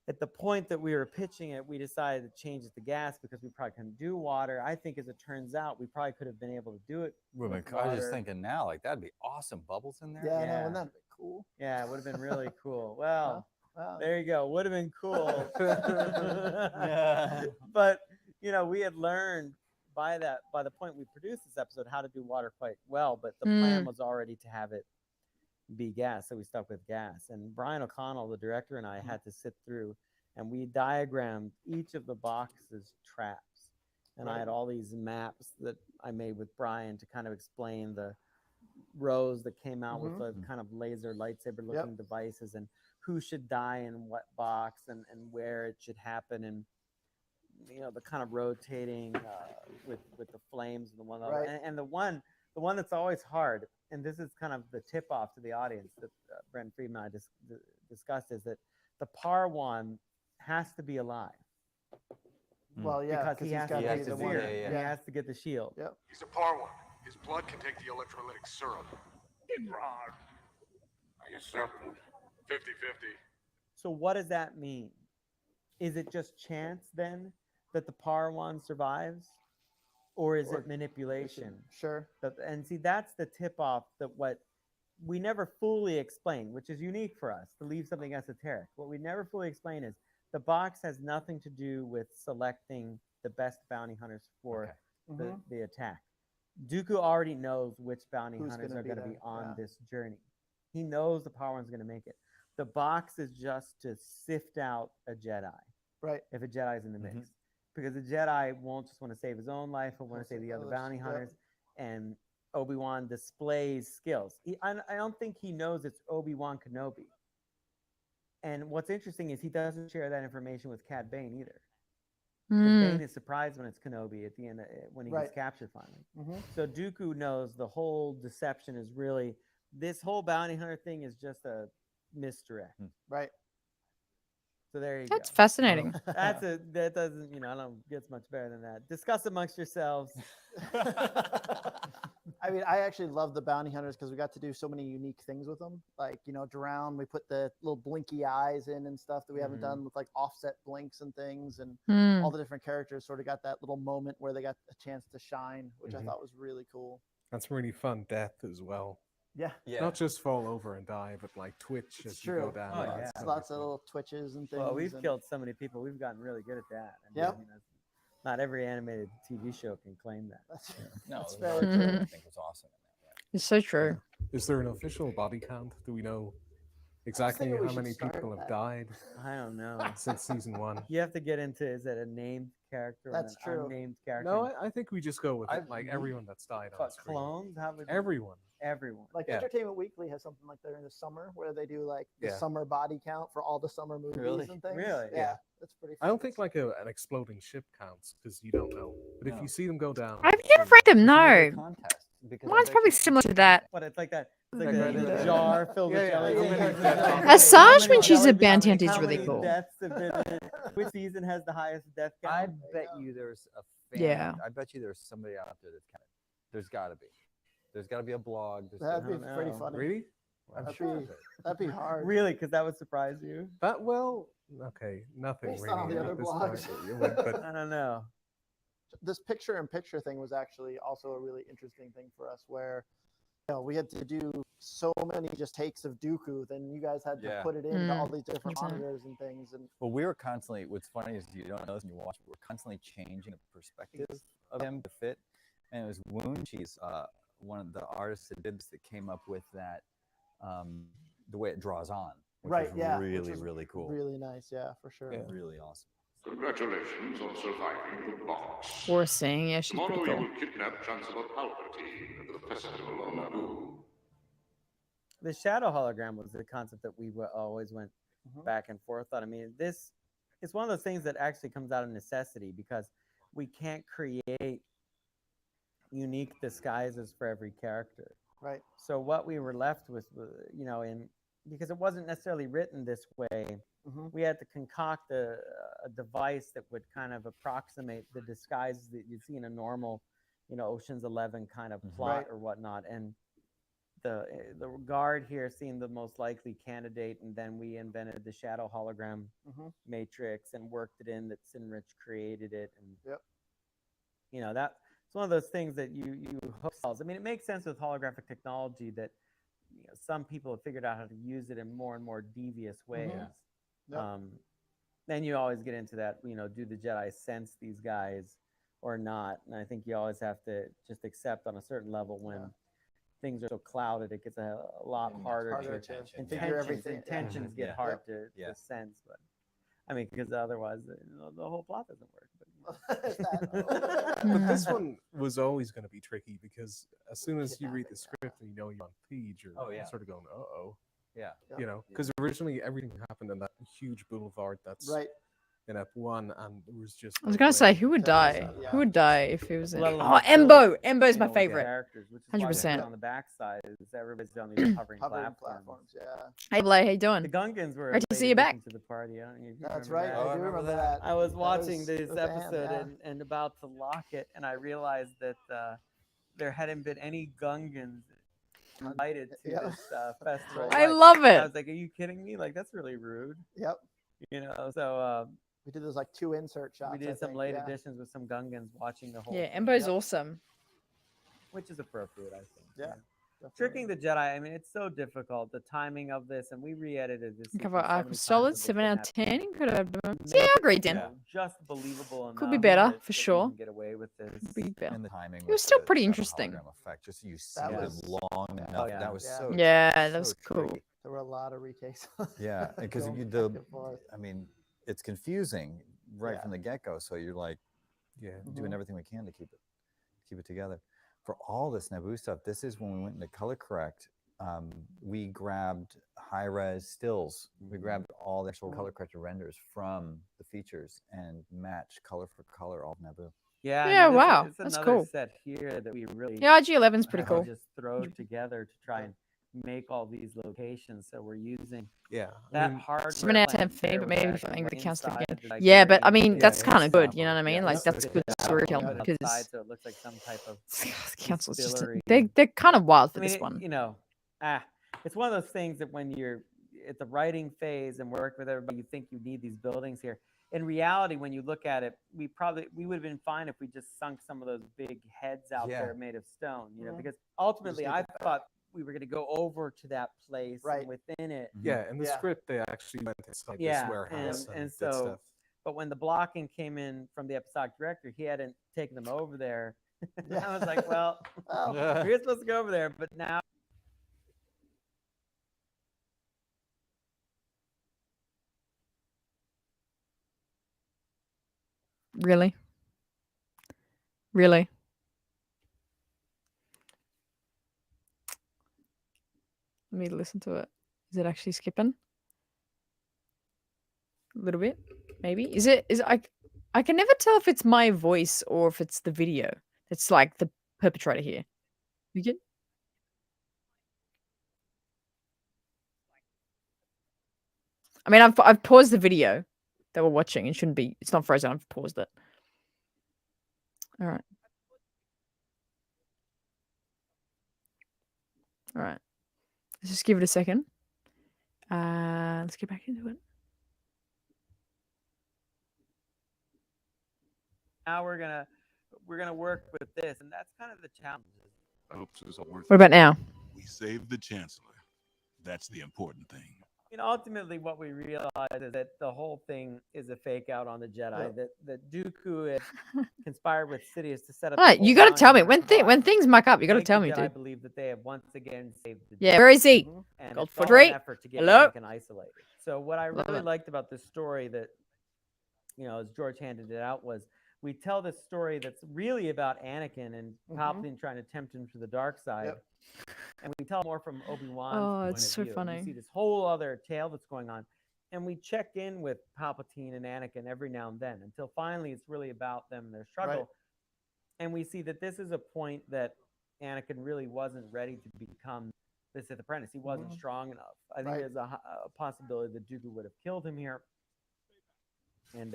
at the point that we were pitching it, we decided to change it to gas because we probably couldn't do water. I think, as it turns out, we probably could have been able to do it. Well, with I was just water. thinking now, like that'd be awesome. Bubbles in there. Yeah. I know, Yeah. wouldn't that be cool? Yeah, it would have been really cool. Well, Wow. there you go. Would have been cool. Yeah. But you know, we had learned by the point we produced this episode how to do water quite well. But the plan was already to have it be gas, so we stuck with gas. And Brian O'Connell, the director, and I had to sit through, and we diagrammed each of the boxes' traps. And I had all these maps that I made with Brian to kind of explain the rows that came out with the kind of laser lightsaber looking devices, and who should die in what box, and where it should happen, and you know, the kind of rotating with the flames and the one Right. and the one that's always hard, and this is kind of the tip off to the audience that Brent Friedman and I discussed, is that the Parwan has to be alive. Well, yeah, because he has to gotta be be the the one. one. He has to get the shield. Yep. He's a Parwan. His blood can take the electrolytic syrup. Are you certain? 50-50. So what does that mean? Is it just chance then that the Parwan survives, or is it manipulation? Sure. And see, that's the tip off that what we never fully explain, which is unique for us to leave something esoteric. What we never fully explain is the box has nothing to do with selecting the best bounty hunters for the attack. Dooku already knows which bounty Who's hunters gonna are be going to be there, on yeah. this journey. He knows the Parwan's going to make it. The box is just to sift out a Jedi. Right. If a Jedi's in the mix. Because a Jedi won't just want to save his own life, he'll want to save the other others, bounty yep. hunters. And Obi-Wan displays skills. I don't think he knows it's Obi-Wan Kenobi. And what's interesting is he doesn't share that information with Cad Bane either. 'Cause Bane is surprised when it's Kenobi at the end when he gets captured finally. So Dooku knows the whole deception is really, this whole bounty hunter thing is just a misdirect. Right. So there you That's go. fascinating. That doesn't, I don't get much better than that. Discuss amongst yourselves. I mean, I actually love the bounty hunters because we got to do so many unique things with them. Like, Drown, we put the little blinky eyes in and stuff that we haven't done with like offset blinks and things. And all the different characters sort of got that little moment where they got a chance to shine, which I thought was really cool. That's really fun. Death as well. Yeah. Not just fall over and die, but like twitch It's as you go down. Lots of little twitches and things. Well, we've and... killed so many people. We've gotten really good at that. Yep. Not every animated TV show can claim that. That's the very Dark true. Zone, I think was awesome. It's so true. Is there an official body count? Do we know exactly we how should many start people have that. died I don't know. since season 1? You have to get into, is it a named character That's or an true. unnamed character? No, I think we just go with it. I- Like everyone that's died on But screen. clones? How would Everyone. Everyone. Like Entertainment Weekly has something like that in the summer where they do like the Yeah. summer body count for all the summer movies Really? and things. Really? Yeah. That's pretty I don't think like an exploding ship counts because you don't know. But if you see them go down, I've never read them. No. Contest, because Mine's probably similar to that. But it's like that. It's like a jar filled with jelly. Assange when she's a bounty hunter is really cool. Deaths have been, which season has the highest death count? I bet you there's a fan. Yeah. I bet you there's somebody out there that's kind of. There's got to be. There's got to be a blog. That'd be pretty know. funny. really? I'm sure that'd be hard. Really? Because that would surprise you? That well, okay, nothing Based really. on all the at other this blogs. point, it would, but I don't know. This picture-in-picture thing was actually also a really interesting thing for us where we had to do so many just takes of Dooku, then you guys had to Yeah. put it into all Mm. these different 100%. monitors and things. And Well, we were constantly. What's funny is you don't know this when you watch. We're constantly changing the perspective of him to fit. And it was Woonchi's, one of the artists that did this, that came up with that, the way it draws on, which right, is yeah, really which is really cool, really nice, yeah, for sure. really awesome. Congratulations on surviving the box. Forcing, yeah, she's Tomorrow pretty you cool. will kidnap Chancellor Palpatine at the festival on Naboo. The shadow hologram was the concept that we always went back and forth on. I mean, this is one of those things that actually comes out of necessity because we can't create unique disguises for every character. Right. So what we were left with, because it wasn't necessarily written this way, we had to concoct a device that would kind of approximate the disguises that you'd see in a normal, Ocean's 11 kind of plot Right. or whatnot. And the guard here seemed the most likely candidate, and then we invented the shadow hologram matrix and worked it in. That Sinrich created it, and that it's one of those things that you hope sells. I mean, it makes sense with holographic technology that some people have figured out how to use it in more and more devious ways. Then you always get into that, do the Jedi sense these guys or not? And I think you always have to just accept on a certain level when things are so clouded, it gets a lot harder to figure everything. Intentions get Yeah. hard to sense, but I mean, because otherwise the whole plot doesn't work. But this one was always going to be tricky because as soon as you read the script and you're on page, you're sort of going, Yeah. Because originally everything happened in that huge boulevard that's right in Ep1, and there was just. I was gonna say, who would die? Yeah. Who would die if he was in? Let Oh, alone Embo. Embo's my with favorite. characters, which is why 100%. on the backside is everybody's on these hovering platforms. Yeah. Hey, Blay, how you doing? The Gungans were Great to a see late you back. addition to the party. I don't know if you That's remember right. that. I do remember that. I was That watching was this with Anne, episode yeah. and about to lock it, and I realized that there hadn't been any Gungans invited to Yeah. this festival. I love it. I was like, "Are you kidding me? Like, that's really rude." Yep. So We did those like 2 insert shots. we I did some think, late yeah. editions with some Gungans watching the whole. Yeah, thing. Embo's awesome. Which is appropriate, I think. Yeah. Tricking the Jedi, I mean, it's so difficult. The timing of this, and we re-edited this. Cover sequence so arc many was times solid, that 7 they out of have 10. Could have to yeah, I make agree, it, Dan. just believable enough. Could be better, that for you sure. can get away with this. Could be better. And the timing. It with was still the pretty shadow interesting. hologram effect, just so you see That it was- long enough. yeah. That was Yeah. so. Yeah, that was so cool. tricky. There were a lot of retakes. Yeah, because Going you back the. and forth. I mean, it's confusing right Yeah. from the get-go. So you're like, doing everything we can to keep it together. For all this Naboo stuff, this is when we went into color correct. We grabbed high-res stills. We grabbed all the actual color corrected renders from the features and matched color for color all of Naboo. Yeah. Yeah, and this- wow, It's that's another cool. set here that we really Yeah, IG11's pretty had to cool. just throw together to try and make all these locations. So we're using Yeah, that hardware. 7 out of 10 plant for me, there but with maybe that if I angry counselor inside, again. like, Yeah, but I very mean that's Yeah, kind of it's good. You know what I sapphire. mean? Yeah, Like it's that's good. good storytelling on the because outside, so it looks like some type of council's just distillery. they're kind of wild for I mean, this one. you know, it's one of those things that when you're at the writing phase and work with everybody, you think you need these buildings here. In reality, when you look at it, we would have been fine if we just sunk some of those big heads out Yeah. there made of stone, you know, Mhm. because ultimately need I the- thought we were going to go over to that place Right. and within it. Yeah, in the Yeah. script they actually went inside Yeah, this warehouse and did so, stuff. but when the blocking came in from the episodic director, he hadn't taken them over there. I was like, well, Oh. we're supposed to go over there, but now. Really? Really? Let me listen to it. Is it actually skipping? A little bit, maybe. Is it? I can never tell if it's my voice or if it's the video. It's like the perpetrator here. You get? I mean, I've paused the video that we're watching. It shouldn't be. It's not frozen. I've paused it. All right. All right. Let's just give it a second. Let's get back into it. Now we're gonna work with this, and that's kind of the challenge. What about now? We saved the Chancellor. That's the important thing. You know, ultimately, what we realize is that the whole thing is a fake out on the Jedi. That Dooku had conspired with Sidious to set up. All right, this you whole got to tell me bounty when hunt things muck up. You got to make tell the me, Jedi dude. believe that they have once again saved the Yeah, Jedi. where is he? And Gold it's all Foot an Rate? effort to get Hello? Anakin isolated. So what I Love really it. liked about this story that, you know, as George handed it out, was we tell this story that's really about Anakin and Palpatine trying to tempt him to the dark side. Yep. And we tell more from Obi-Wan's Oh, point it's of so view. funny. You see this whole other tale that's going on. And we check in with Palpatine and Anakin every now and then until finally it's really about them and their struggle. Right. And we see that this is a point that Anakin really wasn't ready to become the Sith apprentice. He wasn't strong enough. I think Right. there's a possibility that Dooku would have killed him here. And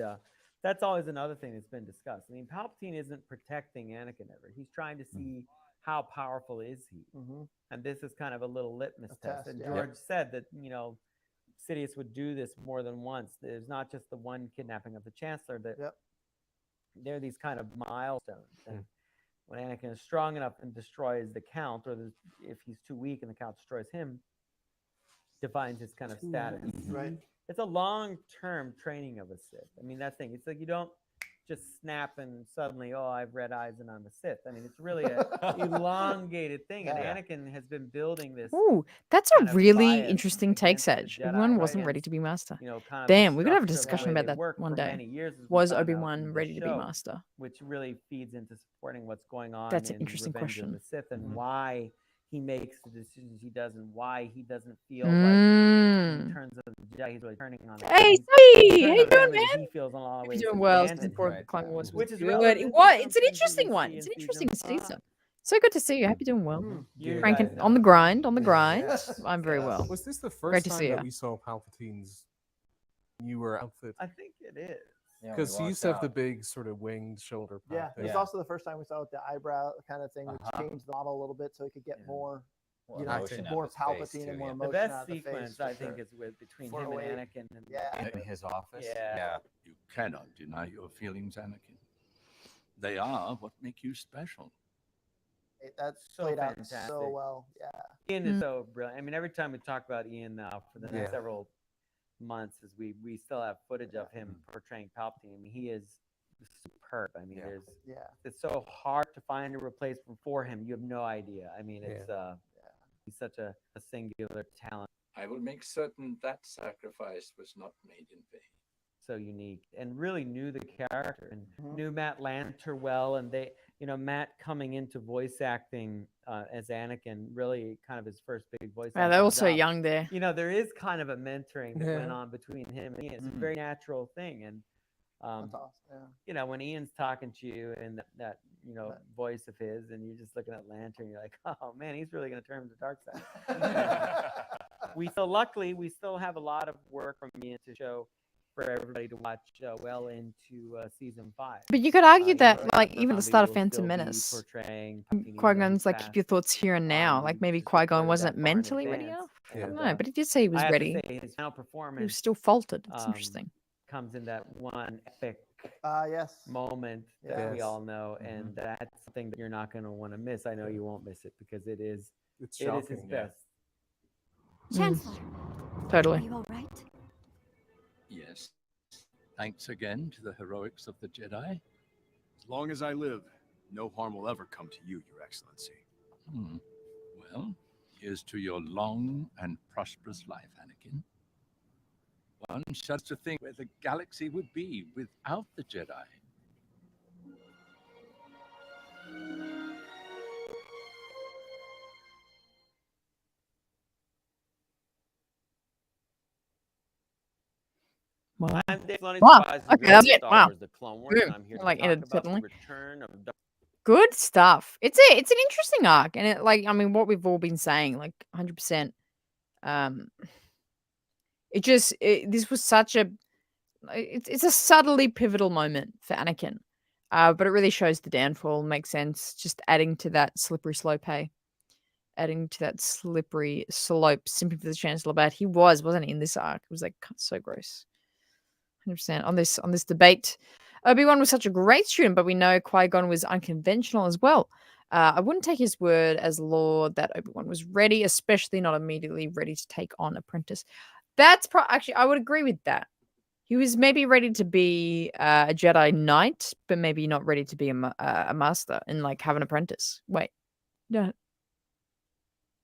that's always another thing that's been discussed. I mean, Palpatine isn't protecting Anakin ever. He's trying to see how powerful is he. And this is kind of a little litmus test. test, And yeah. George said that, you know, Sidious would do this more than once. There's not just the one kidnapping of the Chancellor. That there are these kind of milestones. And when Anakin is strong enough and destroys the Count, or if he's too weak and the Count destroys him, defines his kind of status. Right. It's a long-term training of a Sith. I mean, that thing. It's like you don't just snap and suddenly, oh, I have red eyes and I'm a Sith. I mean, it's really a elongated thing. And Yeah. Anakin has been building this. Ooh, that's kind a of really bias interesting take, against the Sage. Jedi, Obi-Wan right? wasn't ready Against, to be master. you know, kind of Damn, the we're gonna have a structure of the discussion way about they that work one for day. many years, as we Was found out Obi-Wan in the ready to be show, master? which really feeds into supporting what's going on That's an in interesting Revenge question. of the Sith and why he makes the decisions he does and why he doesn't feel like in terms of the Jedi, he's really turning on the Hey, family. Zoe! He's How turning you on the doing, family that man? he feels in a lot of Hope ways you're doing well since abandoned before him. Clone Wars was Which is good. relevant to What? some It's an things that interesting we one. see It's in an interesting season season. So good to see you. I hope you're doing well. You Cranking guys on the know. grind, on the grind. Yes. I'm very well. Was this the Great first to time see that you. we saw Palpatine's newer outfit? I think it is. Because he used to have the big sort of winged shoulder pad Yeah, thing. it's also the first time we saw with the eyebrow kind of thing, which changed the model a little bit so he could get more, you know, emotion out of more his face, Palpatine too, and more yeah. The emotion best out of the sequence, face. for I think, sure. is with between him 408. and Anakin. And Yeah. In his office. Yeah. You cannot deny your feelings, Anakin. They are what make you special. That's So played out fantastic. so well. Yeah. Ian is so brilliant. I mean, every time we talk about Ian now for the next Yeah. several months, as we still have footage of him portraying Palpatine. I mean, he is superb. I mean, it's so hard to find a replacement for him. You have no idea. I mean, it's he's such a singular talent. I will make certain that sacrifice was not made in vain. So unique and really knew the character and knew Matt Lanter well. And they, you know, Matt coming into voice acting as Anakin, really kind of his first big voice Man, acting they're all so job. young there. You know, there is kind of a mentoring that went Yeah. on between him and Ian. It's a very natural thing. And, That's awesome. Yeah. you know, when Ian's talking to you in that voice of his, and you're just looking at Lantern. You're like, oh man, he's really going to turn to the dark side. Luckily, we still have a lot of work from me to show for everybody to watch well into season 5. But you could argue that, know, like, even at the start of will Phantom still be Menace, portraying Qui-Gon's like, keep your thoughts here and now. Like, maybe Qui-Gon wasn't that far in mentally ready advance. enough. I don't And, know, but he did say he was I have to ready. say, his final He was performance still faltered. It's interesting. comes in that one epic yes. moment that we Yes. all know, and that's something that you're not going to want to miss. I know you won't miss it because it is his shocking, yeah. best. Chancellor, Totally. are you all right? Yes. Thanks again to the heroics of the Jedi. As long as I live, no harm will ever come to you, Your Excellency. Well, here's to your long and prosperous life, Anakin. One shudders to think where the galaxy would be without the Jedi. Wow. I'm Dave Filoni, Wow. supervisor Okay, that's it. Star Wow. Wars: The Clone Wars, and I'm here to Like, talk ended about suddenly. the return of Good stuff. It's an interesting arc, and it, like, I mean, what we've all been saying, like, 100%. This was such a it's a subtly pivotal moment for Anakin, but it really shows the downfall. Makes sense. Just adding to that slippery slope. Hey, adding to that slippery slope. Simply for the Chancellor, but he wasn't he, in this arc. It was like so gross. 100% on this debate. Obi-Wan was such a great student, but we know Qui-Gon was unconventional as well. I wouldn't take his word as law that Obi-Wan was ready, especially not immediately ready to take on Apprentice. That's actually, I would agree with that. He was maybe ready to be a Jedi Knight, but maybe not ready to be a master and like have an apprentice. Wait, no,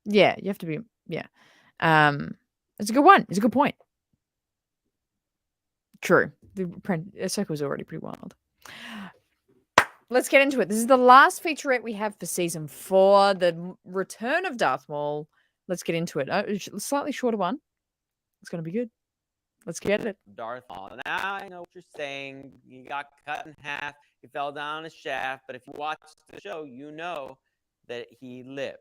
yeah, you have to be. Yeah, it's a good one. It's a good point. True. The circle was already pretty wild. Let's get into it. This is the last featurette we have for season 4, the return of Darth Maul. Let's get into it. A slightly shorter one. It's going to be good. Let's get it. Darth Maul. Now I know what you're saying. He got cut in half. He fell down a shaft. But if you watch the show, you know that he lived.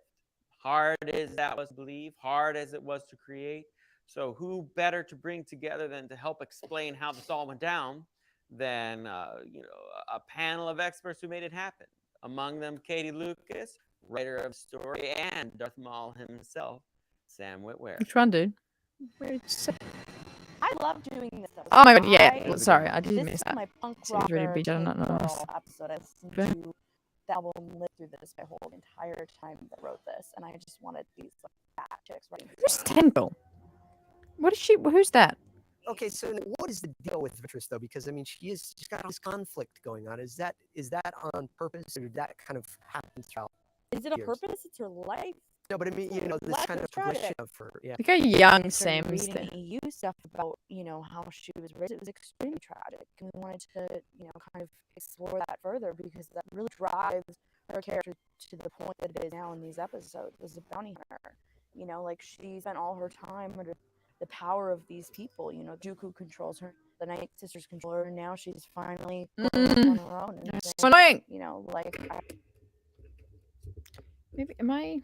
Hard as that was to believe, hard as it was to create. So who better to bring together than to help explain how this all went down than a panel of experts who made it happen. Among them, Katie Lucas, writer of the story, and Darth Maul himself, Sam Witwer. Which one, dude? I love doing this episode. Oh my god, yeah. Sorry, I did miss that. This is my punk Seems ready to rocker be done. pink Not nice. girl episode. I listened to the album, lived through this my whole entire time that I wrote this, and I just wanted these like fat chicks writing. Who's Tendril? What is she? Who's that? Okay, so what is the deal with Ventress though? Because I mean, she's got this conflict going on. Is that on purpose, or did that kind of happen throughout? Is it a purpose? It's her life. No, but I mean, this kind of progression of her. Yeah. Look how young Sam Sam's reading there. EU stuff about how she was raised. It was extremely tragic, and we wanted to kind of explore that further because that really drives her character to the point that it is now in these episodes as a bounty hunter. Like she spent all her time under the power of these people. Dooku controls her, the Night Sisters control her, and now she's finally on her own. And That's so annoying. Maybe am I?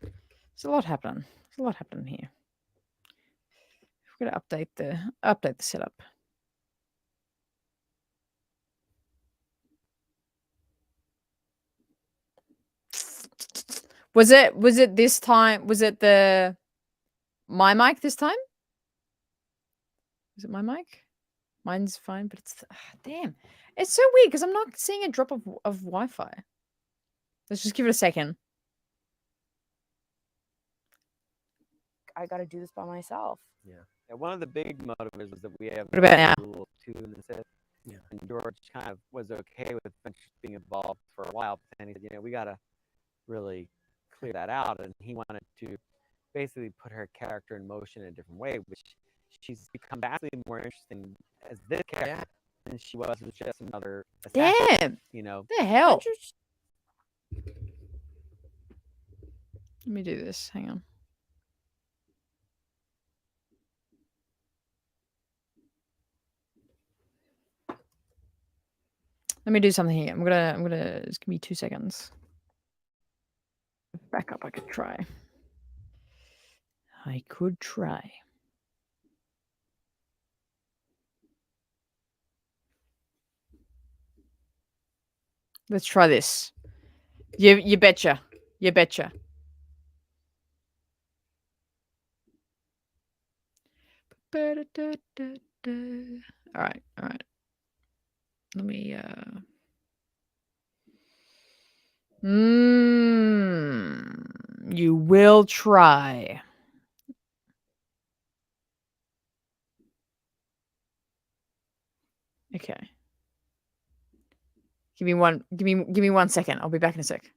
There's a lot happening. There's a lot happening here. We're gonna update the setup. Was it this time? Was it my mic this time? Is it my mic? Mine's fine, but it's damn. It's so weird because I'm not seeing a drop of Wi-Fi. Let's just give it a second. I got to do this by myself. Yeah. And one of the big motivators was that we have What about now? a little tune that said, and George kind of was okay with Ventress being involved for a while, but then he said, we got to really clear that out, and he wanted to basically put her character in motion in a different way, which she's become vastly more interesting as this character than she was as just another assassin. Damn. The hell? Let me do this. Hang on. Let me do something here. I'm gonna. Just give me 2 seconds. Back up. I could try. I could try. Let's try this. You betcha. You betcha. All right. Let me you will try. Okay. Give me 1 second. I'll be back in a sec.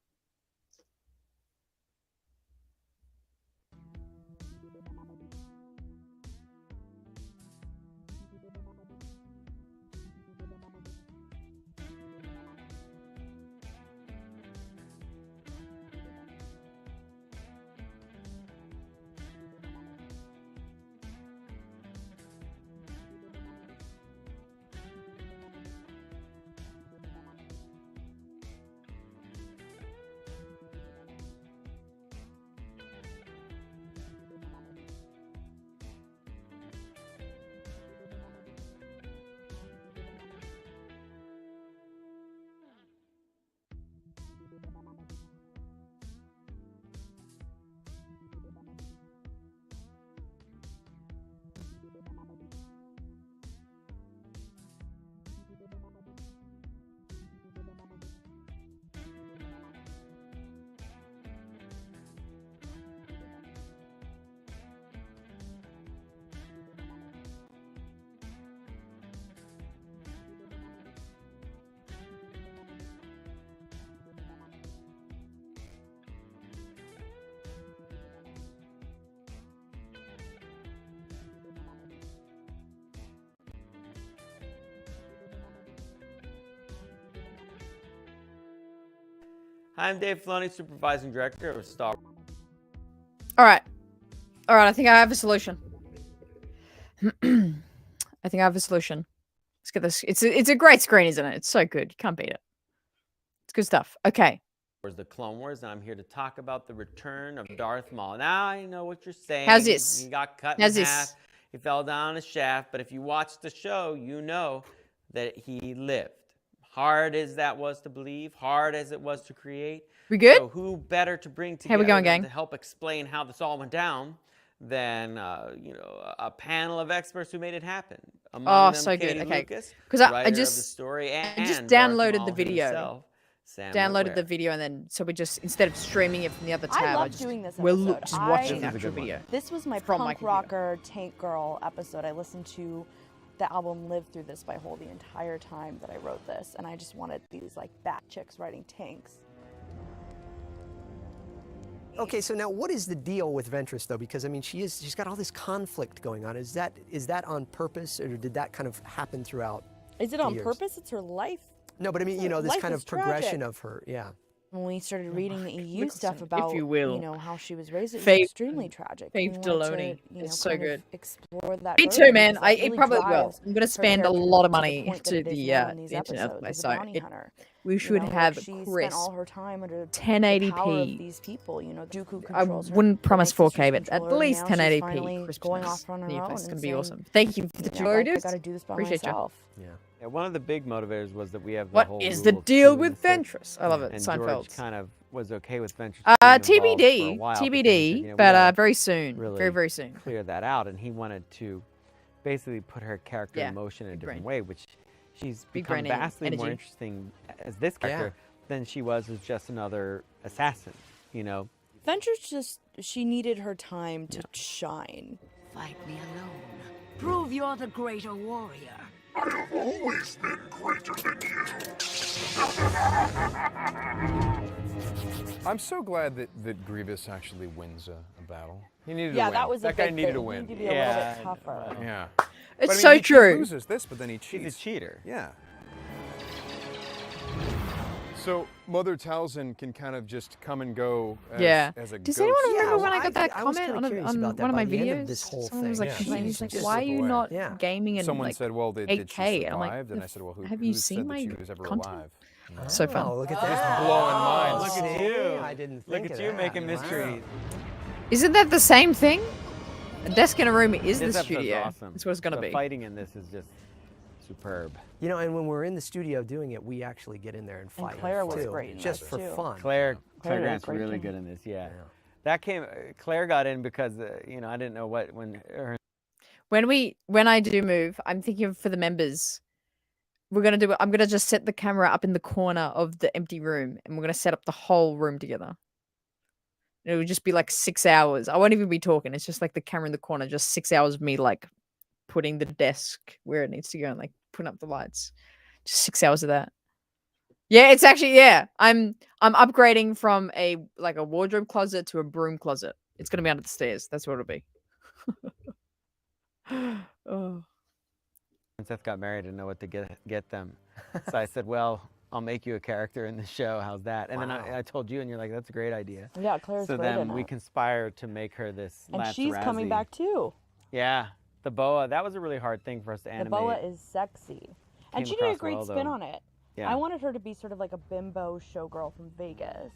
I'm Dave Filoni, supervising director of Star Wars. All right. I think I have a solution. I think I have a solution. Let's get this. It's a great screen, isn't it? It's so good. You can't beat it. It's good stuff. Okay. The Clone Wars, and I'm here to talk about the return of Darth Maul. Now I know what you're saying. How's this? He got cut How's in this? half. He fell down a shaft. But if you watch the show, you know that he lived. Hard as that was to believe, hard as it was to create. We good? So who better to bring together How we going, than gang? to help explain how this all went down than a panel of experts who made it happen. Among them, So good. Katie Okay. Lucas, Because writer I of the just story, and I just Darth downloaded Maul the video. himself, Sam Downloaded the Witwer. video, and then so we just instead of streaming it from the other tab, I I love just doing this we're episode. just watching the I- actual video. This was my from my punk computer. rocker tank girl episode. I listened to the album Live Through This by Hole the entire time that I wrote this, and I just wanted these like bat chicks riding tanks. Okay, so now what is the deal with Ventress though? Because I mean, she's got all this conflict going on. Is that on purpose, or did that kind of happen throughout? Is it the on years? purpose? It's her life. No, but I mean, It's you know, her this life kind is of progression tragic. of her. Yeah. When we started reading the EU Nicholson, stuff if about, you will. how she was raised, it was Faith- extremely tragic. Faith We wanted Filoni to, is so kind of good. explore that Me further too, man. because that It really probably will. drives I'm going to her spend a character lot of to the money point that to it is the now in these internet. episodes as a So bounty it, hunter. we should have she spent crisp all her time under the 1080p. power of these people. Dooku I controls her, wouldn't promise makes her 4K, but at controller, and least now she's 1080p finally crispness. going off on her Yeah, own it's going and to be saying, awesome. Thank you for the I tutorials. gotta do this by Appreciate myself. Yeah, one of the big motivators was that we have the What whole is the rule of deal two with and six. Ventress? I love it. And Seinfeld. George kind of was okay with Ventress being involved for a while because he said, TBD, we but gotta very soon, really very soon. clear that out, and he wanted to basically put her character Yeah, in motion in a big different brain. way, which she's Big become brain vastly more energy. interesting as this character than she was as just another assassin. Ventress she needed her time to shine. Fight me alone. Prove you're the greater warrior. I have always been greater than I'm so glad that Grievous actually wins a battle. He needed Yeah, to win. that was a that guy big needed thing. to He win. needed to be a little bit tougher. Yeah. It's But, I mean, so he true. loses this, but then he cheats. He's a cheater. Yeah. So Mother Talzin can kind of just come and go as, Yeah. as a Does ghost. anyone remember when well, I got that I was comment kinda on, curious on about that one of by my the end videos? of this whole Someone was like thing. complaining, She's he's like, just "Why are slip you away. not Yeah. gaming in Someone like said, well, did 8K?" she And I'm like, survive? And I said, well, who, have you who seen said my that she was ever content? alive? No. So fun. Oh, look at Just that. blowing minds. Look at See? you. I didn't Look think at of you that. making Wow. mysteries. Isn't that the same thing? A desk in a room is This the episode's studio. awesome. That's what it's gonna the be. fighting in this is just superb. You know, and when we're in the studio doing it, we actually get in there and fight. Claire was too, great in just that, for too. fun. Claire Claire did a Grant's great really job. good in this. Yeah. That came. Claire got in because you know, I didn't know what when her. When I do move, I'm thinking of for the members. We're gonna do it. I'm gonna just set the camera up in the corner of the empty room, and we're gonna set up the whole room together. It would just be like 6 hours. I won't even be talking. It's just like the camera in the corner, just 6 hours of me like putting the desk where it needs to go and like putting up the lights. Just 6 hours of that. Yeah, it's actually I'm upgrading from a wardrobe closet to a broom closet. It's gonna be under the stairs. That's what it'll be. Oh. Seth got married and know what to get them. So I said, well, I'll make you a character in the show. How's that? And then I told you, and you're like, that's a great idea. Yeah, Claire's so great then in we it. conspired to make her this. And Lance she's coming Razzie. back too. Yeah, the boa. That was a really hard thing for us to The animate. boa is sexy. And Came she did a across great well, spin though. on it. Yeah. I wanted her to be sort of like a bimbo showgirl from Vegas.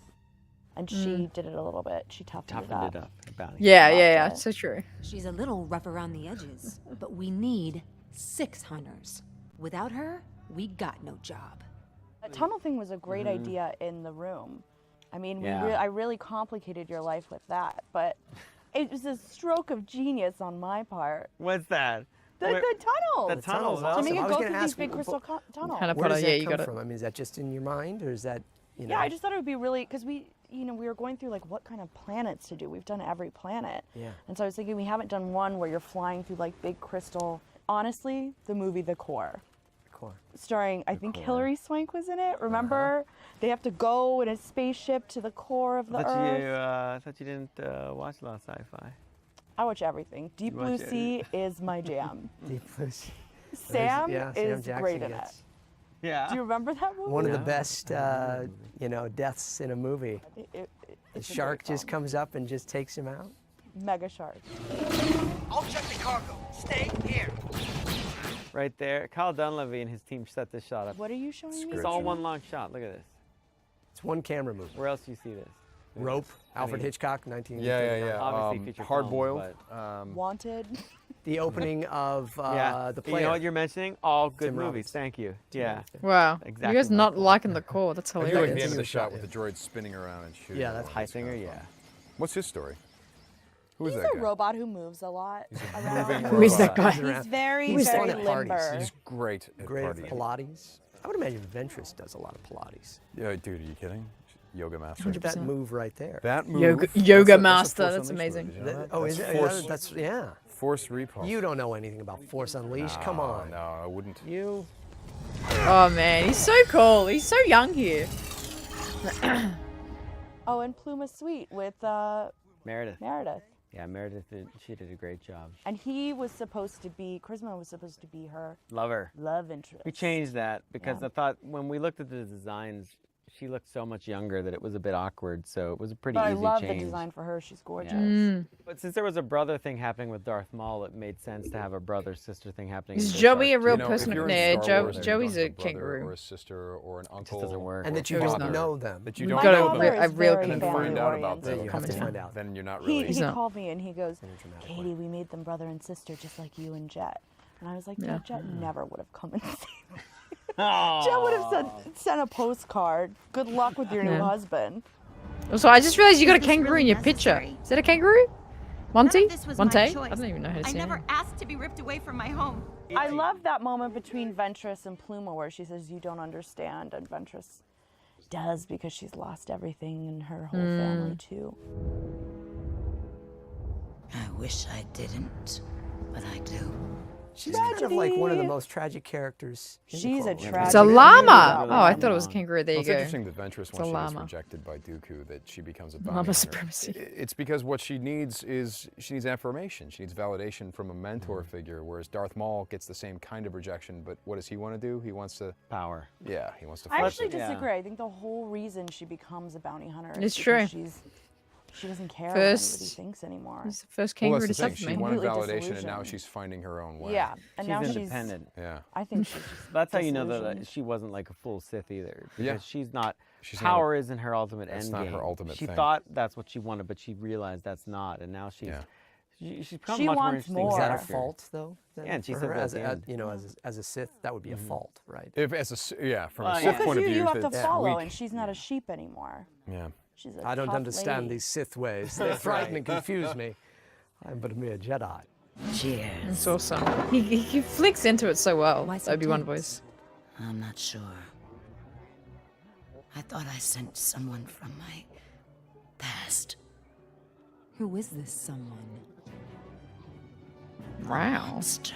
And she did it a little bit. She toughened it up. Yeah. So true. She's a little rough around the edges, but we need 6 hunters. Without her, we got no job. The tunnel thing was a great Mm-hmm. idea in the room. I mean, Yeah. I really complicated your life with that, but it was a stroke of genius on my part. What's that? The tunnel. The tunnel's To make I it was go gonna through these ask, big crystal tunnels. Where does that come from? I mean, is that just in your mind, or is that, you know? Yeah, I just thought it would be really, because we were going through like what kind of planets to do. We've done every planet. Yeah. And so I was thinking we haven't done one where you're flying through like big crystal. Honestly, the movie The Core. Starring, I think Hilary Swank was in it. Remember? They have to go in a spaceship to the core of the Earth. I thought you didn't watch a lot of sci-fi. I watch everything. Deep You Blue watch it. Sea is my jam. Deep Blue Sea. Sam Yeah, Sam is Jackson great in it. gets- Yeah. Do you remember that movie? One of the best, deaths in a movie. The it's a shark great just comes up and just takes him out. Mega shark. I'll check the cargo. Stay here. Right there. Kyle Dunleavy and his team set this shot up. What are you showing me? It's all one long shot. Look at this. It's one camera movie. Where else do you see this? Rope, I Alfred mean, Hitchcock, 1939. Yeah. Obviously feature Hard films, boiled. but- Wanted. The opening of yeah. The You Player. know what you're mentioning? All good Tim movies. Robbins. Thank you. Yeah. Wow. Exactly. You guys my not point. liking The Core. That's I do hilarious. like the end of the shot with the droid spinning around and shooting. Yeah, that's Heisinger, yeah. What's his story? Who is He's that a guy? robot who moves a lot. around. moving Who is that robot. guy? He's very, He's very fun at parties. limber. He's great at Great parties. at Pilates. I would imagine Ventress does a lot of Pilates. Yeah, dude, are you kidding? Yoga master. Look at that move right there. That move. Yoga that's master, Force that's Unleashed amazing. movie, did you know that? Oh, That's is it? Force, That's yeah. Force Repulse. You don't know anything about Force Unleashed. Come on. No, I wouldn't. You. Oh man, he's so cool. He's so young here. Oh, and Pluma Sweet with Meredith. Meredith. Yeah, Meredith, she did a great job. And he was supposed to be, Charisma was supposed to be her Love her. love interest. We changed that because Yeah. I thought when we looked at the designs, she looked so much younger that it was a bit awkward. So it was a pretty But I easy love change. the design for her. She's gorgeous. But since there was a brother thing happening with Darth Maul, it made sense to have a brother-sister thing happening. Is in this Joey arc, a real too. person? If you're Nah, in Star Wars, Joey's you a don't have brother kangaroo. or a sister or an It uncle. just doesn't work. And that you or don't father. know them. That you My don't got know a them. re- a real and then family find out about Then them. you have to find out. Then you're not He, really. he not. called me and he goes, in a dramatic Katie, we made them brother and sister just like you and Jet. And I was like, Yeah. no, Jet never would have come and seen me. Jet would have sent a postcard. Good luck with your new Yeah. husband. Also, I just realized you got a Is this kangaroo really in your picture. necessary? Is that a kangaroo? Monty? None of this was my Monte? choice. I don't even know how to I say never it. asked to be ripped away from my home. I love that moment between Ventress and Pluma where she says, you don't understand. And Ventress does because she's lost everything in her whole family, too. I wish I didn't, but I do. She's kind of like one of the most tragic characters. in the She's a Clone Wars. tragic. It's a llama. Oh, I thought it was a kangaroo. There Well, you it's go. interesting that Ventress, It's when a she was llama. rejected by Dooku, that she becomes a Llama bounty hunter. supremacy. It's because what she needs is she needs affirmation. She needs validation from a mentor figure, whereas Darth Maul gets the same kind of rejection. But what does he want to do? He wants to power. Yeah, he wants to. I force actually it. disagree. I think the whole reason she becomes a bounty hunter is It's because true. she doesn't care First- what anybody thinks anymore. It's the first Well, kangaroo that's to the thing. suffer She me. wanted Completely validation, and now disillusioned. she's finding her own way. Yeah, and She's now independent. Yeah. I think she's just That's how you know that disillusioned. she wasn't like a full Sith either. Because Yeah. she's not. She's not power isn't her ultimate that's end not game. her ultimate She thing. thought that's what she wanted, but she realized that's not, and now she's. Yeah. She's become She much more wants interesting. more. Is that a character. fault, though? then, Yeah, and she for said her that as at the a, end. you know, as a Sith, that would be a fault, right? If as a from Well, a yeah. Sith point of view, you have to that's follow, weak. and she's not a sheep anymore. Yeah. She's a I don't tough understand lady. these Sith ways. They frighten and confuse me. I'm but a mere Jedi. Cheers. It's awesome. He flicks into it so well. Why so Obi-Wan tense? voice. I'm not sure. I thought I sent someone from my past. Who is this someone? Wow. Monster.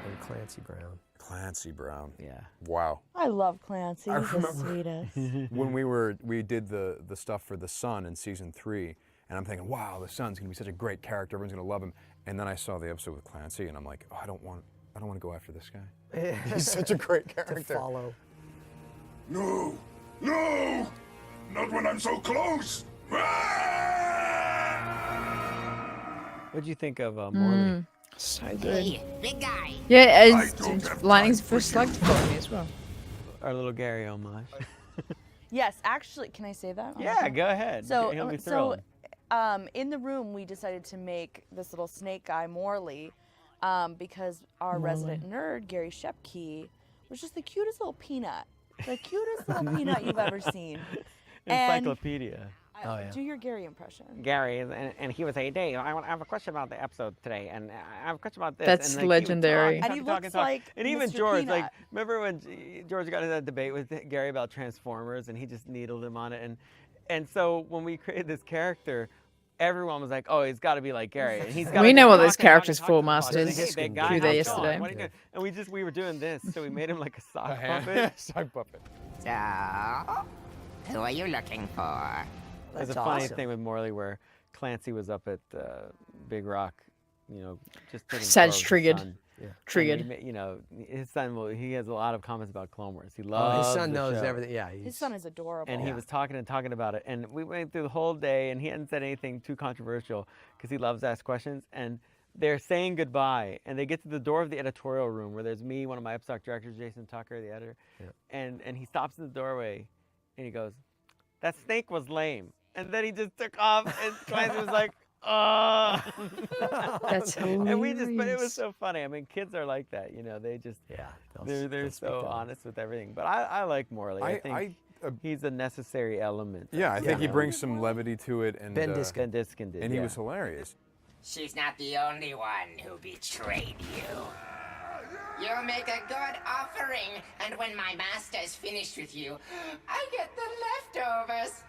And Clancy Brown. Clancy Brown. Yeah. Wow. I love Clancy. I He's the remember sweetest. when we did the stuff for the Son in season 3, and I'm thinking, wow, the Son's gonna be such a great character. Everyone's gonna love him. And then I saw the episode with Clancy, and I'm like, oh, I don't want to go after this guy. He's such a great character. To follow. No! No! Not when I'm so close! What'd you think of Morley? So good. Hey, big guy. Yeah, it's Lining's first slug for me as well. Our little Gary homage. Yes, actually, can I say that? on Yeah, the- go ahead. So, He'll be so, thrilled. in the room, we decided to make this little snake guy Morley, because our resident nerd Gary Shepke was just the cutest little peanut, the cutest little peanut you've ever seen. And Encyclopedia. do your Gary impression. Gary, and he would say, Dave, I have a question about the episode today, and I have a question about this. That's and, like, he would legendary. talk, And he talk, looks talk. like And even Mr. George, like, Peanut. remember when George got in that debate with Gary about Transformers, and he just needled him on it, and so when we created this character, everyone was like, oh, he's got to be like Gary. And he's gotta We be know what talking, this talking, character's talking, full, talking, talking. Masters. Hey, that guy, Who they how's it going? yesterday. What are you doing? And we were doing this, so we made him like a sock hand. puppet. Sock puppet. So, who are you looking for? There's a That's funny awesome. thing with Morley where Clancy was up at Big Rock, you know, just taking Sad's care of his triggered. son. Yeah. And Triggered. he you know, his son, he has a lot of comments about Clone Wars. He Oh, loves his son the knows show. everything. Yeah, His son is adorable. And he was talking about it. And we went through the whole day, and he hadn't said anything too controversial because he loves to ask questions. And they're saying goodbye, and they get to the door of the editorial room where there's me, one of my episodic directors, Jason Tucker, the editor. Yeah. And he stops in the doorway, and he goes, "That snake was lame." And then he just took off, and Clancy was like, "Oh." That's And we just, but it was hilarious. so funny. I mean, kids are like that, you know. They just, they're they'll speak so to us. honest with everything. But I like Morley. I think he's a necessary element. Yeah, I think he you know. brings some levity to it, and Ben Ben Diskin did, and he yeah. was hilarious. She's not the only one who betrayed you. You'll make a good offering, and when my master's finished with you, I get the leftovers.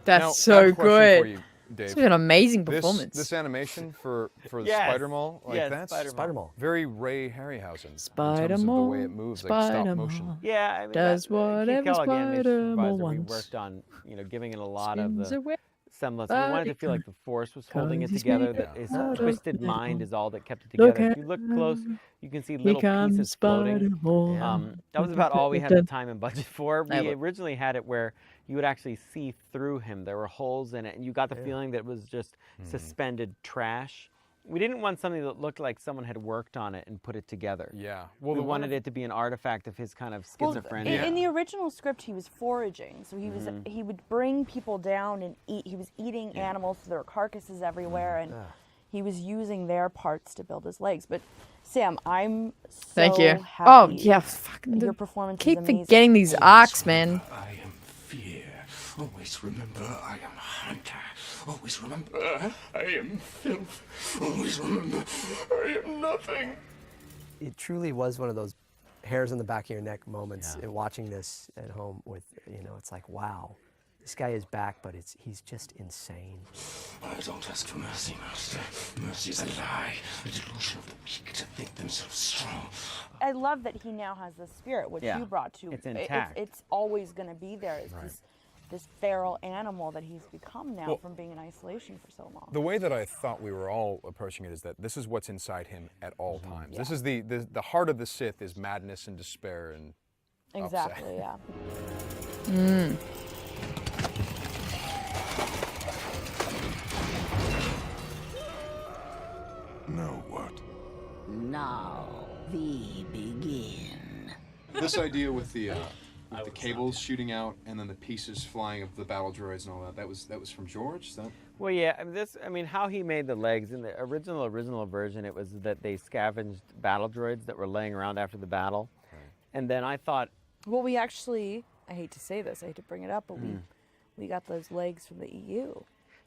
That's Now, I have so a question for good. you, Dave. It's an amazing This- performance. This animation for the Yes. Spider-Mall, like Yes, that's Spider-Mall. very Ray Harryhausen. In terms of the Spider-Mall, way it moves, like stop motion. Spider-Mall. Yeah, I mean, Does Keith whatever Kellogg, animation Spider-Mall supervisor, we wants. worked on, you know, giving it a lot of Spins the away. semblance. We wanted to feel like the force was holding it 'Cause he's together. made That his out of twisted metal. mind is all that kept it Look together. If at you look close, him. you can see Here little comes pieces floating. Spider-Man. That was about all we had the time and budget for. I We love- originally had it where you would actually see through him. There were holes in it, and you got the feeling that it was just suspended trash. We didn't want something that looked like someone had worked on it and put it together. Yeah. Well, we the one wanted it to be an artifact of his kind of Well, schizophrenia. in the original script, he was foraging, so he would bring people down and eat. He was eating animals, so there were carcasses everywhere, and he was using their parts to build his legs. But Sam, I'm so Thank you. happy. Oh yeah, fucking that your performance keep is amazing. forgetting these arcs, man. I am fear. Always remember I am hunter. Always remember I am filth. Always remember I am nothing. It truly was one of those hairs on the back of your neck moments in watching this at home with, you know, it's like, wow, This guy is back, but he's just insane. I don't ask for mercy, Master. Mercy is a lie, a delusion of the weak to think themselves strong. I love that he now has the spirit, which Yeah, you brought to. it's intact. It's always going to be there. It's Right. this feral animal that he's become now Well, from being in isolation for so long. The way that I thought we were all approaching it is that this is what's inside him at all times. This is the heart of the Sith is madness and despair and Exactly. upset. Yeah. Mm. Now what? Now we begin. This idea with the cables shooting out and then the pieces flying of the battle droids and all that, that was from George? Is that... Well, yeah, I mean, how he made the legs in the original version, it was that they scavenged battle droids that were laying around after the battle. And then I thought, Well, we actually, I hate to say this, I hate to bring it up, but we got those legs from the EU.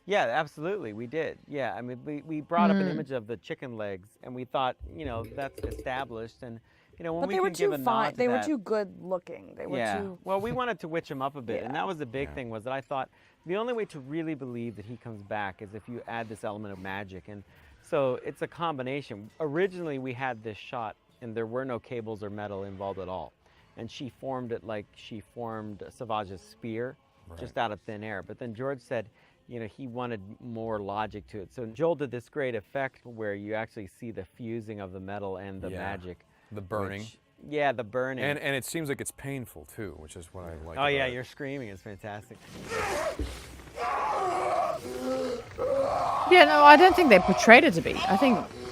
yeah, absolutely, we did. Yeah, I mean, we brought up an Mm. image of the chicken legs, and we thought, you know, that's established, and you know, when But we they were can give too a nod fine. to They were that- too good looking. They were yeah. too. Well, we wanted to witch him up a bit, and Yeah. that was the big thing. Was that I thought the only way to really believe that he comes back is if you add this element of magic, and so it's a combination. Originally, we had this shot, and there were no cables or metal involved at all, and she formed it like she formed Savage's spear, just out of thin air. But then George said, you know, he wanted more logic to it. So Joel did this great effect where you actually see the fusing of the metal and the Yeah. magic, The burning. yeah, the burning. And it seems like it's painful too, which is what I like. Oh yeah, about it. you're screaming. It's fantastic. Yeah, no, I don't think they portrayed her to be. I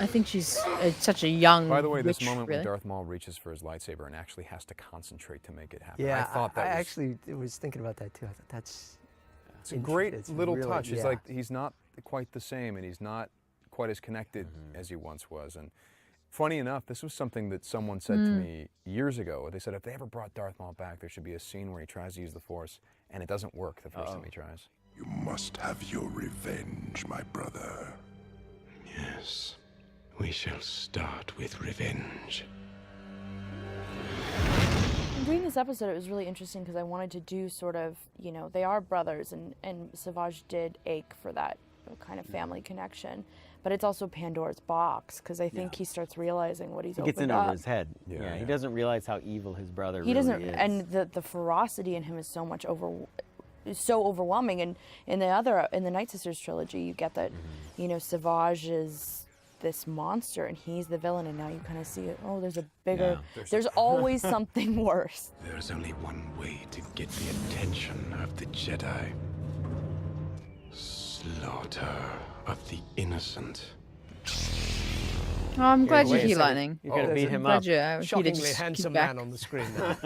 think she's such a young. By the way, this witch, moment really. when Darth Maul reaches for his lightsaber and actually has to concentrate to make it happen. Yeah, I thought that was, actually was thinking about that too. I thought that's it's a great it's little really- touch. It's yeah. like he's not quite the same, and he's not quite as connected as he once was. And funny enough, this was something that someone said to me years ago. They said if they ever brought Darth Maul back, there should be a scene where he tries to use the Force, and it doesn't work the first time he tries. You must have your revenge, my brother. Yes, we shall start with revenge. During this episode, it was really interesting because I wanted to do sort of, you know, they are brothers, and Savage did ache for that kind of family connection. But it's also Pandora's box because I think he starts realizing what he's He gets in opened over up. his head. Yeah, he doesn't realize how evil his brother He really doesn't, is. and the ferocity in him is so much is so overwhelming. And in the Night Sisters trilogy, you get that, you know, Savage is this monster and he's the villain, and now you kind of see it. Oh, there's a bigger. Yeah, there's always something worse. There's only one way to get the attention of the Jedi. Slaughter of the innocent. Oh, I'm glad you're wait a second. healing. You're gonna beat him glad up. you're here to Shockingly just handsome keep back. man on the screen now.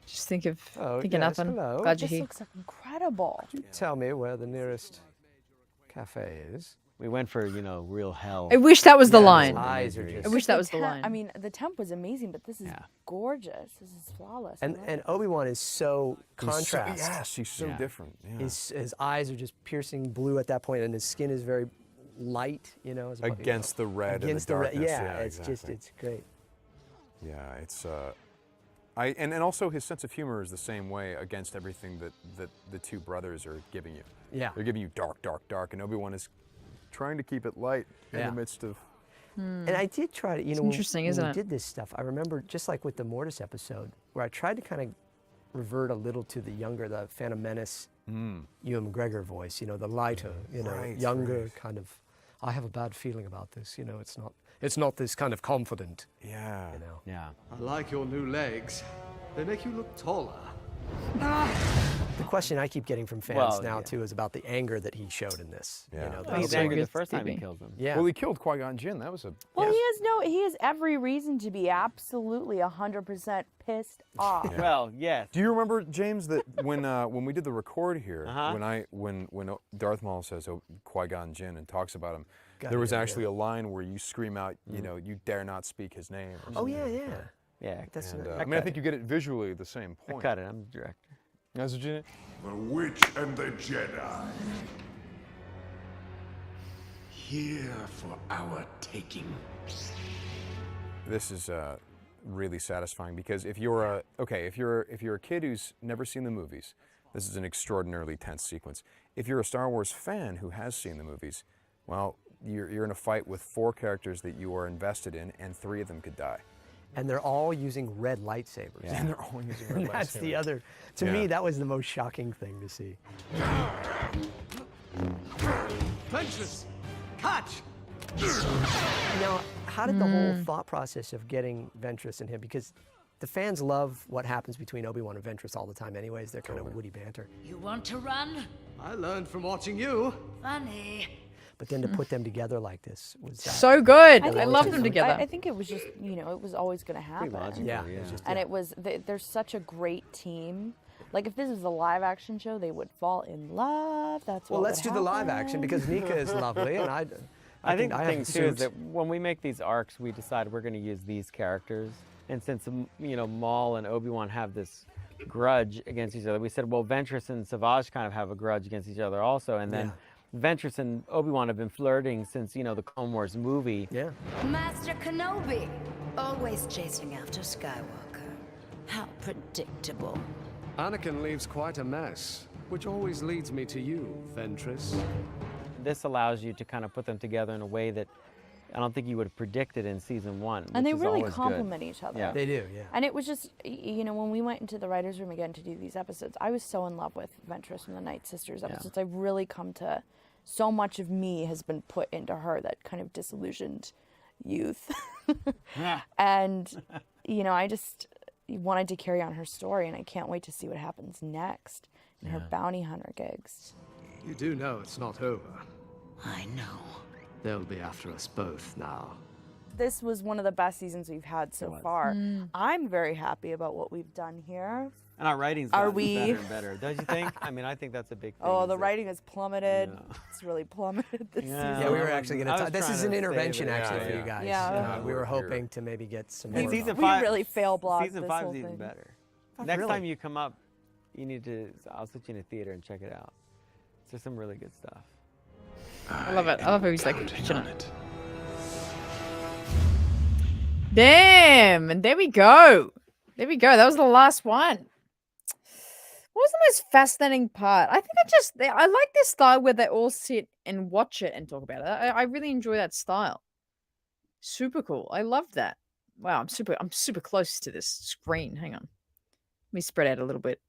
Just think of Oh, thinking yes, nothing. hello. Glad you're This here. looks like incredible. Tell me where the nearest cafe is. We went for, you know, real hell. I wish that was the Yeah, line. his eyes are just. I wish that was the line. I mean, the temp was amazing, but this is gorgeous. This is flawless. I And love and it. Obi-Wan is so He's so- contrast. yes, he's so different. Yeah. His eyes are just piercing blue at that point, and his skin is very light. You know, as opposed- Against the red and the against the red. darkness, Yeah, yeah, it's just exactly. it's great. Yeah, it's and also his sense of humor is the same way against everything that the two brothers are giving you. Yeah. They're giving you dark, dark, dark, and Obi-Wan is trying to keep it light in Yeah. the midst of. And I did try to, you It's know, when- interesting, when isn't we it? did this stuff, I remember just like with the Mortis episode, where I tried to kind of revert a little to the Phantom Menace, Ewan McGregor voice, you know, the lighter, you know, Right, younger right. kind of. I have a bad feeling about this, you know. It's not this kind of confident. Yeah. You know. Yeah. I like your new legs. They make you look taller. The question I keep getting from fans Well, now yeah. too is about the anger that he showed in this. Yeah. You know, Well, he's the- angry the It's first time he creepy. kills him. Yeah. Well, he killed Qui-Gon Jinn. That was a. Well, he has every reason to be absolutely 100% pissed off. Well, yes. Do you remember, James, that when we did the record here, Uh-huh. when Darth Maul says Qui-Gon Jinn and talks about him, Got there it, was yeah, actually a line where you scream out, you know, you dare not speak his name. Or Oh something yeah, like yeah. that. Yeah. That's And, not- I mean, I think you get it visually at the same I point. cut it. I'm the director. That's what you did? The Witch and the Jedi. Here for our taking. This is really satisfying because if you're a kid who's never seen the movies, This is an extraordinarily tense sequence. If you're a Star Wars fan who has seen the movies, well, you're in a fight with 4 characters that you are invested in, and 3 of them could die. And they're all using red lightsabers. Yeah. And they're all using red lightsabers. That's the other, to me, that was the most shocking thing to see. Ventress, catch! Now, how did the whole thought process of getting Ventress and him, because the fans love what happens between Obi-Wan and Ventress all the time anyways, they're kind of witty banter. You want to run? I learned from watching you. Funny. But then to put them together like this was So good. think I it was love just- them together. I think it was just, you know, it was always going to happen. logical, Yeah, yeah. it's just- And it was, they're such a great team. Like, if this was a live action show, they would fall in love. That's Well, what let's would do the live action happen. because Nika is lovely, and I think the have thing the too is suits. that when we make these arcs, we decide we're going to use these characters. And since you know Maul and Obi-Wan have this grudge against each other, we said, well, Ventress and Savage kind of have a grudge against each other also. And then Ventress and Obi-Wan have been flirting since, you know, the Clone Wars movie. Yeah. Master Kenobi, always chasing after Skywalker. How predictable. Anakin leaves quite a mess, which always leads me to you, Ventress. This allows you to kind of put them together in a way that I don't think you would have predicted in season 1. And they which is really always good. complement each other. Yeah. They do, yeah. And it was just, you know, when we went into the writer's room again to do these episodes, I was so in love with Ventress from the Night Sisters episodes. I've really come to, so much of me has been put into her, that kind of disillusioned youth. And, you know, I just wanted to carry on her story, and I can't wait to see what happens next in her bounty hunter gigs. You do know it's not over. I know. They'll be after us both now. This was one of the best seasons we've had so far. Mm. I'm very happy about what we've done here. And our writing's Are gotten we- better and better. Don't you think? I mean, I think that's a big thing. Oh, is the that- writing has plummeted. It's really plummeted this season. Yeah, we were actually going I to was talk. This trying is to an save intervention it. actually Yeah, for yeah. you guys. Yeah. We were hoping to maybe get some And more. season We 5 really fail blogged Season this 5 whole is even thing. better. Oh, Next really? time you come up, you need to. I'll sit you in a theater and check it out. There's some really good stuff. I love it. I love how he's like pitching it. Damn, and there we go. There we go. That was the last one. What was the most fascinating part? I think I like this style where they all sit and watch it and talk about it. I really enjoy that style. Super cool. I love that. Wow, I'm super close to this screen. Hang on. Let me spread out a little bit.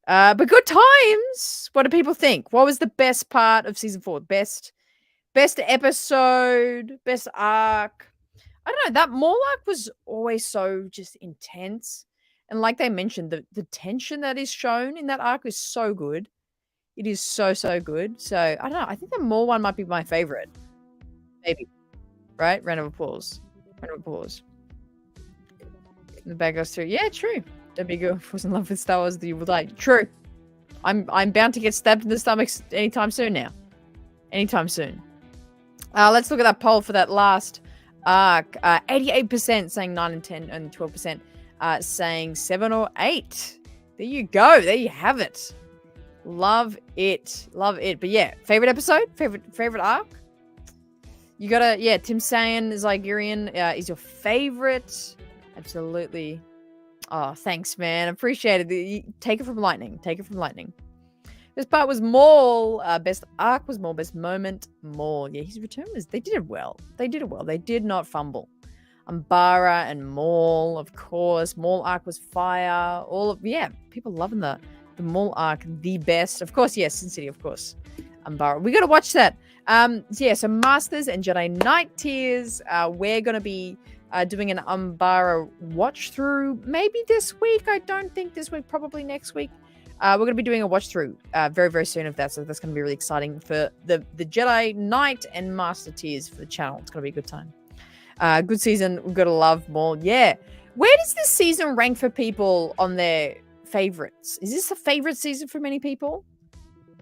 But good times. What do people think? What was the best part of season 4? Best episode, best arc. I don't know. That Maul arc was always so just intense. And like they mentioned, the tension that is shown in that arc is so good. It is so good. So I don't know. I think the Maul one might be my favorite. Maybe. Right? Round of applause. Round of applause. The bag goes through. Yeah, true. Don't be good. Was in love with Star Wars, you will die. True. I'm bound to get stabbed in the stomach anytime soon now. Anytime soon. Let's look at that poll for that last arc. 88% saying 9 and 10 and 12% saying 7 or 8. There you go. There you have it. Love it. Love it. But yeah, favorite episode? Favorite arc? You gotta, yeah, Tim saying Zygerian is your favorite. Absolutely. Oh, thanks, man. Appreciate it. Take it from lightning. Take it from lightning. This part was Maul. Best arc was Maul. Best moment, Maul. Yeah, his return was, they did it well. They did it well. They did not fumble. Umbara and Maul, of course. Maul arc was fire. People loving the Maul arc the best. Of course, yes, Sin City, of course. Umbara. We got to watch that. So Masters and Jedi Knight tiers. We're going to be doing an Umbara watch through maybe this week. I don't think this week, probably next week. We're going to be doing a watch through very, very soon of that. So that's going to be really exciting for the Jedi Knight and Master tiers for the channel. It's going to be a good time. Good season. We've got to love more. Yeah. Where does this season rank for people on their favorites? Is this a favorite season for many people?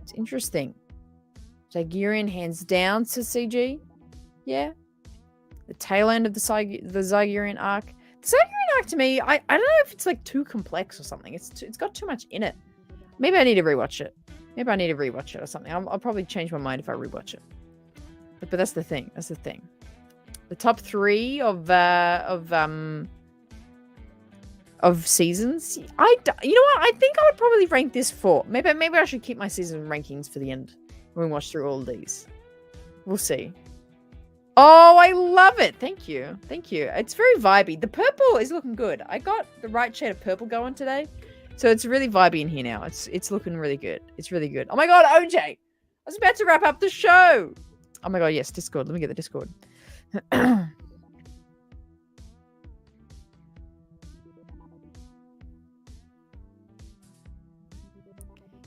It's interesting. Zygerian hands down to CG. Yeah. The tail end of the Zygerian arc. The Zygerian arc to me, I don't know if it's like too complex or something. It's got too much in it. Maybe I need to rewatch it. Maybe I need to rewatch it or something. I'll probably change my mind if I rewatch it. But that's the thing. That's the thing. The top 3 of of seasons. You know what? I think I would probably rank this 4. Maybe I should keep my season rankings for the end when we watch through all of these. We'll see. Oh, I love it. Thank you. Thank you. It's very vibey. The purple is looking good. I got the right shade of purple going today. So it's really vibey in here now. It's looking really good. It's really good. Oh my god, OJ! I was about to wrap up the show. Oh my god, yes, Discord. Let me get the Discord.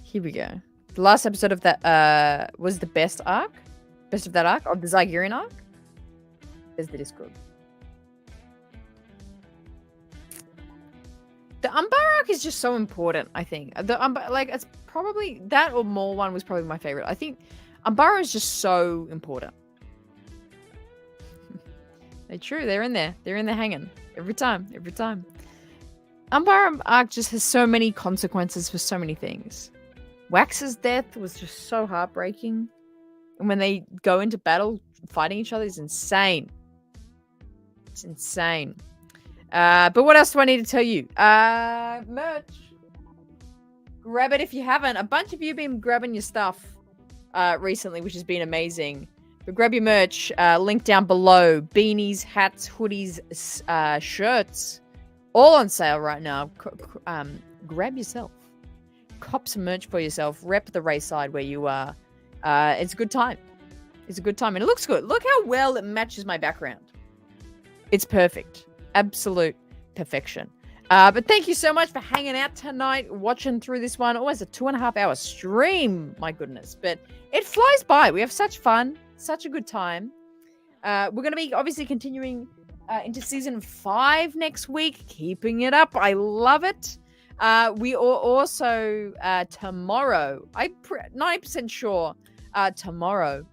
Here we go. The last episode of that was the best arc. Best of that arc, of the Zygerian arc. There's the Discord. The Umbar arc is just so important, I think. The Umbar, like, it's probably that or Maul one was probably my favorite. I think Umbara is just so important. They're true. They're in there. They're in there hanging every time. Every time. Umbara arc just has so many consequences for so many things. Wax's death was just so heartbreaking, and when they go into battle fighting each other is insane. It's insane. But what else do I need to tell you? Merch. Grab it if you haven't. A bunch of you have been grabbing your stuff recently, which has been amazing. But grab your merch. Link down below. Beanies, hats, hoodies, shirts. All on sale right now. Grab yourself. Cop some merch for yourself. Rep the race side where you are. It's a good time. It's a good time. And it looks good. Look how well it matches my background. It's perfect. Absolute perfection. But thank you so much for hanging out tonight, watching through this one. Almost a 2.5 hour stream. My goodness. But it flies by. We have such fun. Such a good time. We're going to be obviously continuing into season 5 next week. Keeping it up. I love it. We are also tomorrow. I'm 90% sure tomorrow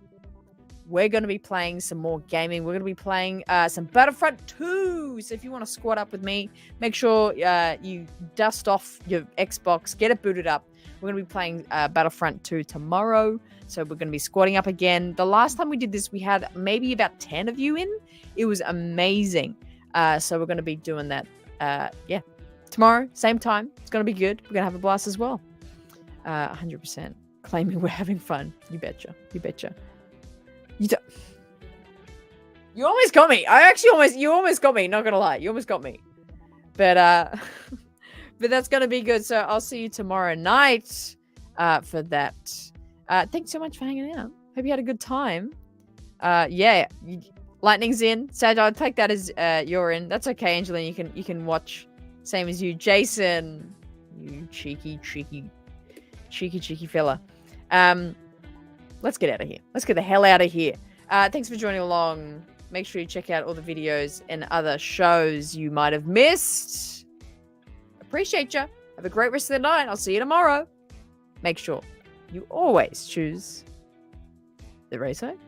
we're going to be playing some more gaming. We're going to be playing some Battlefront 2. So if you want to squad up with me, make sure you dust off your Xbox, get it booted up. We're going to be playing Battlefront 2 tomorrow. So we're going to be squatting up again. The last time we did this, we had maybe about 10 of you in. It was amazing. So we're going to be doing that. Yeah. Tomorrow, same time. It's going to be good. We're going to have a blast as well. 100%. Claiming we're having fun. You betcha. You betcha. You almost got me. You almost got me. Not going to lie. You almost got me. But that's going to be good. So I'll see you tomorrow night for that. Thanks so much for hanging out. Hope you had a good time. Yeah. Lightning's in. Sag, I'll take that as you're in. That's okay, Angelina. You can watch. Same as you, Jason. You cheeky fella. Let's get out of here. Let's get the hell out of here. Thanks for joining along. Make sure you check out all the videos and other shows you might have missed. Appreciate you. Have a great rest of the night. I'll see you tomorrow. Make sure you always choose the race side.